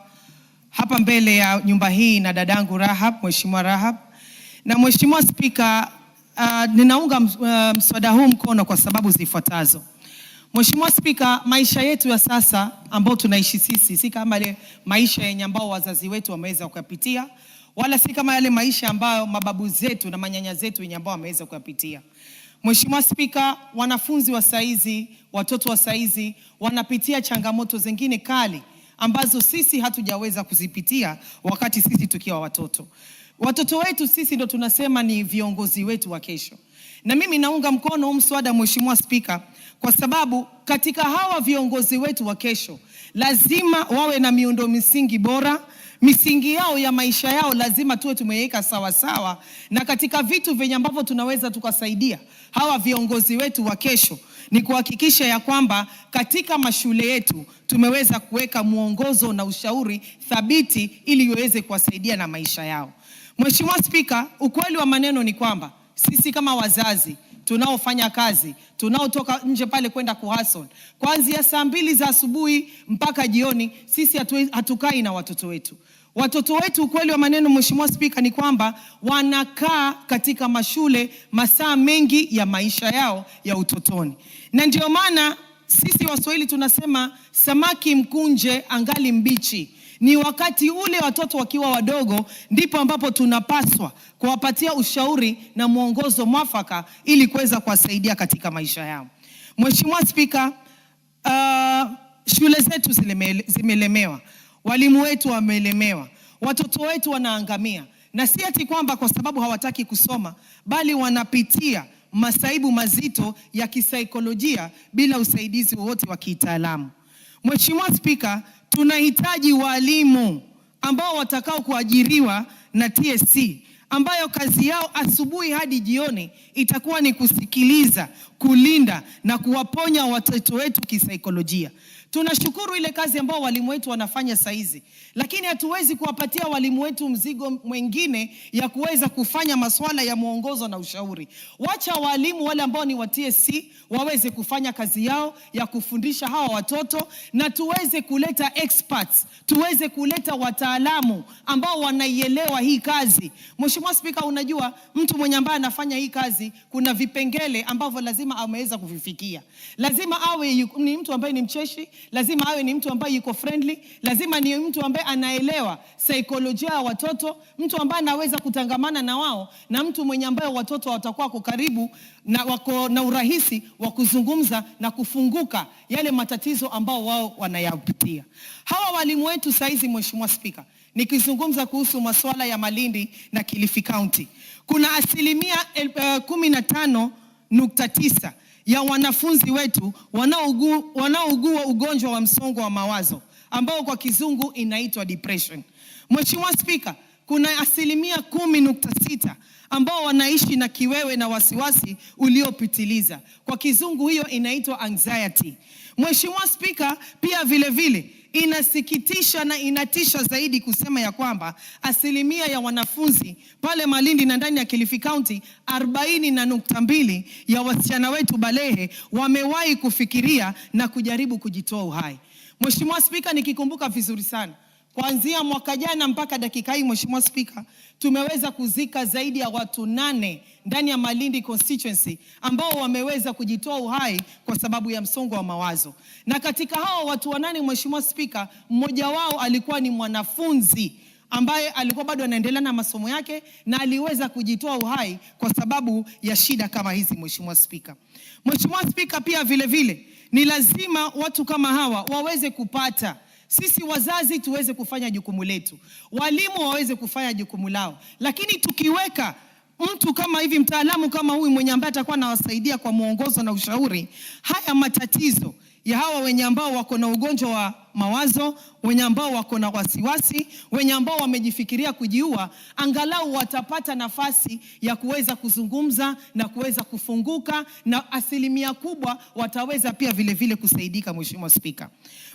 hapa mbele ya nyumba hii na dadangu Rahab, Mheshimiwa Rahab. Na Mheshimiwa Spika, ninaunga mswada huu mkono kwa sababu zifuatazo. Mheshimiwa Spika, maisha yetu ya sasa ambao tunaishi sisi si kama yale maisha yenye ambao wazazi wetu wameweza kuyapitia, wala si kama yale maisha ambayo mababu zetu na manyanya zetu wenye ambao wameweza kuyapitia. Mheshimiwa Spika, wanafunzi wa saizi, watoto wa saizi wanapitia changamoto zingine kali ambazo sisi hatujaweza kuzipitia wakati sisi tukiwa watoto. Watoto wetu sisi ndo tunasema ni viongozi wetu wa kesho. Na mimi naunga mkono mswada Mheshimiwa Spika kwa sababu katika hawa viongozi wetu wa kesho lazima wawe na miundo misingi bora. Misingi yao ya maisha yao lazima tuwe tumeiweka sawa sawa, na katika vitu venye ambavyo tunaweza tukasaidia hawa viongozi wetu wa kesho ni kuhakikisha ya kwamba katika mashule yetu tumeweza kuweka muongozo na ushauri thabiti ili iweze kuwasaidia na maisha yao. Mheshimiwa Spika, ukweli wa maneno ni kwamba sisi kama wazazi tunaofanya kazi, tunaotoka nje pale kwenda kuhustle, kuanzia saa 2 za asubuhi mpaka jioni, sisi hatukai na watoto wetu. Watoto wetu, ukweli wa maneno Mheshimiwa Spika, ni kwamba wanakaa katika mashule masaa mengi ya maisha yao ya utotoni. Na ndio maana sisi Waswahili tunasema samaki mkunje angali mbichi. Ni wakati ule watoto wakiwa wadogo ndipo ambapo tunapaswa kuwapatia ushauri na mwongozo mwafaka ili kuweza kuwasaidia katika maisha yao. Mheshimiwa Spika, shule zetu zimelemewa, walimu wetu wamelemewa, watoto wetu wanaangamia, na si ati kwamba kwa sababu hawataki kusoma, bali wanapitia masaibu mazito ya kisaikolojia bila usaidizi wowote wa kitaalamu. Mheshimiwa Spika, tunahitaji walimu ambao watakao kuajiriwa na TSC, ambayo kazi yao asubuhi hadi jioni itakuwa ni kusikiliza, kulinda na kuwaponya watoto wetu kisaikolojia. Tunashukuru ile kazi ambao walimu wetu wanafanya saizi, lakini hatuwezi kuwapatia walimu wetu mzigo mwingine ya kuweza kufanya masuala ya mwongozo na ushauri. Wacha walimu wale ambao ni wa TSC waweze kufanya kazi yao ya kufundisha hawa watoto, na tuweze kuleta experts, tuweze kuleta wataalamu ambao wanaielewa hii kazi. Mheshimiwa Spika, unajua mtu mwenye ambaye anafanya hii kazi kuna vipengele ambavyo lazima ameweza kuvifikia. Lazima awe ni mtu ambaye ni mcheshi, lazima awe ni mtu ambaye yuko friendly, lazima ni mtu ambaye anaelewa saikolojia ya watoto, mtu ambaye anaweza kutangamana na wao, na mtu mwenye ambaye watoto watakuwa kwa karibu na wako na urahisi wa kuzungumza na kufunguka yale matatizo ambao wao wanayapitia. Hawa walimu wetu saizi Mheshimiwa Spika, nikizungumza kuhusu masuala ya Malindi na Kilifi County, kuna 15.9 ya wanafunzi wetu wanaougua ugonjwa wa msongo wa mawazo ambao kwa kizungu inaitwa depression. Mheshimiwa Spika, kuna 10.6% ambao wanaishi na kiwewe na wasiwasi uliopitiliza. Kwa kizungu hiyo inaitwa anxiety. Mheshimiwa Spika, pia vile vile inasikitisha na inatisha zaidi kusema ya kwamba 1% ya wanafunzi pale Malindi na ndani ya Kilifi County 40.2% ya wasichana wetu balehe wamewahi kufikiria na kujaribu kujitoa uhai. Mheshimiwa Spika, nikikumbuka vizuri sana, kuanzia mwaka jana mpaka dakika hii Mheshimiwa Spika, tumeweza kuzika zaidi ya watu 8 ndani ya Malindi constituency ambao wameweza kujitoa uhai kwa sababu ya msongo wa mawazo. Na katika hao watu 8 Mheshimiwa Spika, mmoja wao alikuwa ni mwanafunzi ambaye alikuwa bado anaendelea na masomo yake na aliweza kujitoa uhai kwa sababu ya shida kama hizi Mheshimiwa Spika. Mheshimiwa Spika, pia vile vile ni lazima watu kama hawa waweze kupata, sisi wazazi tuweze kufanya jukumu letu, walimu waweze kufanya jukumu lao, lakini tukiweka mtu kama hivi, mtaalamu kama huyu mwenye ambaye atakuwa anawasaidia kwa mwongozo na ushauri, haya matatizo ya hawa wenye ambao wako na ugonjwa wa mawazo, wenye ambao wako na wasiwasi, wenye ambao wamejifikiria kujiua, angalau watapata nafasi ya kuweza kuzungumza na kuweza kufunguka, na 1% kubwa wataweza pia vile vile kusaidika Mheshimiwa Spika.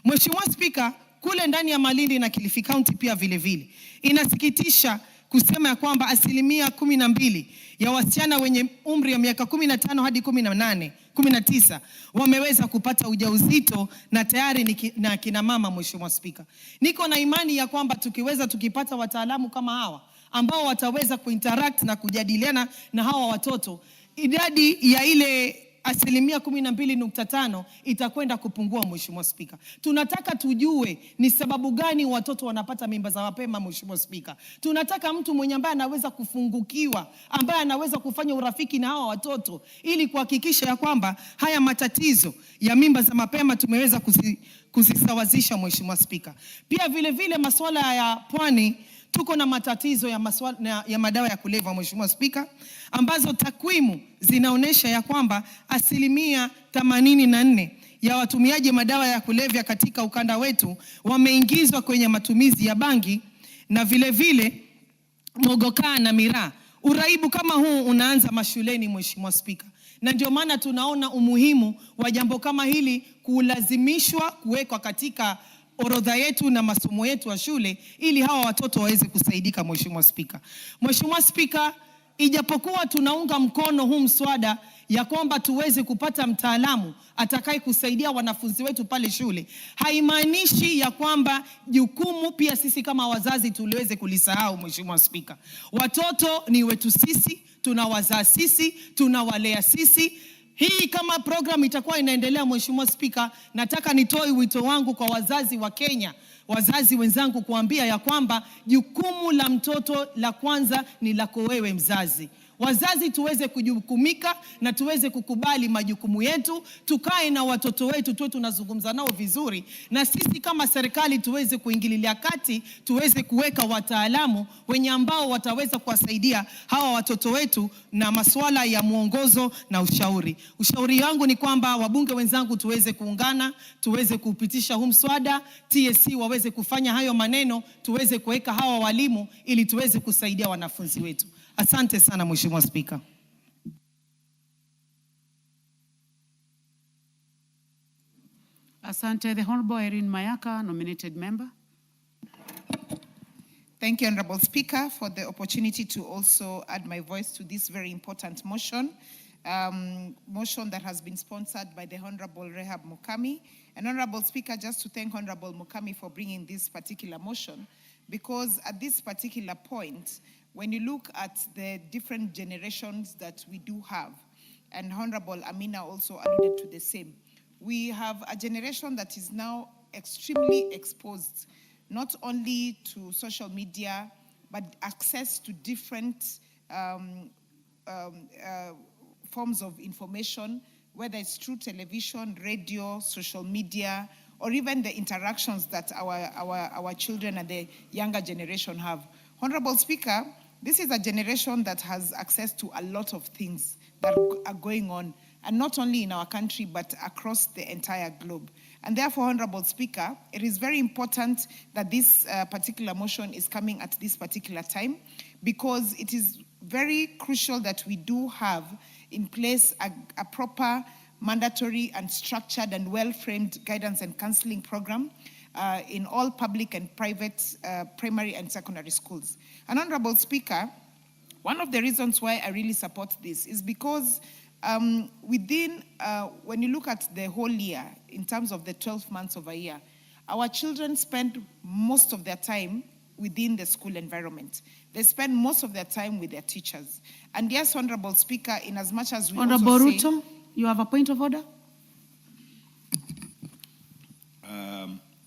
Mheshimiwa Spika, kule ndani ya Malindi na Kilifi County pia vile vile inasikitisha kusema ya kwamba 12% ya wasichana wenye umri wa miaka 15 hadi 19 wameweza kupata ujauzito na tayari na kina mama Mheshimiwa Spika. Niko na imani ya kwamba tukipata wataalamu kama hawa ambao wataweza kuinteract na kujadiliana na hawa watoto, idadi ya ile 12.5% itakwenda kupungua Mheshimiwa Spika. Tunataka tujue ni sababu gani watoto wanapata mimba za mapema Mheshimiwa Spika. Tunataka mtu mwenye ambaye anaweza kufungukiwa, ambaye anaweza kufanya urafiki na hawa watoto ili kuhakikisha ya kwamba haya matatizo ya mimba za mapema tumeweza kuzisawazisha Mheshimiwa Spika. Pia vile vile masuala ya pwani, tuko na matatizo ya madawa ya kulevya Mheshimiwa Spika, ambazo takwimu zinaonesha ya kwamba 84% ya watumiaji madawa ya kulevya katika ukanda wetu wameingizwa kwenye matumizi ya bangi na vile vile mogokaa na miraa. Uraibu kama huu unaanza mashuleni Mheshimiwa Spika, na ndio maana tunaona umuhimu wa jambo kama hili kulazimishwa kuwekwa katika orodha yetu na masomo yetu ya shule ili hawa watoto waweze kusaidika Mheshimiwa Spika. Mheshimiwa Spika, ijapokuwa tunaunga mkono huu mswada ya kwamba tuweze kupata mtaalamu atakaye kusaidia wanafunzi wetu pale shule, haimaanishi ya kwamba jukumu pia sisi kama wazazi tuliweze kulisahau Mheshimiwa Spika. Watoto ni wetu sisi, tunawazaa sisi, tunawalea sisi. Hii kama program itakuwa inaendelea Mheshimiwa Spika, nataka nitoe wito wangu kwa wazazi wa Kenya, wazazi wenzangu, kuambia ya kwamba jukumu la mtoto la kwanza ni lako wewe mzazi. Wazazi tuweze kujukumika na tuweze kukubali majukumu yetu, tukae na watoto wetu, tuwe tunazungumza nao vizuri, na sisi kama serikali tuweze kuingililia kati, tuweze kuweka wataalamu wenye ambao wataweza kuwasaidia hawa watoto wetu na masuala ya mwongozo na ushauri. Ushauri wangu ni kwamba wabunge wenzangu tuweze kuungana, tuweze kupitisha huu mswada, TSC waweze kufanya hayo maneno, tuweze kuweka hawa walimu ili tuweze kusaidia wanafunzi wetu. Asante sana Mheshimiwa Spika. Asante. The Honorable Irene Mayaka, nominated member. Thank you, Honorable Speaker, for the opportunity to also add my voice to this very important motion. Motion that has been sponsored by the Honorable Rehab Mukami. And Honorable Speaker, just to thank Honorable Mukami for bringing this particular motion, because at this particular point, when you look at the different generations that we do have, and Honorable Amina also alluded to the same, we have a generation that is now extremely exposed, not only to social media, but access to different forms of information, whether it's through television, radio, social media, or even the interactions that our children and the younger generation have. Honorable Speaker, this is a generation that has access to a lot of things that are going on, and not only in our country, but across the entire globe. And therefore, Honorable Speaker, it is very important that this particular motion is coming at this particular time, because it is very crucial that we do have in place a proper, mandatory and structured and well-framed guidance and counseling program in all public and private primary and secondary schools. And Honorable Speaker, one of the reasons why I really support this is because when you look at the whole year, in terms of the 12 months of a year, our children spend most of their time within the school environment. They spend most of their time with their teachers. And yes, Honorable Speaker, in as much as we Honorable also say... Ruto, you have a point of order?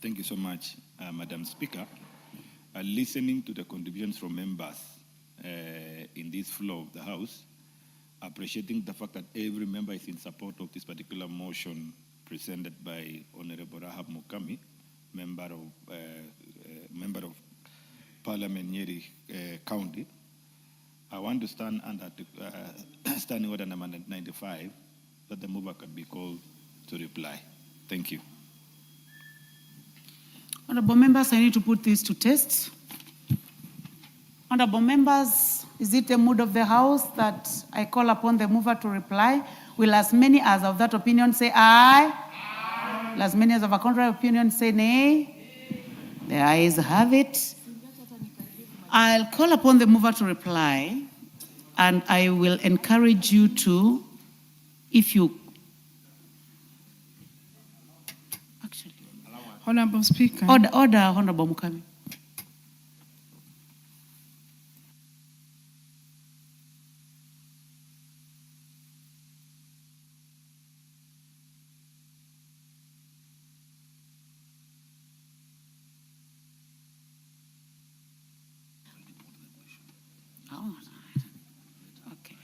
Thank you so much, Madam Speaker. Listening to the contributions from members in this floor of the House, appreciating the fact that every member is in support of this particular motion presented by Honorable Rahab Mukami, member of Parliament, Nyeri County. I want to stand under Standing Order number 95, that the mover can be called to reply. Thank you. Honorable members, I need to put this to test. Honorable members, is it the mood of the House that I call upon the mover to reply? Will as many as of that opinion say aye? Aye. Will as many as of a contrary opinion say nay? The ayes have it. I'll call upon the mover to reply, and I will encourage you to, if you... Honorable Speaker. Order, Honorable Mukami. Oh, okay.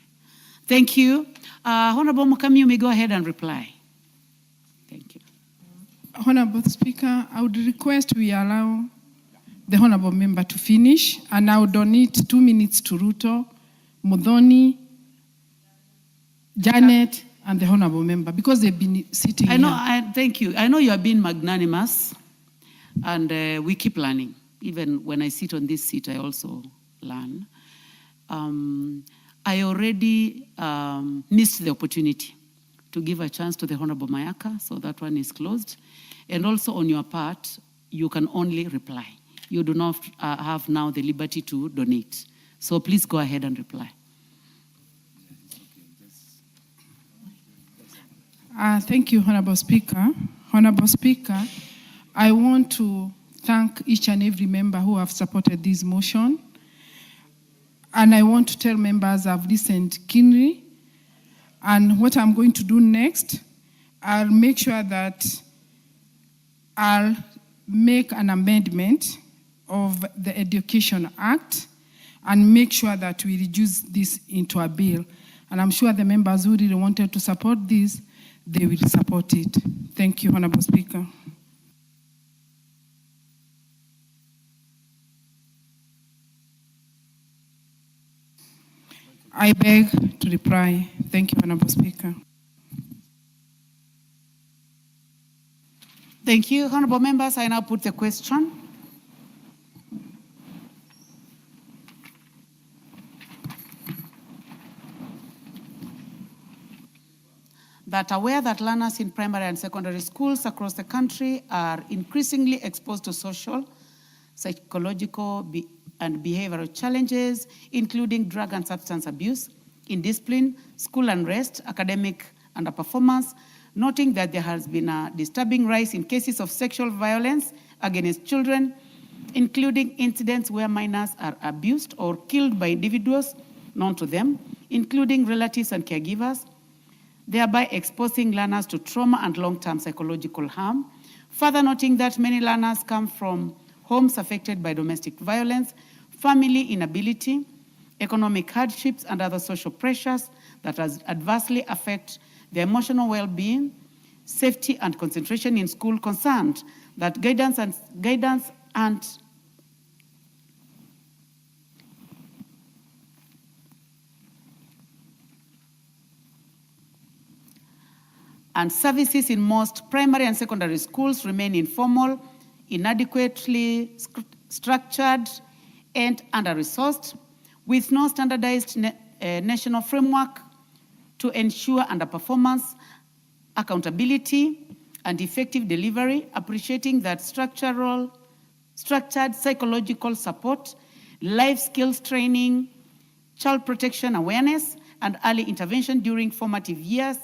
Thank you. Honorable Mukami, you may go ahead and reply. Thank you. Honorable Speaker, I would request we allow the Honorable Member to finish, and I would donate 2 minutes to Ruto, Mudhoni, Janet, and the Honorable Member, because they've been sitting here. Thank you. I know you are being magnanimous, and we keep learning. Even when I sit on this seat, I also learn. I already missed the opportunity to give a chance to the Honorable Mayaka, so that one is closed. And also on your part, you can only reply. You do not have now the liberty to donate. So please go ahead and reply. Thank you, Honorable Speaker. Honorable Speaker, I want to thank each and every member who have supported this motion. And I want to tell members I've listened keenly. And what I'm going to do next, I'll make sure that I'll make an amendment of the Education Act and make sure that we reduce this into a bill. And I'm sure the members who really wanted to support this, they will support it. Thank you, Honorable Speaker. I beg to reply. Thank you, Honorable Speaker. Thank you. Honorable members, I now put the question. That aware that learners in primary and secondary schools across the country are increasingly exposed to social, psychological, and behavioral challenges, including drug and substance abuse, indiscipline, school unrest, academic underperformance, noting that there has been a disturbing rise in cases of sexual violence against children, including incidents where minors are abused or killed by individuals known to them, including relatives and caregivers, thereby exposing learners to trauma and long-term psychological harm. Further noting that many learners come from homes affected by domestic violence, family inability, economic hardships, and other social pressures that adversely affect their emotional well-being, safety, and concentration in school, concerned that guidance and and services in most primary and secondary schools remain informal, inadequately structured, and under-resourced, with no standardized national framework to ensure underperformance, accountability, and effective delivery, appreciating that structured psychological support, life skills training, child protection awareness, and early intervention during formative years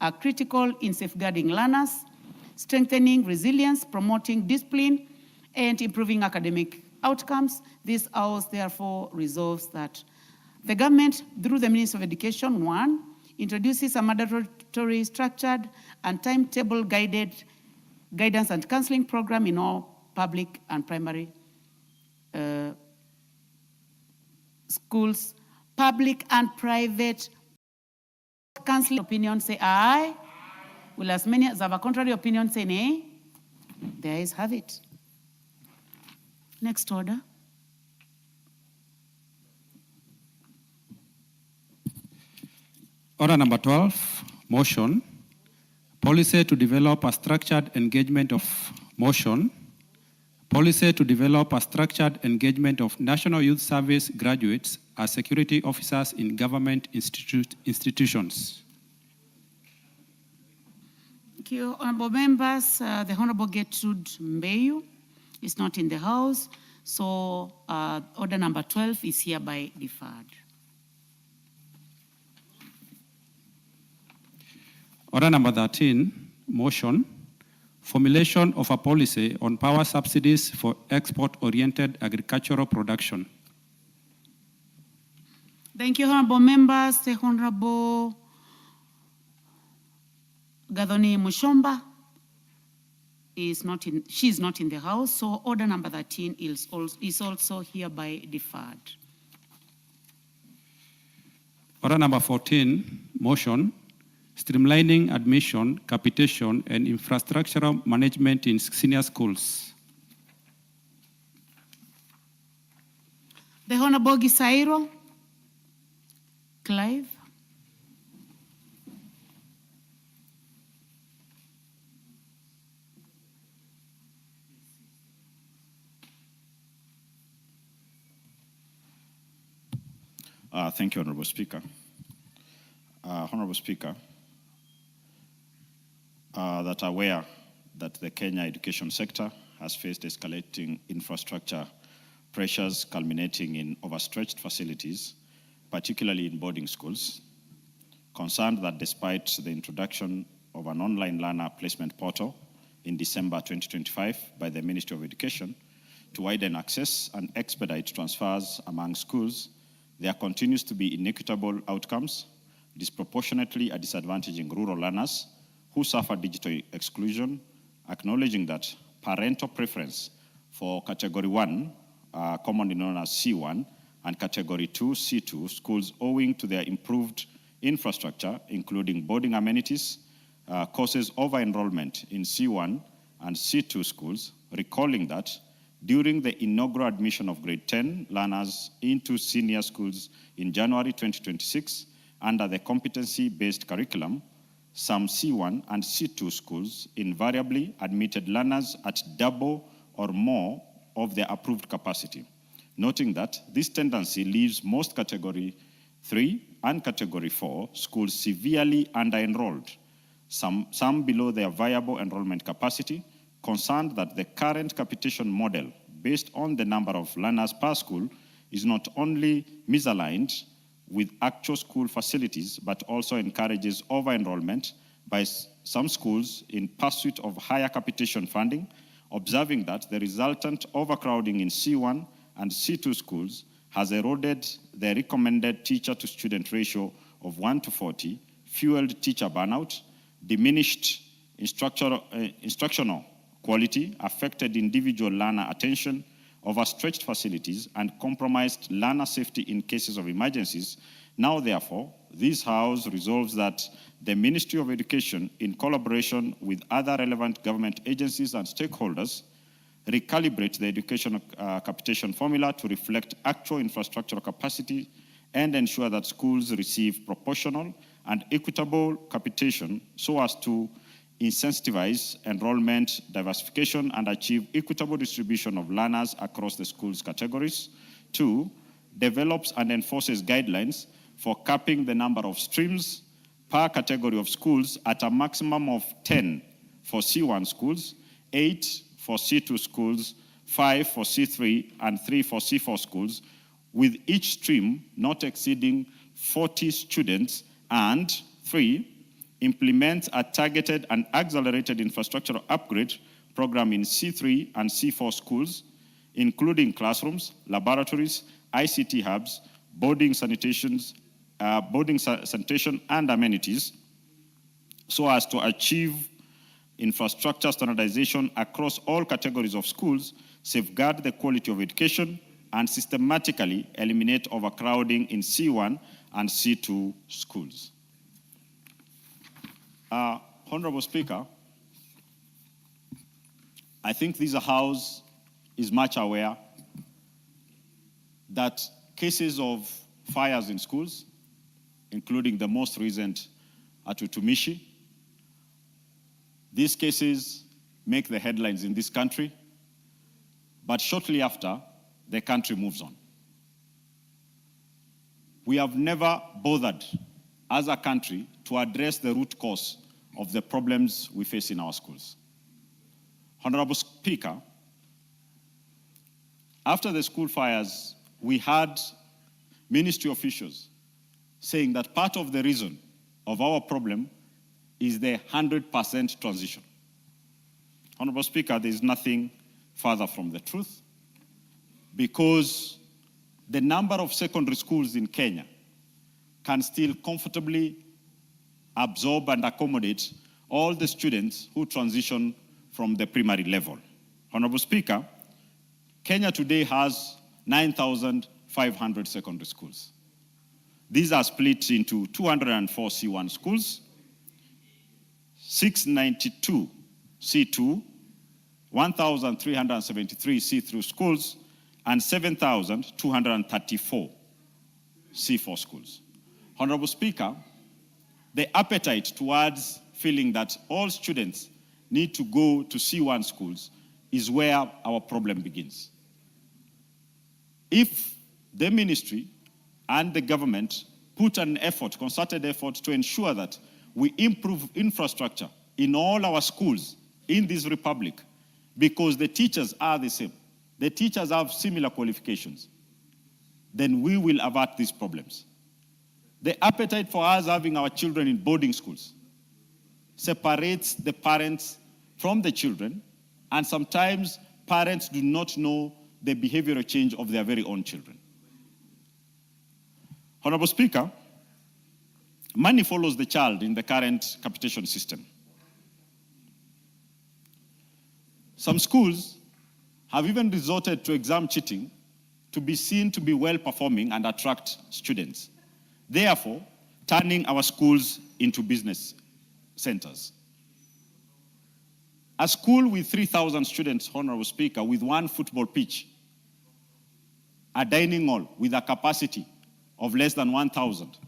are critical in safeguarding learners, strengthening resilience, promoting discipline, and improving academic outcomes. This House therefore resolves that the government, through the Ministry of Education, 1, introduces a mandatory structured and timetable guided guidance and counseling program in all public and primary schools, public and private. Counseling opinion say aye. Will as many as have a contrary opinion say nay? The ayes have it. Next order. Order number 12, motion. Policy to develop a structured engagement of motion. Policy to develop a structured engagement of National Youth Service graduates as security officers in government institutions. Thank you, honorable members. The Honorable Gertrude Mbeyu is not in the House, so order number 12 is hereby deferred. Order number 13, motion. Formulation of a policy on power subsidies for export-oriented agricultural production. Thank you, honorable members. The Honorable Gathoni Mushomba is not in, she is not in the House, so order number 13 is also hereby deferred. Order number 14, motion. Streamlining admission, capitation, and infrastructural management in senior schools. The Honorable Gisairo Clive. Thank you, Honorable Speaker. Honorable Speaker, that are aware that the Kenya education sector has faced escalating infrastructure pressures culminating in overstretched facilities, particularly in boarding schools. Concerned that despite the introduction of an online learner placement portal in December 2025 by the Ministry of Education to widen access and expedite transfers among schools, there continues to be inequitable outcomes, disproportionately disadvantaging rural learners who suffer digital exclusion, acknowledging that parental preference for Category 1, commonly known as C1, and Category 2, C2 schools owing to their improved infrastructure, including boarding amenities, causes over-enrollment in C1 and C2 schools, recalling that during the inaugural admission of grade 10 learners into senior schools in January 2026, under the competency-based curriculum, some C1 and C2 schools invariably admitted learners at double or more of their approved capacity, noting that this tendency leaves most Category 3 and Category 4 schools severely under-enrolled, some below their viable enrollment capacity, concerned that the current capitation model based on the number of learners per school is not only misaligned with actual school facilities, but also encourages over-enrollment by some schools in pursuit of higher capitation funding, observing that the resultant overcrowding in C1 and C2 schools has eroded the recommended teacher-to-student ratio of 1:40, fueled teacher burnout, diminished instructional quality, affected individual learner attention, overstretched facilities, and compromised learner safety in cases of emergencies. Now, therefore, this House resolves that the Ministry of Education, in collaboration with other relevant government agencies and stakeholders, recalibrate the education capitation formula to reflect actual infrastructural capacity and ensure that schools receive proportional and equitable capitation so as to incentivize enrollment, diversification, and achieve equitable distribution of learners across the school's categories. 2, develops and enforces guidelines for capping the number of streams per category of schools at a maximum of 10 for C1 schools, 8 for C2 schools, 5 for C3, and 3 for C4 schools, with each stream not exceeding 40 students, and 3, implements a targeted and accelerated infrastructural upgrade program in C3 and C4 schools, including classrooms, laboratories, ICT hubs, boarding sanitation and amenities, so as to achieve infrastructure standardization across all categories of schools, safeguard the quality of education, and systematically eliminate overcrowding in C1 and C2 schools. Honorable Speaker, I think this House is much aware that cases of fires in schools, including the most recent at Utumishi, these cases make the headlines in this country, but shortly after, the country moves on. We have never bothered as a country to address the root cause of the problems we face in our schools. Honorable Speaker, after the school fires, we had ministry officials saying that part of the reason of our problem is the 100% transition. Honorable Speaker, there is nothing further from the truth, because the number of secondary schools in Kenya can still comfortably absorb and accommodate all the students who transition from the primary level. Honorable Speaker, Kenya today has 9,500 secondary schools. These are split into 204 C1 schools, 692 C2, 1,373 C3 schools, and 7,234 C4 schools. Honorable Speaker, the appetite towards feeling that all students need to go to C1 schools is where our problem begins. If the ministry and the government put an effort, concerted effort, to ensure that we improve infrastructure in all our schools in this republic, because the teachers are the same, the teachers have similar qualifications, then we will avert these problems. The appetite for us having our children in boarding schools separates the parents from the children, and sometimes parents do not know the behavioral change of their very own children. Honorable Speaker, money follows the child in the current capitation system. Some schools have even resorted to exam cheating to be seen to be well-performing and attract students, therefore turning our schools into business centers. A school with 3,000 students, Honorable Speaker, with one football pitch, a dining hall with a capacity of less than 1,000,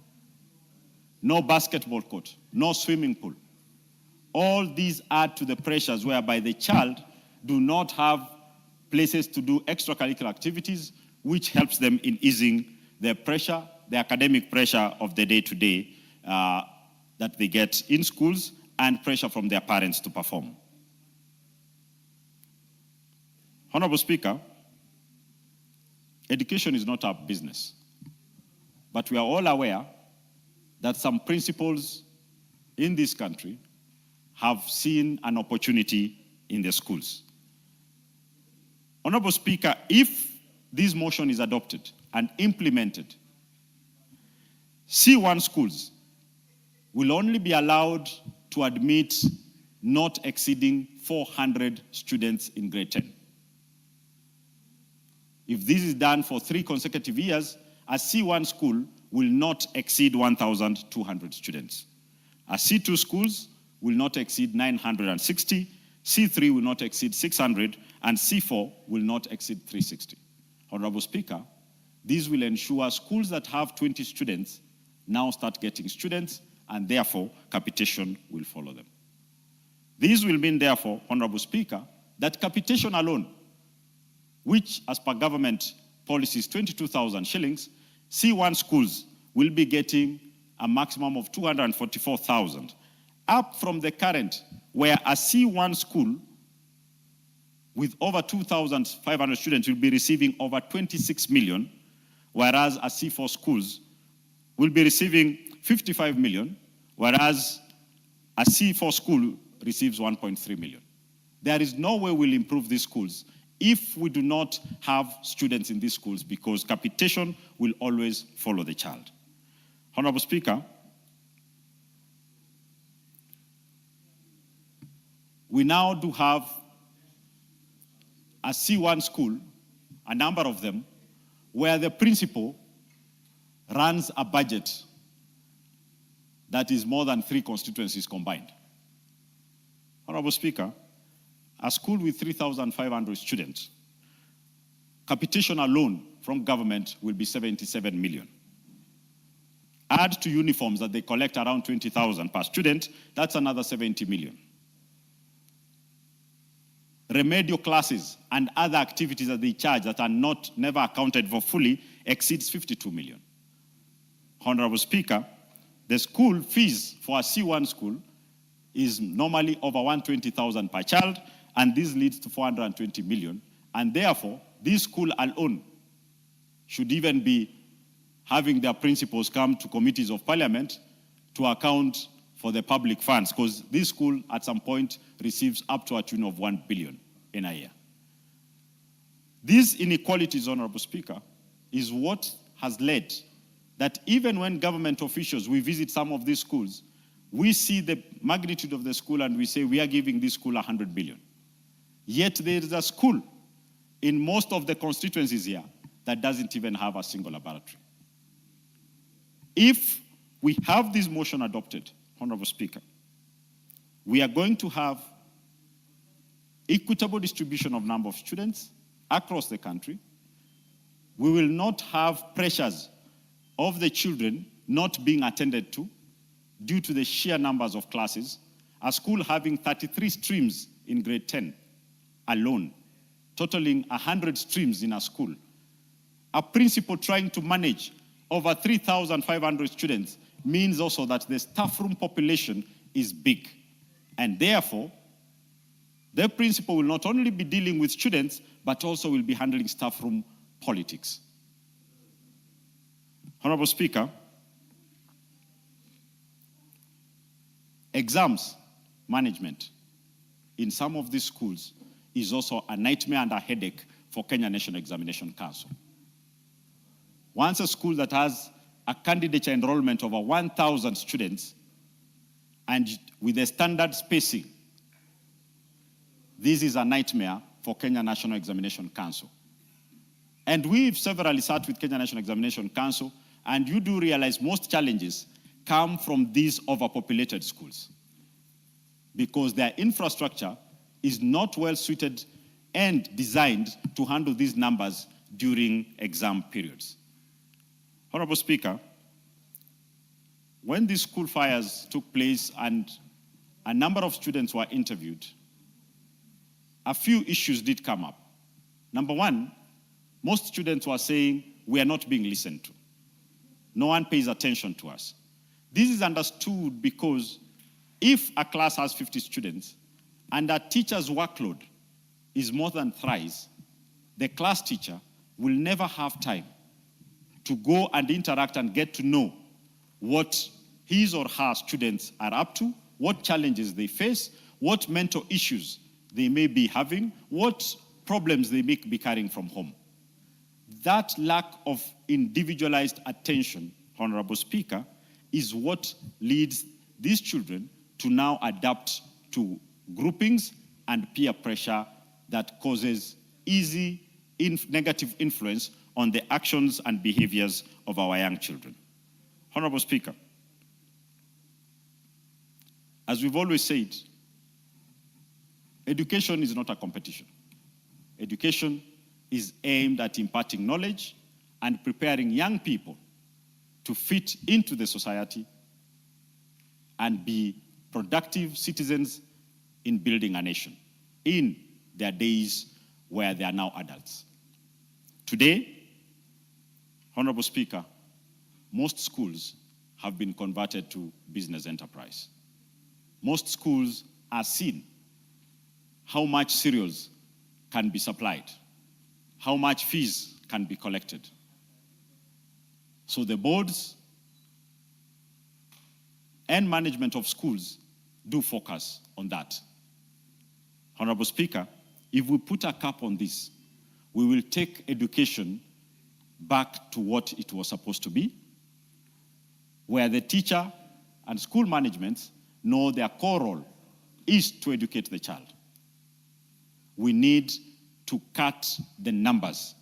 no basketball court, no swimming pool. All these add to the pressures whereby the child do not have places to do extracurricular activities, which helps them in easing their pressure, the academic pressure of the day-to-day that they get in schools, and pressure from their parents to perform. Honorable Speaker, education is not our business, but we are all aware that some principals in this country have seen an opportunity in the schools. Honorable Speaker, if this motion is adopted and implemented, C1 schools will only be allowed to admit not exceeding 400 students in grade 10. If this is done for 3 consecutive years, a C1 school will not exceed 1,200 students. A C2 schools will not exceed 960, C3 will not exceed 600, and C4 will not exceed 360. Honorable Speaker, this will ensure schools that have 20 students now start getting students, and therefore capitation will follow them. This will mean, therefore, Honorable Speaker, that capitation alone, which as per government policy is 22,000 shillings, C1 schools will be getting a maximum of 244,000, up from the current, where a C1 school with over 2,500 students will be receiving over 26 million, whereas a C4 schools will be receiving 55 million, whereas a C4 school receives 1.3 million. There is no way we'll improve these schools if we do not have students in these schools, because capitation will always follow the child. Honorable Speaker, we now do have a C1 school, a number of them, where the principal runs a budget that is more than 3 constituencies combined. Honorable Speaker, a school with 3,500 students, capitation alone from government will be 77 million. Add to uniforms that they collect around 20,000 per student, that's another 70 million. Remedial classes and other activities that they charge that are never accounted for fully exceeds 52 million. Honorable Speaker, the school fees for a C1 school is normally over 120,000 per child, and this leads to 420 million. And therefore, this school alone should even be having their principals come to committees of parliament to account for the public funds, because this school at some point receives up to a tune of 1 billion in a year. These inequalities, Honorable Speaker, is what has led that even when government officials, we visit some of these schools, we see the magnitude of the school and we say we are giving this school 100 billion. Yet there is a school in most of the constituencies here that doesn't even have a single laboratory. If we have this motion adopted, Honorable Speaker, we are going to have equitable distribution of number of students across the country. We will not have pressures of the children not being attended to due to the sheer numbers of classes. A school having 33 streams in grade 10 alone, totaling 100 streams in a school. A principal trying to manage over 3,500 students means also that the staff room population is big. And therefore, the principal will not only be dealing with students, but also will be handling staff room politics. Honorable Speaker, exams management in some of these schools is also a nightmare and a headache for Kenya National Examination Council. Once a school that has a candidate enrollment of over 1,000 students and with a standard spacing, this is a nightmare for Kenya National Examination Council. And we've severally sat with Kenya National Examination Council, and you do realize most challenges come from these overpopulated schools because their infrastructure is not well suited and designed to handle these numbers during exam periods. Honorable Speaker, when these school fires took place and a number of students were interviewed, a few issues did come up. Number one, most students were saying, we are not being listened to. No one pays attention to us. This is understood because if a class has 50 students and a teacher's workload is more than thrice, the class teacher will never have time to go and interact and get to know what his or her students are up to, what challenges they face, what mental issues they may be having, what problems they may be carrying from home. That lack of individualized attention, Honorable Speaker, is what leads these children to now adapt to groupings and peer pressure that causes easy negative influence on the actions and behaviors of our young children. Honorable Speaker, as we've always said, education is not a competition. Education is aimed at imparting knowledge and preparing young people to fit into the society and be productive citizens in building a nation in their days where they are now adults. Today, Honorable Speaker, most schools have been converted to business enterprise. Most schools are seen how much cereals can be supplied, how much fees can be collected. So the boards and management of schools do focus on that. Honorable Speaker, if we put a cap on this, we will take education back to what it was supposed to be, where the teacher and school management know their core role is to educate the child. We need to cut the numbers.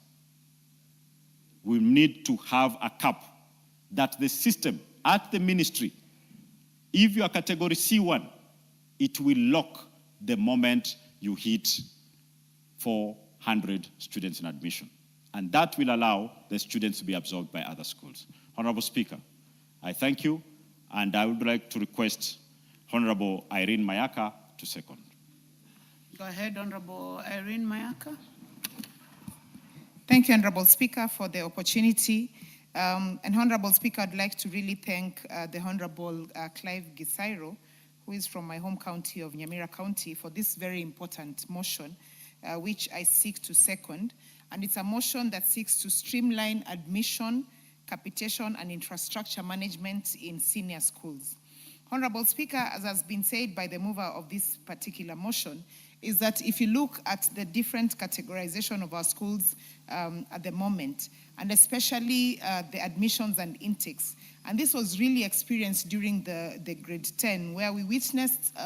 We need to have a cap that the system at the ministry, if you are category C1, it will lock the moment you hit 400 students in admission. And that will allow the students to be absorbed by other schools. Honorable Speaker, I thank you, and I would like to request Honorable Irene Mayaka to second. Go ahead, Honorable Irene Mayaka. Thank you, Honorable Speaker, for the opportunity. And Honorable Speaker, I'd like to really thank the Honorable Clive Gisairo, who is from my home county of Nyamira County, for this very important motion, which I seek to second. And it's a motion that seeks to streamline admission, capitation, and infrastructure management in senior schools. Honorable Speaker, as has been said by the mover of this particular motion, is that if you look at the different categorization of our schools at the moment, and especially the admissions and intakes, and this was really experienced during the grade 10, where we witnessed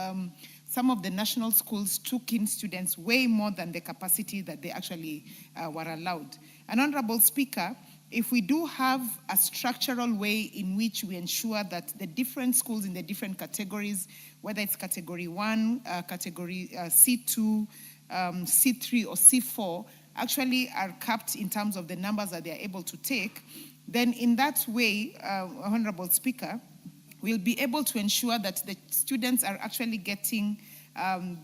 some of the national schools took in students way more than the capacity that they actually were allowed. And Honorable Speaker, if we do have a structural way in which we ensure that the different schools in the different categories, whether it's category 1, category C2, C3, or C4, actually are capped in terms of the numbers that they are able to take, then in that way, Honorable Speaker, we'll be able to ensure that the students are actually getting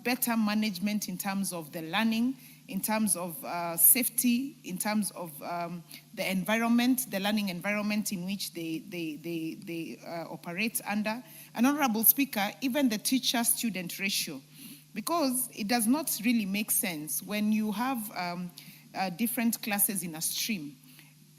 better management in terms of the learning, in terms of safety, in terms of the environment, the learning environment in which they operate under. And Honorable Speaker, even the teacher-student ratio, because it does not really make sense when you have different classes in a stream.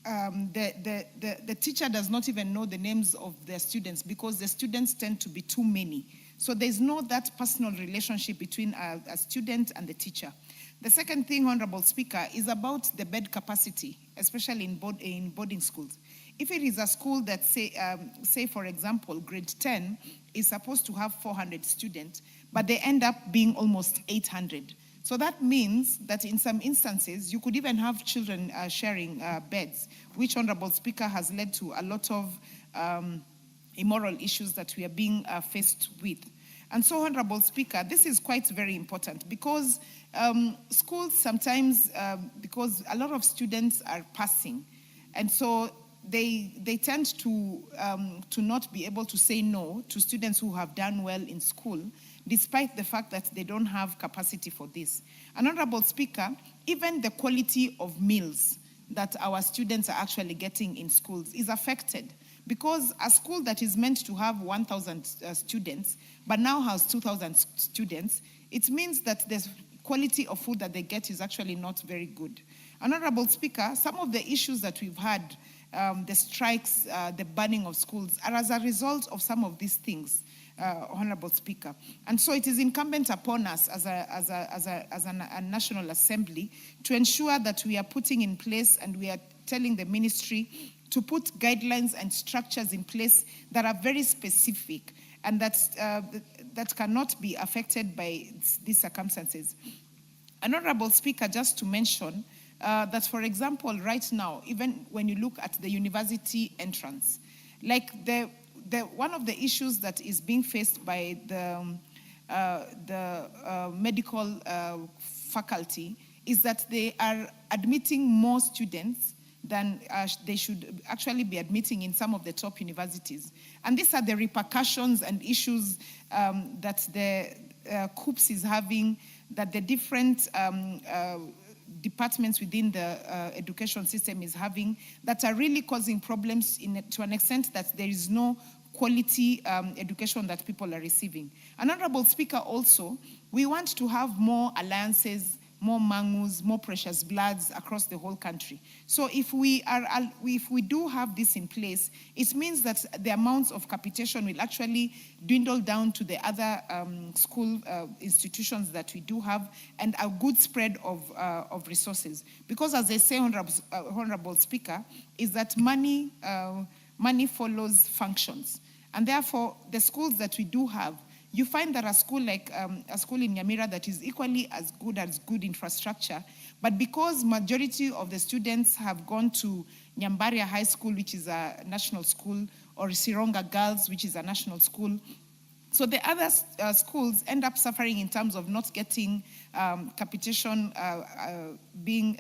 The teacher does not even know the names of their students because the students tend to be too many. So there's no that personal relationship between a student and the teacher. The second thing, Honorable Speaker, is about the bed capacity, especially in boarding schools. If it is a school that, say for example, grade 10 is supposed to have 400 students, but they end up being almost 800. So that means that in some instances, you could even have children sharing beds, which, Honorable Speaker, has led to a lot of immoral issues that we are being faced with. And so, Honorable Speaker, this is quite very important because schools sometimes, because a lot of students are passing, and so they tend to not be able to say no to students who have done well in school, despite the fact that they don't have capacity for this. And Honorable Speaker, even the quality of meals that our students are actually getting in schools is affected, because a school that is meant to have 1,000 students, but now has 2,000 students, it means that the quality of food that they get is actually not very good. Honorable Speaker, some of the issues that we've had, the strikes, the burning of schools, are as a result of some of these things, Honorable Speaker. And so it is incumbent upon us as a National Assembly to ensure that we are putting in place and we are telling the ministry to put guidelines and structures in place that are very specific and that cannot be affected by these circumstances. And Honorable Speaker, just to mention that, for example, right now, even when you look at the university entrance, like one of the issues that is being faced by the medical faculty is that they are admitting more students then they should actually be admitting in some of the top universities. And these are the repercussions and issues that the KOOPS is having, that the different departments within the education system is having, that are really causing problems to an extent that there is no quality education that people are receiving. And Honorable Speaker, also, we want to have more alliances, more mangus, more precious bloods across the whole country. So if we do have this in place, it means that the amounts of capitation will actually dwindle down to the other school institutions that we do have, and a good spread of resources. Because as I say, Honorable Speaker, is that money follows functions. And therefore, the schools that we do have, you find that a school like a school in Nyamira that is equally as good infrastructure, but because majority of the students have gone to Nyambaria High School, which is a national school, or Sironga Girls, which is a national school, so the other schools end up suffering in terms of not getting capitation being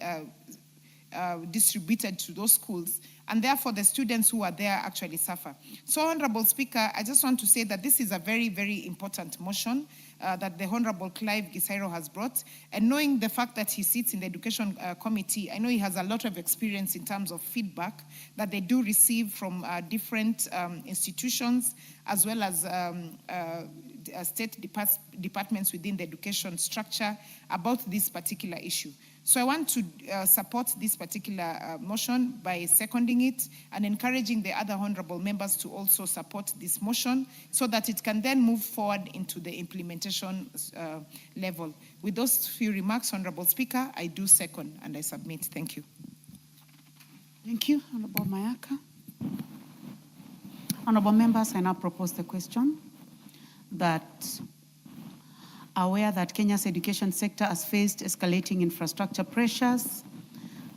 distributed to those schools, and therefore the students who are there actually suffer. So, Honorable Speaker, I just want to say that this is a very, very important motion that the Honorable Clive Gisairo has brought, and knowing the fact that he sits in the Education Committee, I know he has a lot of experience in terms of feedback that they do receive from different institutions, as well as state departments within the education structure about this particular issue. So I want to support this particular motion by seconding it and encouraging the other honorable members to also support this motion so that it can then move forward into the implementation level. With those few remarks, Honorable Speaker, I do second and I submit. Thank you. Thank you, Honorable Mayaka. Honorable members, I now propose the question that aware that Kenya's education sector has faced escalating infrastructure pressures,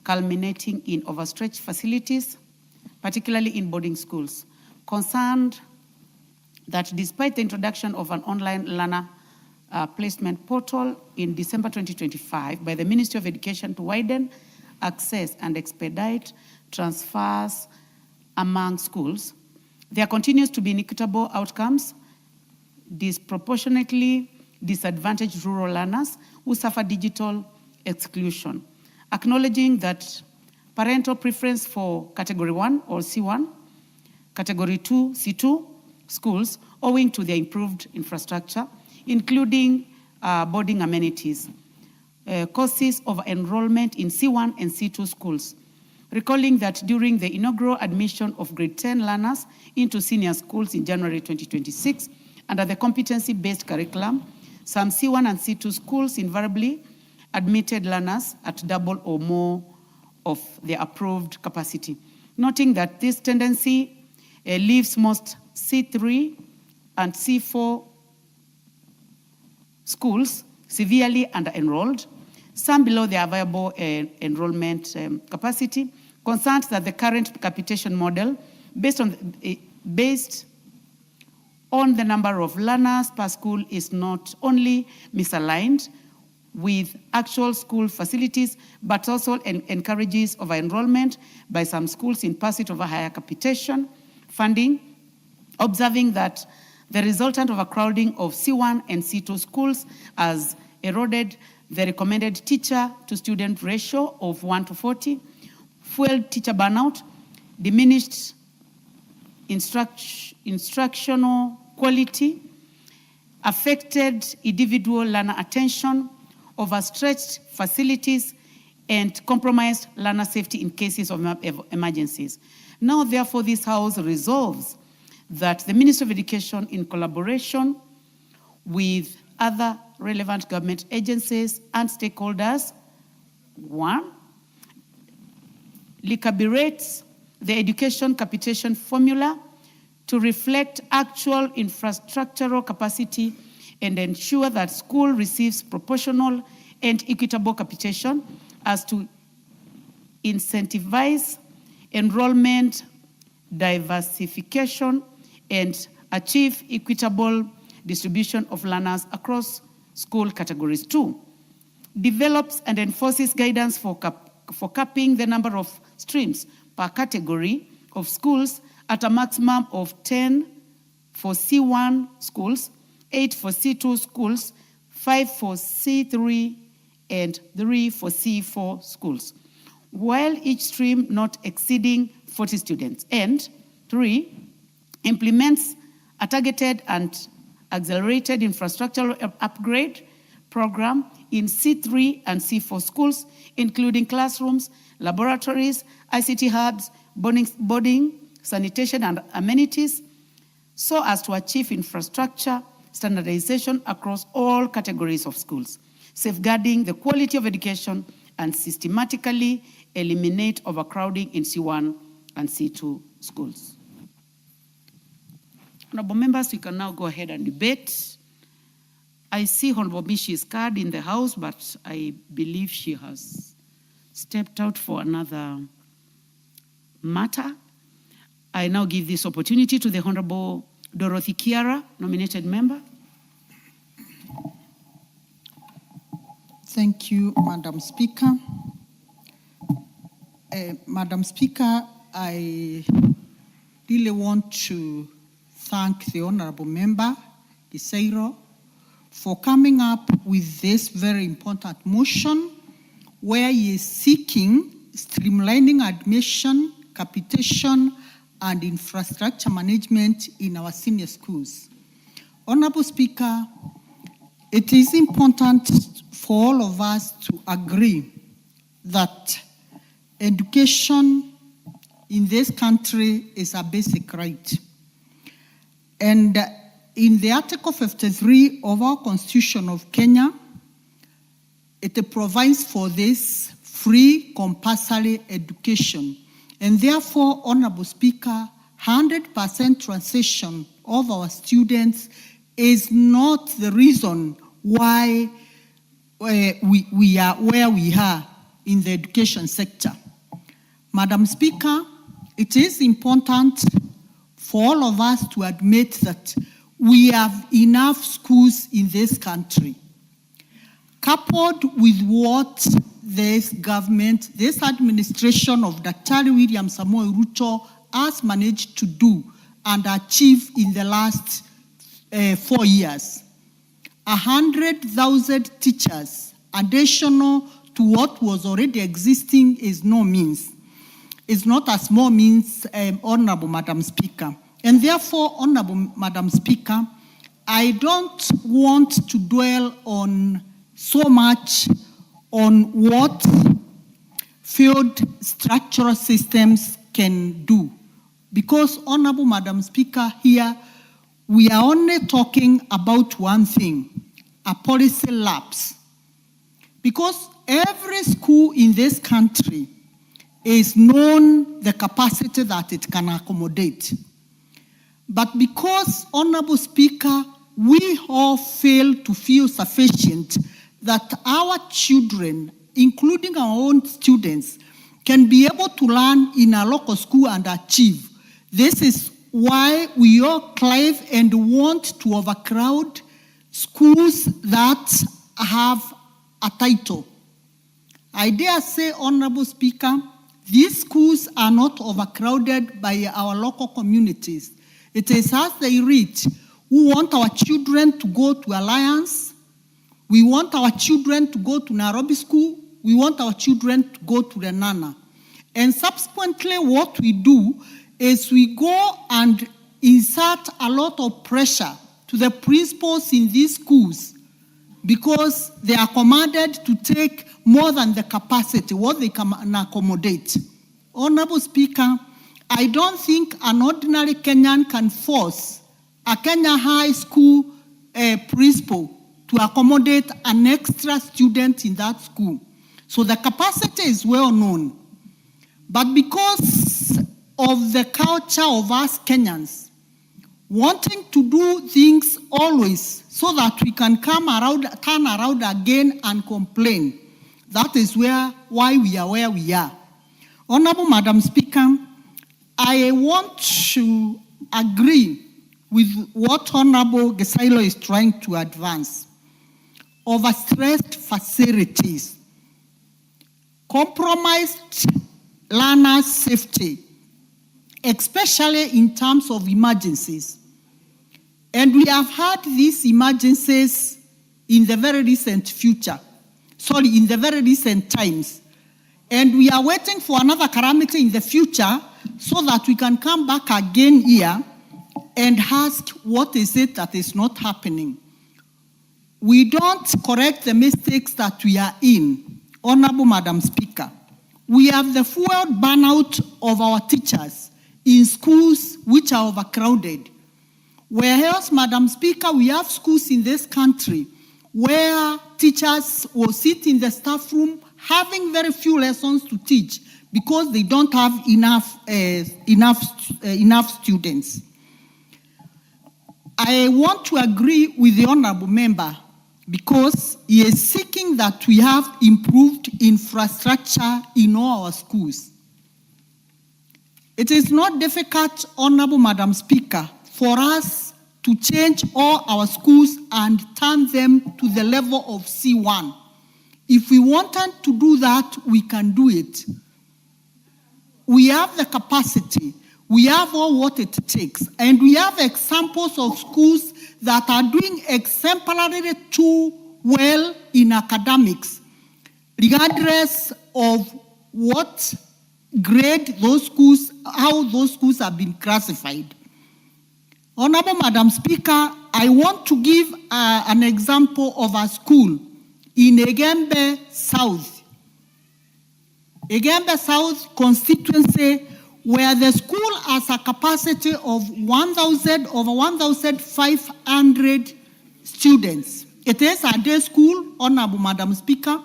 culminating in overstretched facilities, particularly in boarding schools. Concerned that despite the introduction of an online learner placement portal in December 2025 by the Ministry of Education to widen access and expedite transfers among schools, there continues to be inequitable outcomes, disproportionately disadvantaged rural learners who suffer digital exclusion. Acknowledging that parental preference for Category 1 or C1, Category 2, C2 schools, owing to their improved infrastructure, including boarding amenities, causes of enrollment in C1 and C2 schools. Recalling that during the inaugural admission of grade 10 learners into senior schools in January 2026, under the competency-based curriculum, some C1 and C2 schools invariably admitted learners at double or more of their approved capacity. Noting that this tendency leaves most C3 and C4 schools severely under-enrolled, some below their viable enrollment capacity, concerned that the current capitation model, based on the number of learners per school, is not only misaligned with actual school facilities, but also encourages over-enrollment by some schools in pursuit of a higher capitation funding, observing that the resultant overcrowding of C1 and C2 schools has eroded the recommended teacher-to-student ratio of 1:40, fueled teacher burnout, diminished instructional quality, affected individual learner attention, overstretched facilities, and compromised learner safety in cases of emergencies. Now, therefore, this House resolves that the Ministry of Education, in collaboration with other relevant government agencies and stakeholders, 1, recalibrates the education capitation formula to reflect actual infrastructural capacity and ensure that school receives proportional and equitable capitation as to incentivize enrollment, diversification, and achieve equitable distribution of learners across school categories. 2, develops and enforces guidance for capping the number of streams per category of schools at a maximum of 10 for C1 schools, 8 for C2 schools, 5 for C3, and 3 for C4 schools, while each stream not exceeding 40 students. And 3, implements a targeted and accelerated infrastructural upgrade program in C3 and C4 schools, including classrooms, laboratories, ICT hubs, boarding, sanitation, and amenities, so as to achieve infrastructure standardization across all categories of schools, safeguarding the quality of education and systematically eliminate overcrowding in C1 and C2 schools. Honorable members, we can now go ahead and debate. I see Honorable Mishi's card in the house, but I believe she has stepped out for another matter. I now give this opportunity to the Honorable Dorothy Kiara, nominated member. Thank you, Madam Speaker. Madam Speaker, I really want to thank the Honorable Member, Giseiro, for coming up with this very important motion where he is seeking streamlining admission, capitation, and infrastructure management in our senior schools. Honorable Speaker, it is important for all of us to agree that education in this country is a basic right. And in the Article 53 of our Constitution of Kenya, it provides for this free compulsory education. And therefore, Honorable Speaker, 100% transition of our students is not the reason why we are where we are in the education sector. Madam Speaker, it is important for all of us to admit that we have enough schools in this country. Coupled with what this government, this administration of Dr. William Samoei Ruto has managed to do and achieve in the last 4 years. 100,000 teachers, additional to what was already existing, is no means. It's not a small means, Honorable Madam Speaker. And therefore, Honorable Madam Speaker, I don't want to dwell on so much on what field structural systems can do. Because, Honorable Madam Speaker, here we are only talking about one thing, a policy lapse. Because every school in this country is known the capacity that it can accommodate. But because, Honorable Speaker, we all fail to feel sufficient that our children, including our own students, can be able to learn in a local school and achieve. This is why we all crave and want to overcrowd schools that have a title. I dare say, Honorable Speaker, these schools are not overcrowded by our local communities. It is as they reach. We want our children to go to Alliance. We want our children to go to Nairobi School. We want our children to go to the Nana. And subsequently, what we do is we go and insert a lot of pressure to the principals in these schools because they are commanded to take more than the capacity, what they can accommodate. Honorable Speaker, I don't think an ordinary Kenyan can force a Kenya high school principal to accommodate an extra student in that school. So the capacity is well known. But because of the culture of us Kenyans, wanting to do things always so that we can turn around again and complain, that is why we are where we are. Honorable Madam Speaker, I want to agree with what Honorable Giseiro is trying to advance. Overstressed facilities, compromised learners' safety, especially in terms of emergencies. And we have had these emergencies in the very recent in the very recent times. And we are waiting for another calamity in the future so that we can come back again here and ask what is it that is not happening. We don't correct the mistakes that we are in. Honorable Madam Speaker, we have the full burnout of our teachers in schools which are overcrowded. Whereas, Madam Speaker, we have schools in this country where teachers will sit in the staff room having very few lessons to teach because they don't have enough students. I want to agree with the honorable member because he is seeking that we have improved infrastructure in all our schools. It is not difficult, Honorable Madam Speaker, for us to change all our schools and turn them to the level of C1. If we wanted to do that, we can do it. We have the capacity. We have all what it takes. And we have examples of schools that are doing exemplarily too well in academics, regardless of what grade those schools, how those schools have been classified. Honorable Madam Speaker, I want to give an example of a school in Egembe South. Egembe South constituency, where the school has a capacity of over 1,500 students. It is a day school, Honorable Madam Speaker.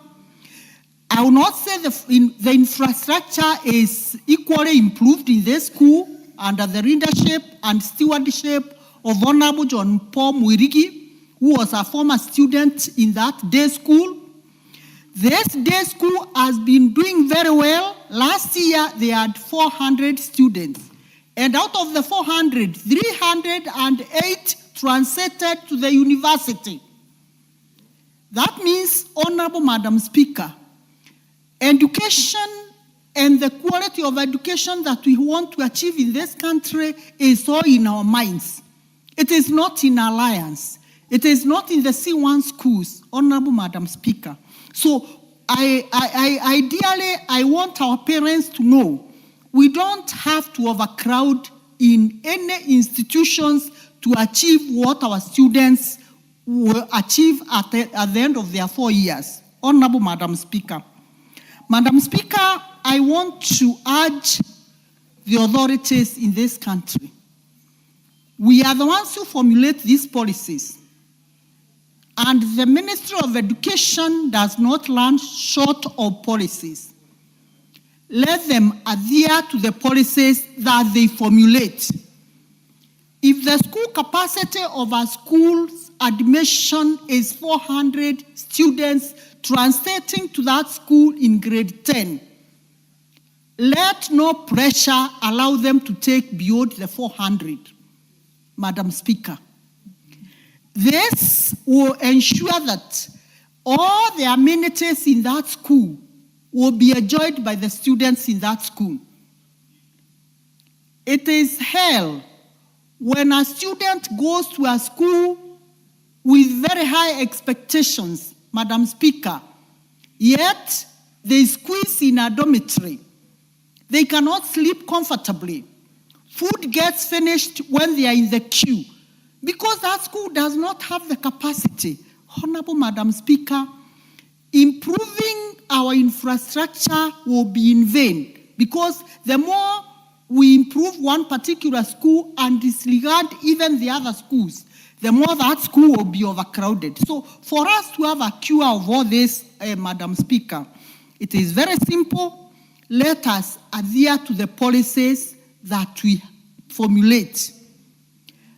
I will not say the infrastructure is equally improved in this school under the leadership and stewardship of Honorable John Paul Mwirigi, who was a former student in that day school. This day school has been doing very well. Last year, they had 400 students. And out of the 400, 308 translated to the university. That means, Honorable Madam Speaker, education and the quality of education that we want to achieve in this country is all in our minds. It is not in alliance. It is not in the C1 schools, Honorable Madam Speaker. So ideally, I want our parents to know we don't have to overcrowd in any institutions to achieve what our students will achieve at the end of their 4 years. Honorable Madam Speaker. Madam Speaker, I want to urge the authorities in this country. We are the ones who formulate these policies. And the Ministry of Education does not run short of policies. Let them adhere to the policies that they formulate. If the school capacity of a school's admission is 400 students translating to that school in grade 10, let no pressure allow them to take beyond the 400, Madam Speaker. This will ensure that all the amenities in that school will be enjoyed by the students in that school. It is hell when a student goes to a school with very high expectations, Madam Speaker, yet they squeeze in a dormitory. They cannot sleep comfortably. Food gets finished when they are in the queue because that school does not have the capacity. Honorable Madam Speaker, improving our infrastructure will be in vain because the more we improve one particular school and disregard even the other schools, the more that school will be overcrowded. So for us to have a cure of all this, Madam Speaker, it is very simple. Let us adhere to the policies that we formulate.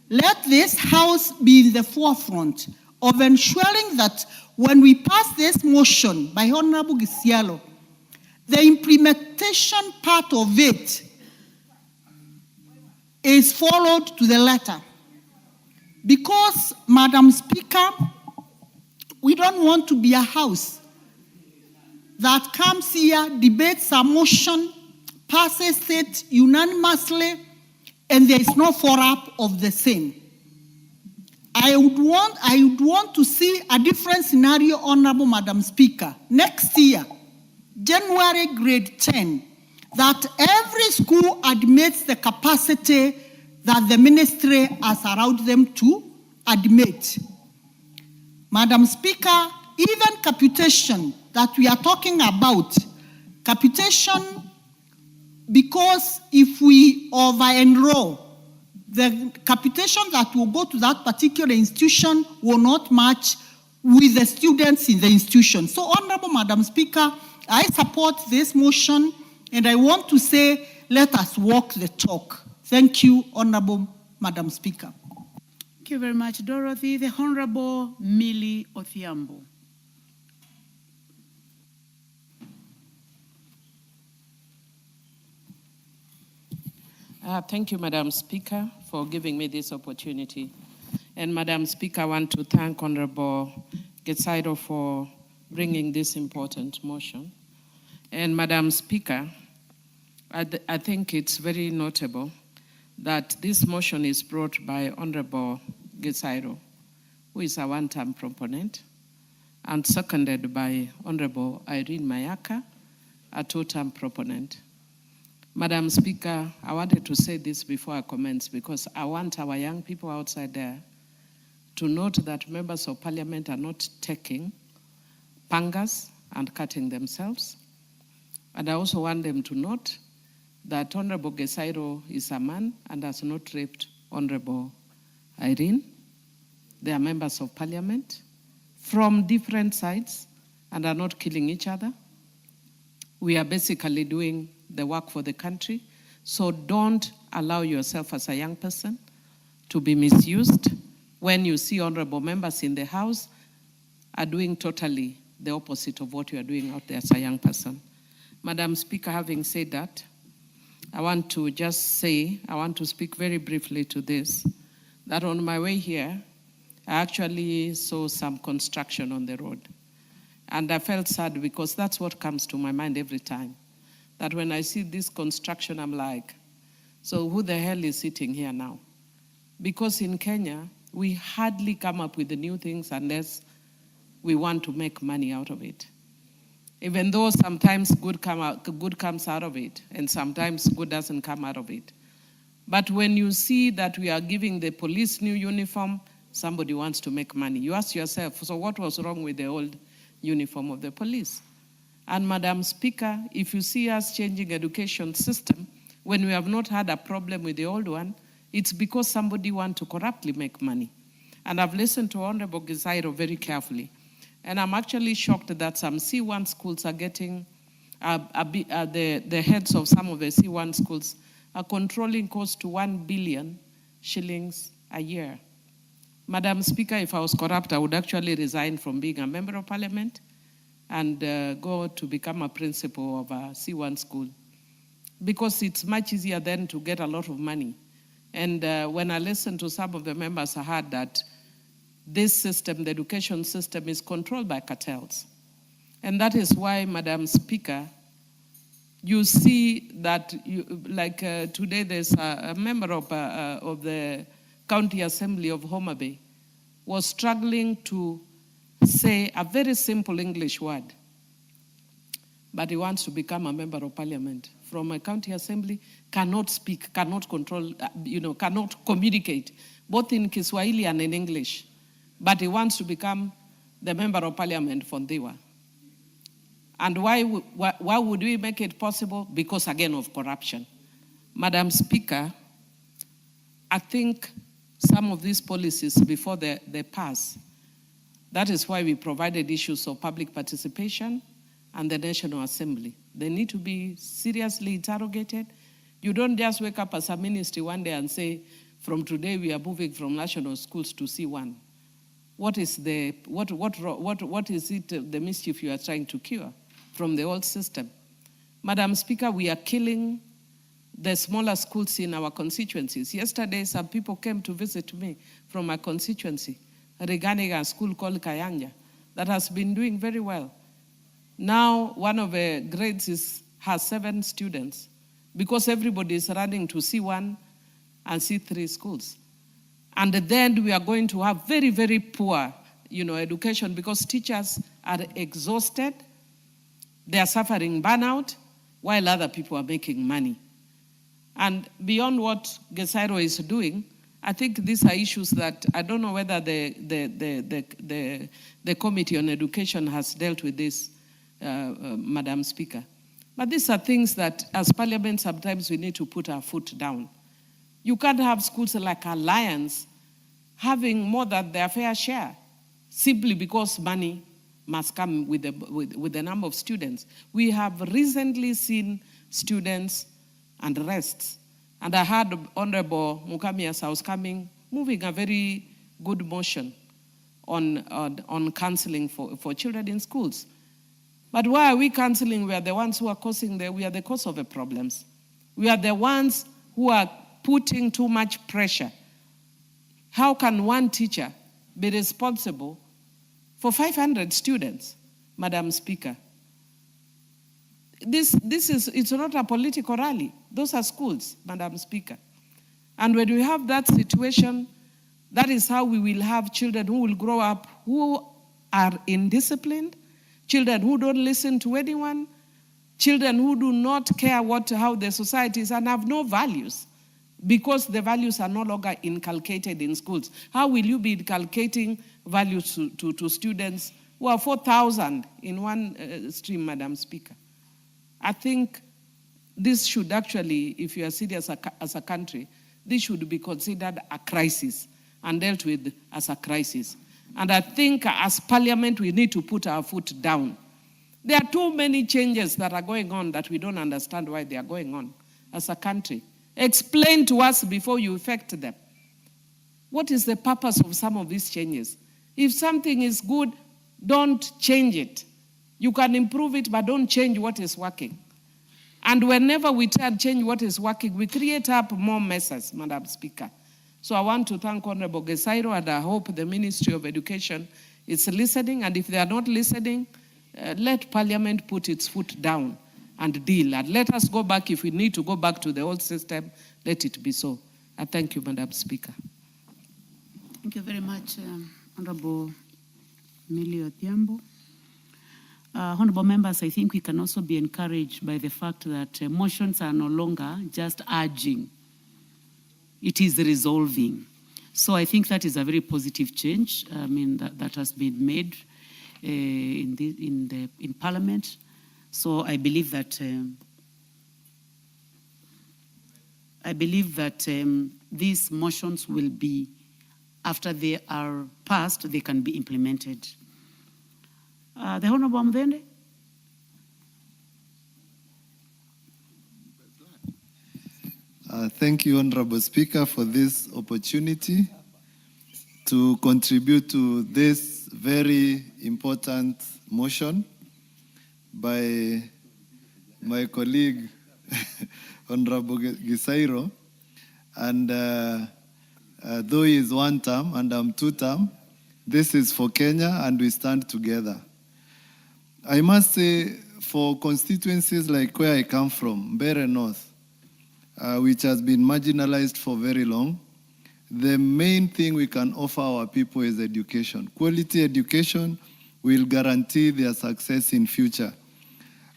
Let this House be in the forefront of ensuring that when we pass this motion by Honorable Gisialo, the implementation part of it is followed to the letter. Because, Madam Speaker, we don't want to be a house that comes here, debates a motion, passes it unanimously, and there is no follow-up of the same. I would want to see a different scenario, Honorable Madam Speaker. Next year, January grade 10, that every school admits the capacity that the ministry has allowed them to admit. Madam Speaker, even capitation that we are talking about, capitation, because if we over-enroll, the capitation that will go to that particular institution will not match with the students in the institution. So, Honorable Madam Speaker, I support this motion, and I want to say, let us walk the talk. Thank you, Honorable Madam Speaker. Thank you very much, Dorothy. The Honorable Millie Othiambo. Thank you, Madam Speaker, for giving me this opportunity. And Madam Speaker, I want to thank Honorable Getsaido for bringing this important motion. And Madam Speaker, I think it's very notable that this motion is brought by Honorable Getsaido, who is a one-term proponent, and seconded by Honorable Irene Mayaka, a two-term proponent. Madam Speaker, I wanted to say this before I commence because I want our young people outside there to note that members of parliament are not taking pangas and cutting themselves. And I also want them to note that Honorable Getsaido is a man and has not raped Honorable Irene. They are members of parliament from different sides and are not killing each other. We are basically doing the work for the country. So don't allow yourself as a young person to be misused when you see honorable members in the House are doing totally the opposite of what you are doing out there as a young person. Madam Speaker, having said that, I want to speak very briefly to this, that on my way here, I actually saw some construction on the road. And I felt sad because that's what comes to my mind every time. That when I see this construction, I'm like, so who the hell is sitting here now? Because in Kenya, we hardly come up with the new things unless we want to make money out of it. Even though sometimes good comes out of it, and sometimes good doesn't come out of it. But when you see that we are giving the police new uniform, somebody wants to make money. You ask yourself, so what was wrong with the old uniform of the police? And Madam Speaker, if you see us changing education system, when we have not had a problem with the old one, it's because somebody wants to corruptly make money. And I've listened to Honorable Getsaido very carefully. And I'm actually shocked that some C1 schools are getting, the heads of some of the C1 schools are controlling close to 1 billion shillings a year. Madam Speaker, if I was corrupt, I would actually resign from being a member of parliament and go to become a principal of a C1 school. Because it's much easier then to get a lot of money. And when I listened to some of the members, I heard that this system, the education system, is controlled by cartels. And that is why, Madam Speaker, you see that, today there's a member of the County Assembly of Homa Bay was struggling to say a very simple English word, but he wants to become a member of parliament from a county assembly, cannot speak, cannot control, cannot communicate, both in Kiswahili and in English, but he wants to become the member of parliament for Ndiwa. And why would we make it possible? Because, again, of corruption. Madam Speaker, I think some of these policies, before they pass, that is why we provided issues of public participation and the National Assembly. They need to be seriously interrogated. You don't just wake up as a ministry one day and say, from today we are moving from national schools to C1. What is the mischief you are trying to cure from the old system? Madam Speaker, we are killing the smaller schools in our constituencies. Yesterday, some people came to visit me from my constituency regarding a school called Kayanja that has been doing very well. Now, one of the grades has 7 students, because everybody is running to C1 and C3 schools. And then we are going to have very, very poor, education because teachers are exhausted. They are suffering burnout while other people are making money. And beyond what Gesairo is doing, I think these are issues that I don't know whether the Committee on Education has dealt with this, Madam Speaker. But these are things that as Parliament sometimes we need to put our foot down. You can't have schools like Alliance having more than their fair share simply because money must come with the number of students. We have recently seen students and arrests. And I heard Honorable Mukami as I was coming, moving a very good motion on counseling for children in schools. But why are we counseling? We are the ones who are we are the cause of the problems. We are the ones who are putting too much pressure. How can one teacher be responsible for 500 students, Madam Speaker? It's not a political rally. Those are schools, Madam Speaker. And when we have that situation, that is how we will have children who will grow up who are indisciplined, children who don't listen to anyone, children who do not care how the society is and have no values because the values are no longer inculcated in schools. How will you be inculcating values to students who are 4,000 in one stream, Madam Speaker? I think this should actually, if you are serious as a country, this should be considered a crisis and dealt with as a crisis. And I think as Parliament, we need to put our foot down. There are too many changes that are going on that we don't understand why they are going on as a country. Explain to us before you effect them. What is the purpose of some of these changes? If something is good, don't change it. You can improve it, but don't change what is working. And whenever we try to change what is working, we create up more messes, Madam Speaker. So I want to thank Honorable Gesairo, and I hope the Ministry of Education is listening. And if they are not listening, let Parliament put its foot down and deal. And let us go back, if we need to go back to the old system, let it be so. I thank you, Madam Speaker. Thank you very much, Honorable Millie Odhiambo. Honorable members, I think we can also be encouraged by the fact that motions are no longer just urging. It is resolving. So I think that is a very positive change, that has been made in Parliament. So I believe that these motions will be, after they are passed, they can be implemented. The Honorable Mvende. Thank you, Honorable Speaker, for this opportunity to contribute to this very important motion by my colleague, Honorable Gesairo. And though he is one term and I'm two term, this is for Kenya and we stand together. I must say, for constituencies like where I come from, Mbeere North, which has been marginalized for very long, the main thing we can offer our people is education. Quality education will guarantee their success in future.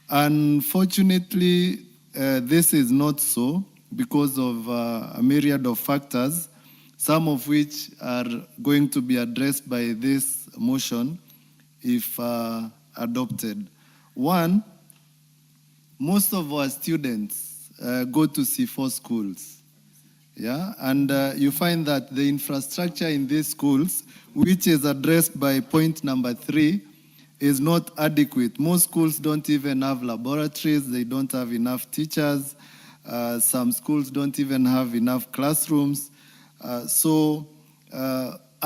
Unfortunately, this is not so because of a myriad of factors, some of which are going to be addressed by this motion if adopted. One, most of our students go to C4 schools. Yeah, and you find that the infrastructure in these schools, which is addressed by point number 3, is not adequate. Most schools don't even have laboratories, they don't have enough teachers, some schools don't even have enough classrooms.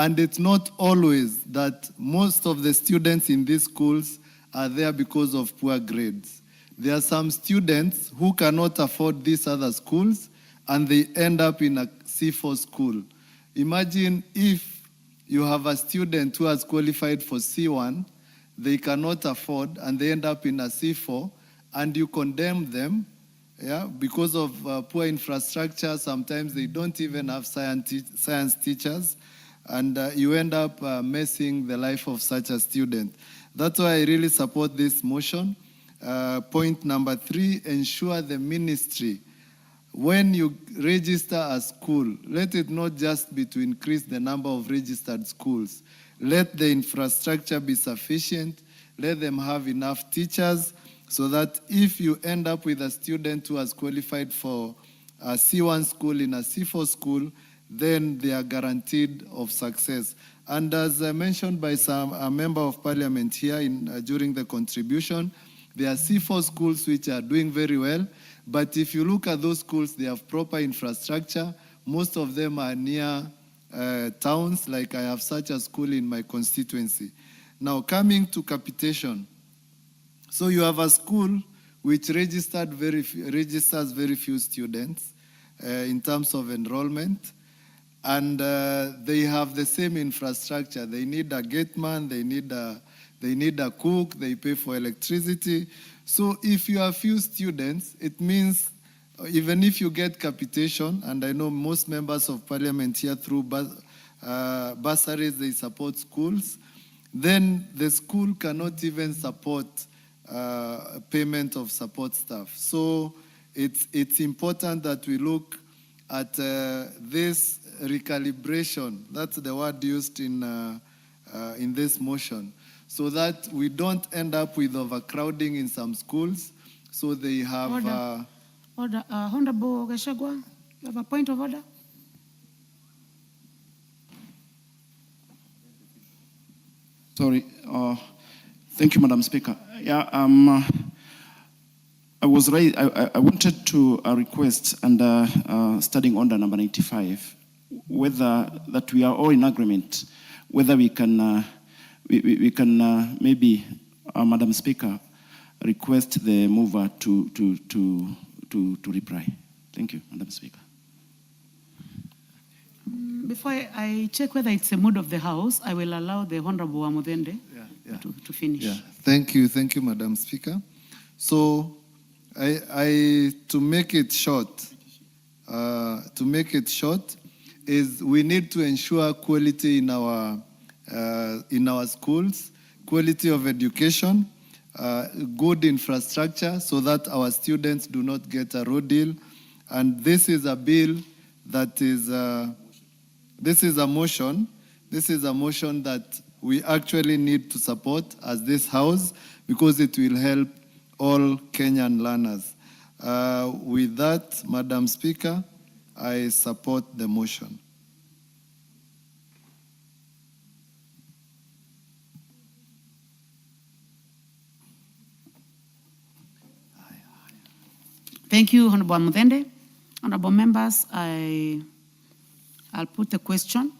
And it's not always that most of the students in these schools are there because of poor grades. There are some students who cannot afford these other schools and they end up in a C4 school. Imagine if you have a student who has qualified for C1, they cannot afford and they end up in a C4 and you condemn them Yeah, because of poor infrastructure, sometimes they don't even have science teachers, and you end up messing the life of such a student. That's why I really support this motion. Point number 3, ensure the ministry, when you register a school, let it not just be to increase the number of registered schools. Let the infrastructure be sufficient. Let them have enough teachers, so that if you end up with a student who has qualified for a C1 school in a C4 school, then they are guaranteed of success. And as mentioned by a member of parliament here during the contribution, there are C4 schools which are doing very well, but if you look at those schools, they have proper infrastructure. Most of them are near towns, like I have such a school in my constituency. Now, coming to capitation. So you have a school which registers very few students in terms of enrollment, and they have the same infrastructure. They need a gate man, they need a cook, they pay for electricity. So if you have few students, it means even if you get capitation, and I know most members of parliament here through bursaries, they support schools, then the school cannot even support payment of support staff. So it's important that we look at this recalibration. That's the word used in this motion, so that we don't end up with overcrowding in some schools. So they have order. Honorable Gachagua, you have a point of order. Sorry. Thank you, Madam Speaker. Yeah, I wanted to request under studying order number 95, whether that we are all in agreement, whether we can maybe, Madam Speaker, request the mover to reply. Thank you, Madam Speaker. Before I check whether it's a mood of the House, I will allow the Honorable Amudende to finish. Yeah. Thank you, Madam Speaker. So, to make it short, is we need to ensure quality in our schools, quality of education, good infrastructure, so that our students do not get a road deal. And this is a bill that is. This is a motion that we actually need to support as this House, because it will help all Kenyan learners. With that, Madam Speaker, I support the motion. Thank you, Honorable Amudende. Honorable members, I'll put a question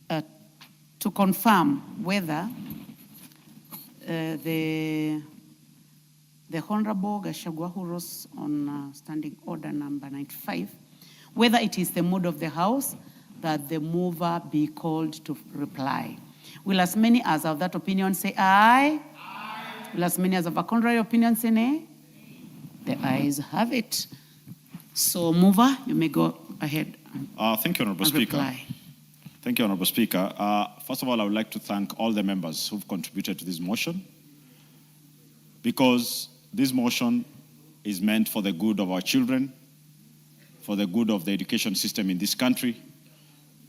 to confirm whether the Honorable Gachagua, who rose on standing order number 95, whether it is the mood of the House that the mover be called to reply. Will as many as of that opinion say aye? Aye. Will as many as of a contrary opinion say nay? The ayes have it. So, mover, you may go ahead. Thank you, Honorable Speaker. Reply. Thank you, Honorable Speaker. First of all, I would like to thank all the members who've contributed to this motion, because this motion is meant for the good of our children, for the good of the education system in this country,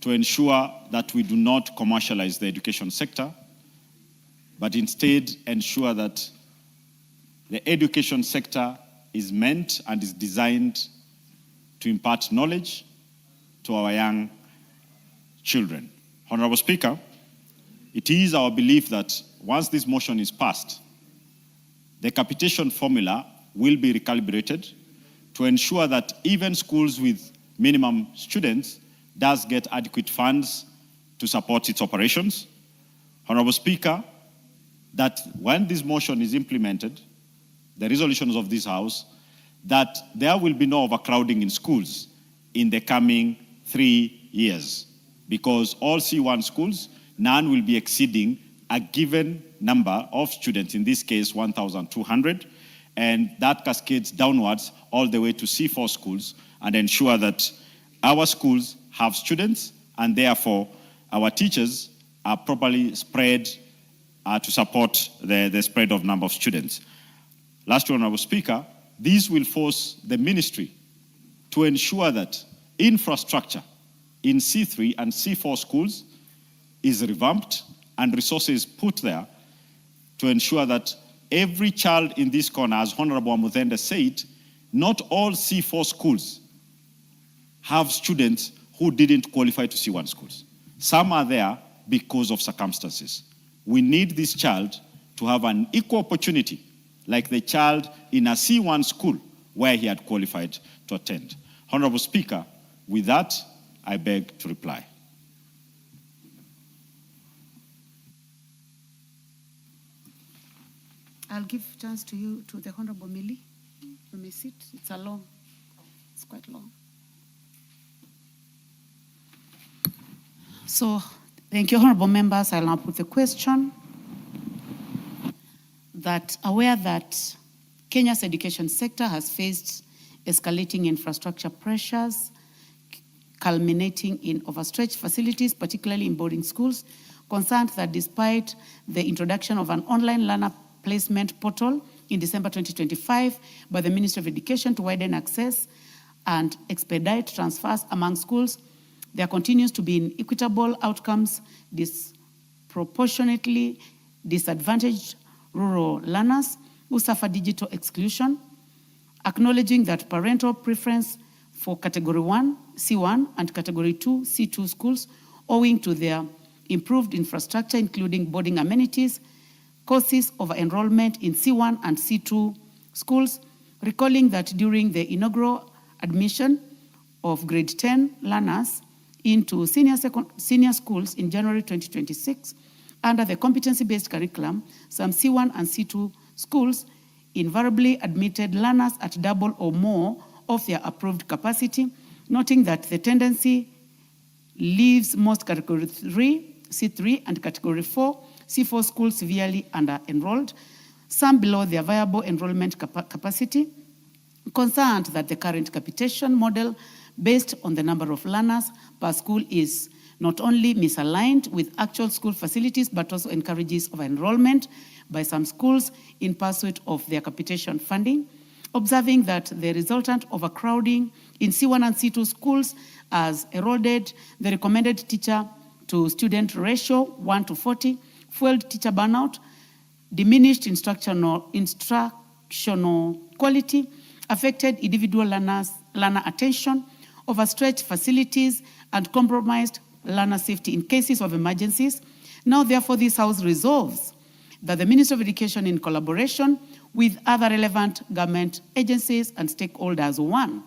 to ensure that we do not commercialize the education sector, but instead ensure that the education sector is meant and is designed to impart knowledge to our young children. Honorable Speaker, it is our belief that once this motion is passed, the capitation formula will be recalibrated to ensure that even schools with minimum students does get adequate funds to support its operations. Honorable Speaker, that when this motion is implemented, the resolutions of this House, that there will be no overcrowding in schools in the coming 3 years, because all C1 schools, none will be exceeding a given number of students, in this case 1,200, and that cascades downwards all the way to C4 schools, and ensure that our schools have students, and therefore our teachers are properly spread to support the spread of number of students. Last, Honorable Speaker, these will force the ministry to ensure that infrastructure in C3 and C4 schools is revamped and resources put there to ensure that every child in this corner, as Honorable Amudhende said, not all C4 schools have students who didn't qualify to C1 schools. Some are there because of circumstances. We need this child to have an equal opportunity, like the child in a C1 school where he had qualified to attend. Honorable Speaker, with that, I beg to reply. I'll give chance to you, to the Honorable Millie. You may sit. It's quite long. So, thank you, honorable members. I'll now put the question that aware that Kenya's education sector has faced escalating infrastructure pressures, culminating in overstretched facilities, particularly in boarding schools, concerned that despite the introduction of an online learner placement portal in December 2025 by the Ministry of Education to widen access and expedite transfers among schools, there continues to be inequitable outcomes, disproportionately disadvantaged rural learners who suffer digital exclusion, acknowledging that parental preference for Category 1, C1, and Category 2, C2 schools, owing to their improved infrastructure, including boarding amenities, causes of enrollment in C1 and C2 schools, recalling that during the inaugural admission of grade 10 learners into senior schools in January 2026, under the competency-based curriculum, some C1 and C2 schools invariably admitted learners at double or more of their approved capacity, noting that the tendency leaves most Category 3, C3, and Category 4, C4 schools severely under-enrolled, some below their viable enrollment capacity, concerned that the current capitation model based on the number of learners per school is not only misaligned with actual school facilities, but also encourages over-enrollment by some schools in pursuit of their capitation funding, observing that the resultant overcrowding in C1 and C2 schools has eroded the recommended teacher-to-student ratio 1:40, fueled teacher burnout, diminished instructional quality, affected individual learner attention, overstretched facilities, and compromised learner safety in cases of emergencies. Now, therefore, this House resolves that the Ministry of Education, in collaboration with other relevant government agencies and stakeholders, 1,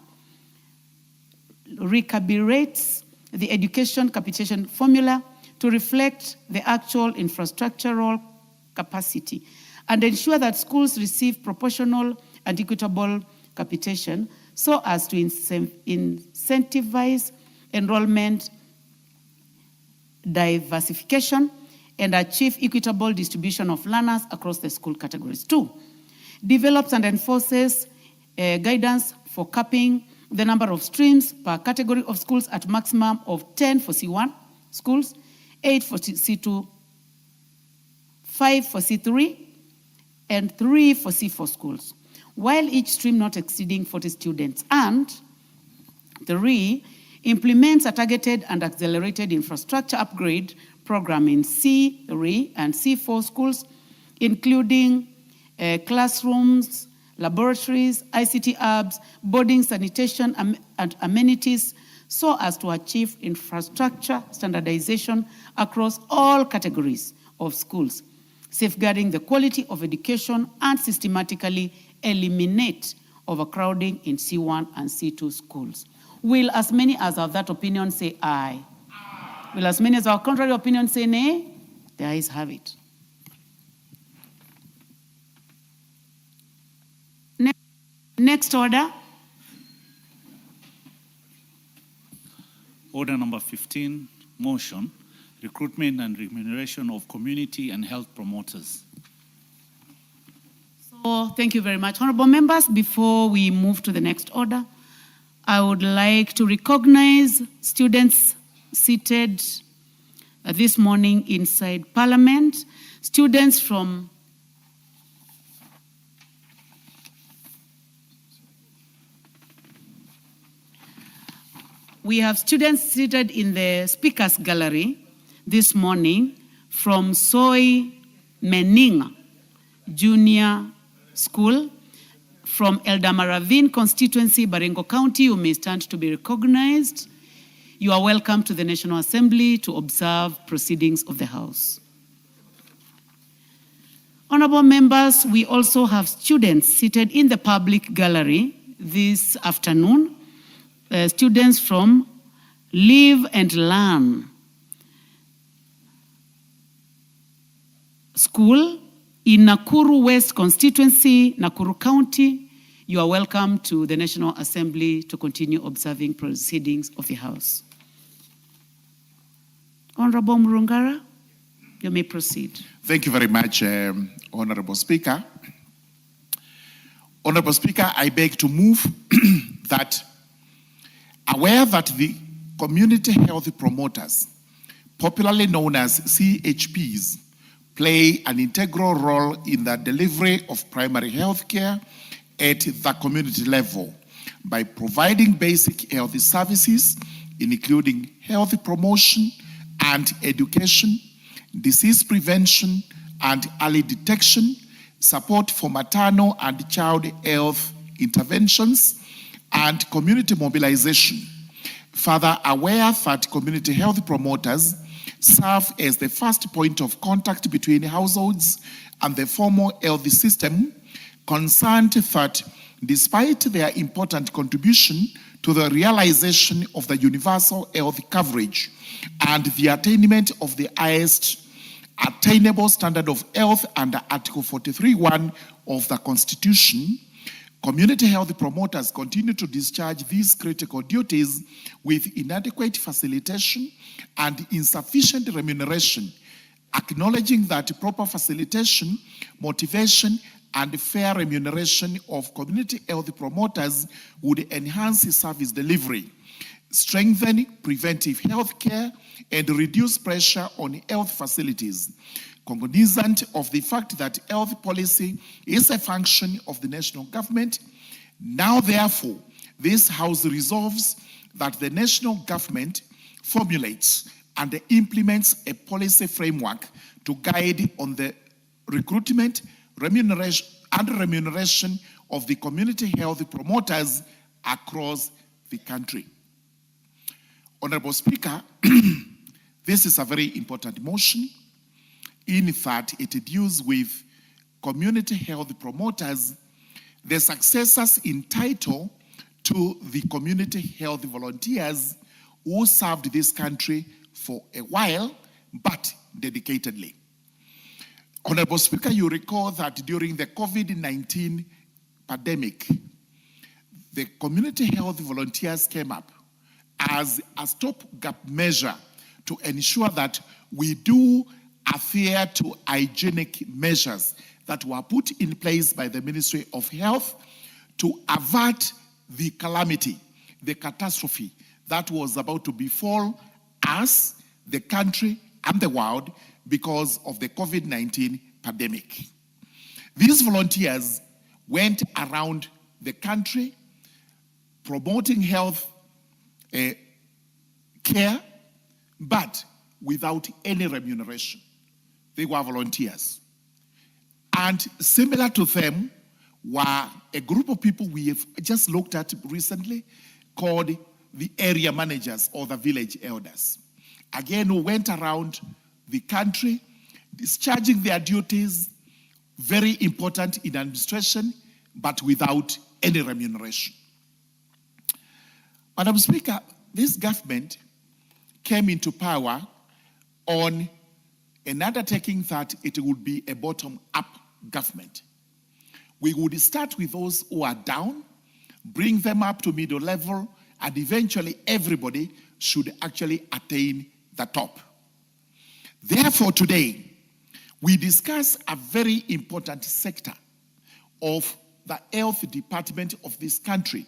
recalibrates the education capitation formula to reflect the actual infrastructural capacity and ensure that schools receive proportional and equitable capitation so as to incentivize enrollment diversification and achieve equitable distribution of learners across the school categories. 2, develops and enforces guidance for capping the number of streams per category of schools at maximum of 10 for C1 schools, 8 for C2, 5 for C3, and 3 for C4 schools, while each stream not exceeding 40 students. And 3, implements a targeted and accelerated infrastructure upgrade program in C3 and C4 schools, including classrooms, laboratories, ICT hubs, boarding, sanitation, and amenities, so as to achieve infrastructure standardization across all categories of schools, safeguarding the quality of education and systematically eliminate overcrowding in C1 and C2 schools. Will as many as are of that opinion say aye? Aye. Will as many as are contrary opinion say nay? The ayes have it. Next order. Order number 15, motion, recruitment and remuneration of community and health promoters. So Oh, thank you very much. Honorable members, before we move to the next order, I would like to recognize students seated this morning inside Parliament. Students from We have students seated in the Speakers Gallery this morning from Soy Meninga Junior School, from Eldamaravine constituency, Baringo County. You may stand to be recognized. You are welcome to the National Assembly to observe proceedings of the House. Honorable members, we also have students seated in the public gallery this afternoon. Students from Live and Learn School in Nakuru West constituency, Nakuru County. You are welcome to the National Assembly to continue observing proceedings of the House. Honorable Murungara, you may proceed. Thank you very much, Honorable Speaker. Honorable Speaker, I beg to move that, aware that the community health promoters, popularly known as CHPs, play an integral role in the delivery of primary health care at the community level by providing basic health services, including health promotion and education, disease prevention and early detection, support for maternal and child health interventions, and community mobilization. Further, aware that community health promoters serve as the first point of contact between households and the formal health system, concerned that despite their important contribution to the realization of the universal health coverage and the attainment of the highest attainable standard of health under Article 43(1) of the Constitution, community health promoters continue to discharge these critical duties with inadequate facilitation and insufficient remuneration, acknowledging that proper facilitation, motivation, and fair remuneration of community health promoters would enhance service delivery, strengthen preventive health care, and reduce pressure on health facilities, cognizant of the fact that health policy is a function of the national government. Now, therefore, this House resolves that the national government formulates and implements a policy framework to guide on the recruitment, remuneration of the community health promoters across the country. Honorable Speaker, this is a very important motion in that it deals with community health promoters, the successors in title to the community health volunteers who served this country for a while, but dedicatedly. Honorable Speaker, you recall that during the COVID-19 pandemic, the community health volunteers came up as a stopgap measure to ensure that we do adhere to hygienic measures that were put in place by the Ministry of Health to avert the calamity, the catastrophe that was about to befall us, the country, and the world because of the COVID-19 pandemic. These volunteers went around the country promoting health care, but without any remuneration. They were volunteers. And similar to them were a group of people we have just looked at recently called the area managers or the village elders. Again, who went around the country discharging their duties, very important in administration, but without any remuneration. Madam Speaker, this government came into power on an undertaking that it would be a bottom-up government. We would start with those who are down, bring them up to middle level, and eventually everybody should actually attain the top. Therefore, today, we discuss a very important sector of the health department of this country,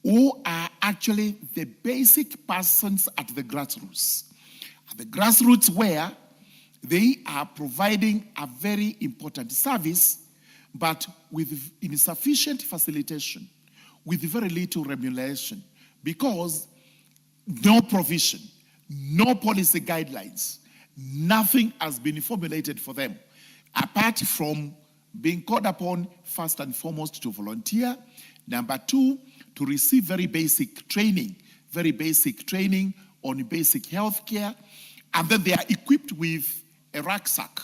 who are actually the basic persons at the grassroots. At the grassroots where they are providing a very important service, but with insufficient facilitation, with very little remuneration, because no provision, no policy guidelines, nothing has been formulated for them, apart from being called upon first and foremost to volunteer, number two, to receive very basic training on basic health care, and then they are equipped with a rucksack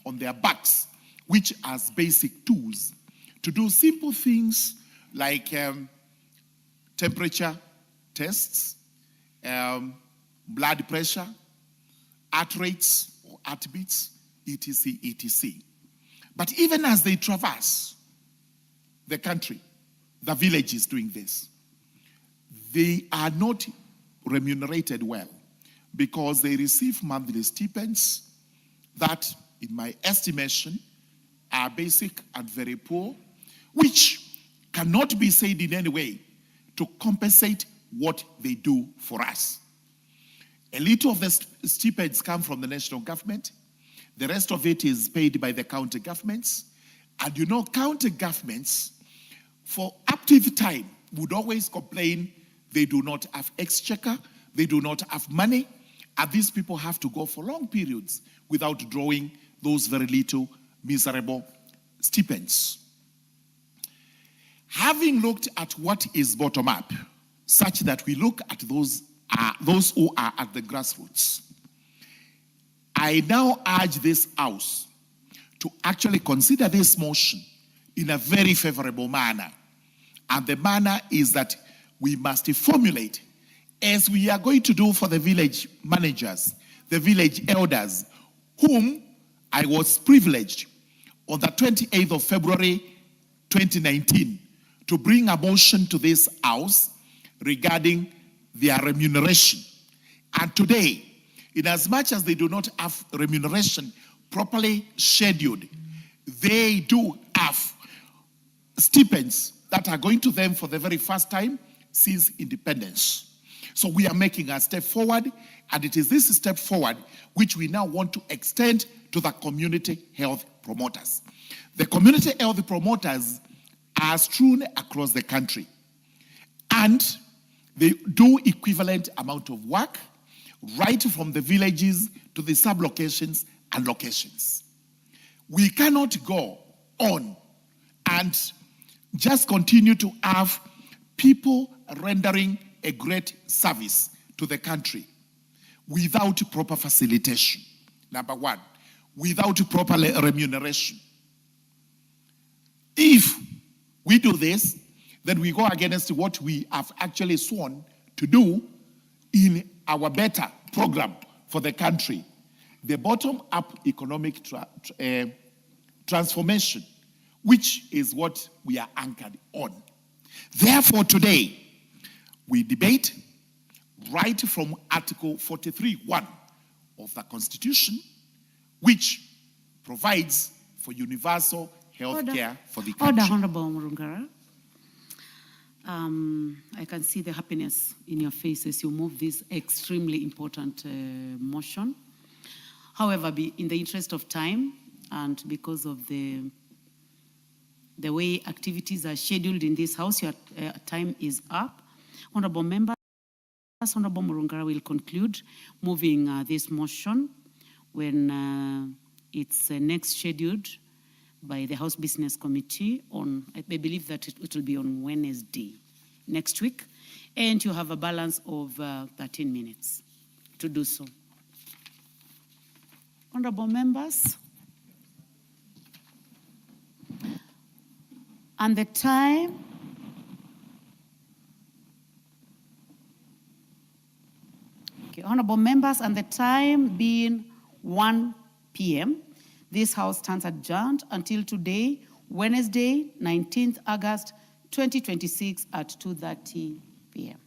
on their backs, which has basic tools to do simple things like temperature tests, blood pressure, heart rates or heartbeats, etc., etc. But even as they traverse the country, the villages doing this, they are not remunerated well because they receive monthly stipends that, in my estimation, are basic and very poor, which cannot be said in any way to compensate what they do for us. A little of the stipends come from the national government. The rest of it is paid by the county governments. And you know, county governments, for up to the time, would always complain they do not have exchequer, they do not have money, and these people have to go for long periods without drawing those very little miserable stipends. Having looked at what is bottom up, such that we look at those who are at the grassroots, I now urge this House to actually consider this motion in a very favorable manner. And the manner is that we must formulate, as we are going to do for the village managers, the village elders, whom I was privileged on the 28th of February 2019 to bring a motion to this House regarding their remuneration. And today, in as much as they do not have remuneration properly scheduled, they do have stipends that are going to them for the very first time since independence. So we are making a step forward, and it is this step forward which we now want to extend to the community health promoters. The community health promoters are strewn across the country, and they do equivalent amount of work right from the villages to the sub-locations and locations. We cannot go on and just continue to have people rendering a great service to the country without proper facilitation. Number one, without proper remuneration. If we do this, then we go against what we have actually sworn to do in our better program for the country, the bottom-up economic transformation, which is what we are anchored on. Therefore, today, we debate right from Article 43(1) of the Constitution, which provides for universal health care for the country. Order, Honorable Murungara. I can see the happiness in your face as you move this extremely important motion. However, in the interest of time and because of the way activities are scheduled in this House, your time is up. Honorable members, Honorable Murungara will conclude moving this motion when it's next scheduled by the House Business Committee on, I believe that it will be on Wednesday next week, and you have a balance of 13 minutes to do so. Honorable members, and the time honorable members, and the time being 1 p.m., this House stands adjourned until today, Wednesday, 19th August, 2026 at 2:30 p.m.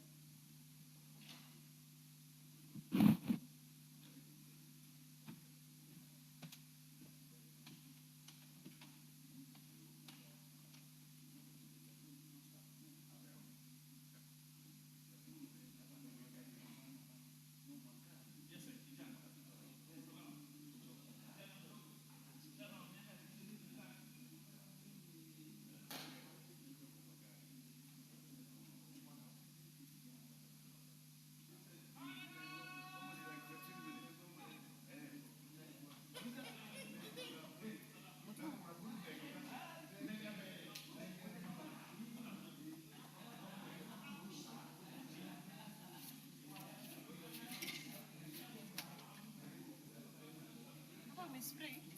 spray.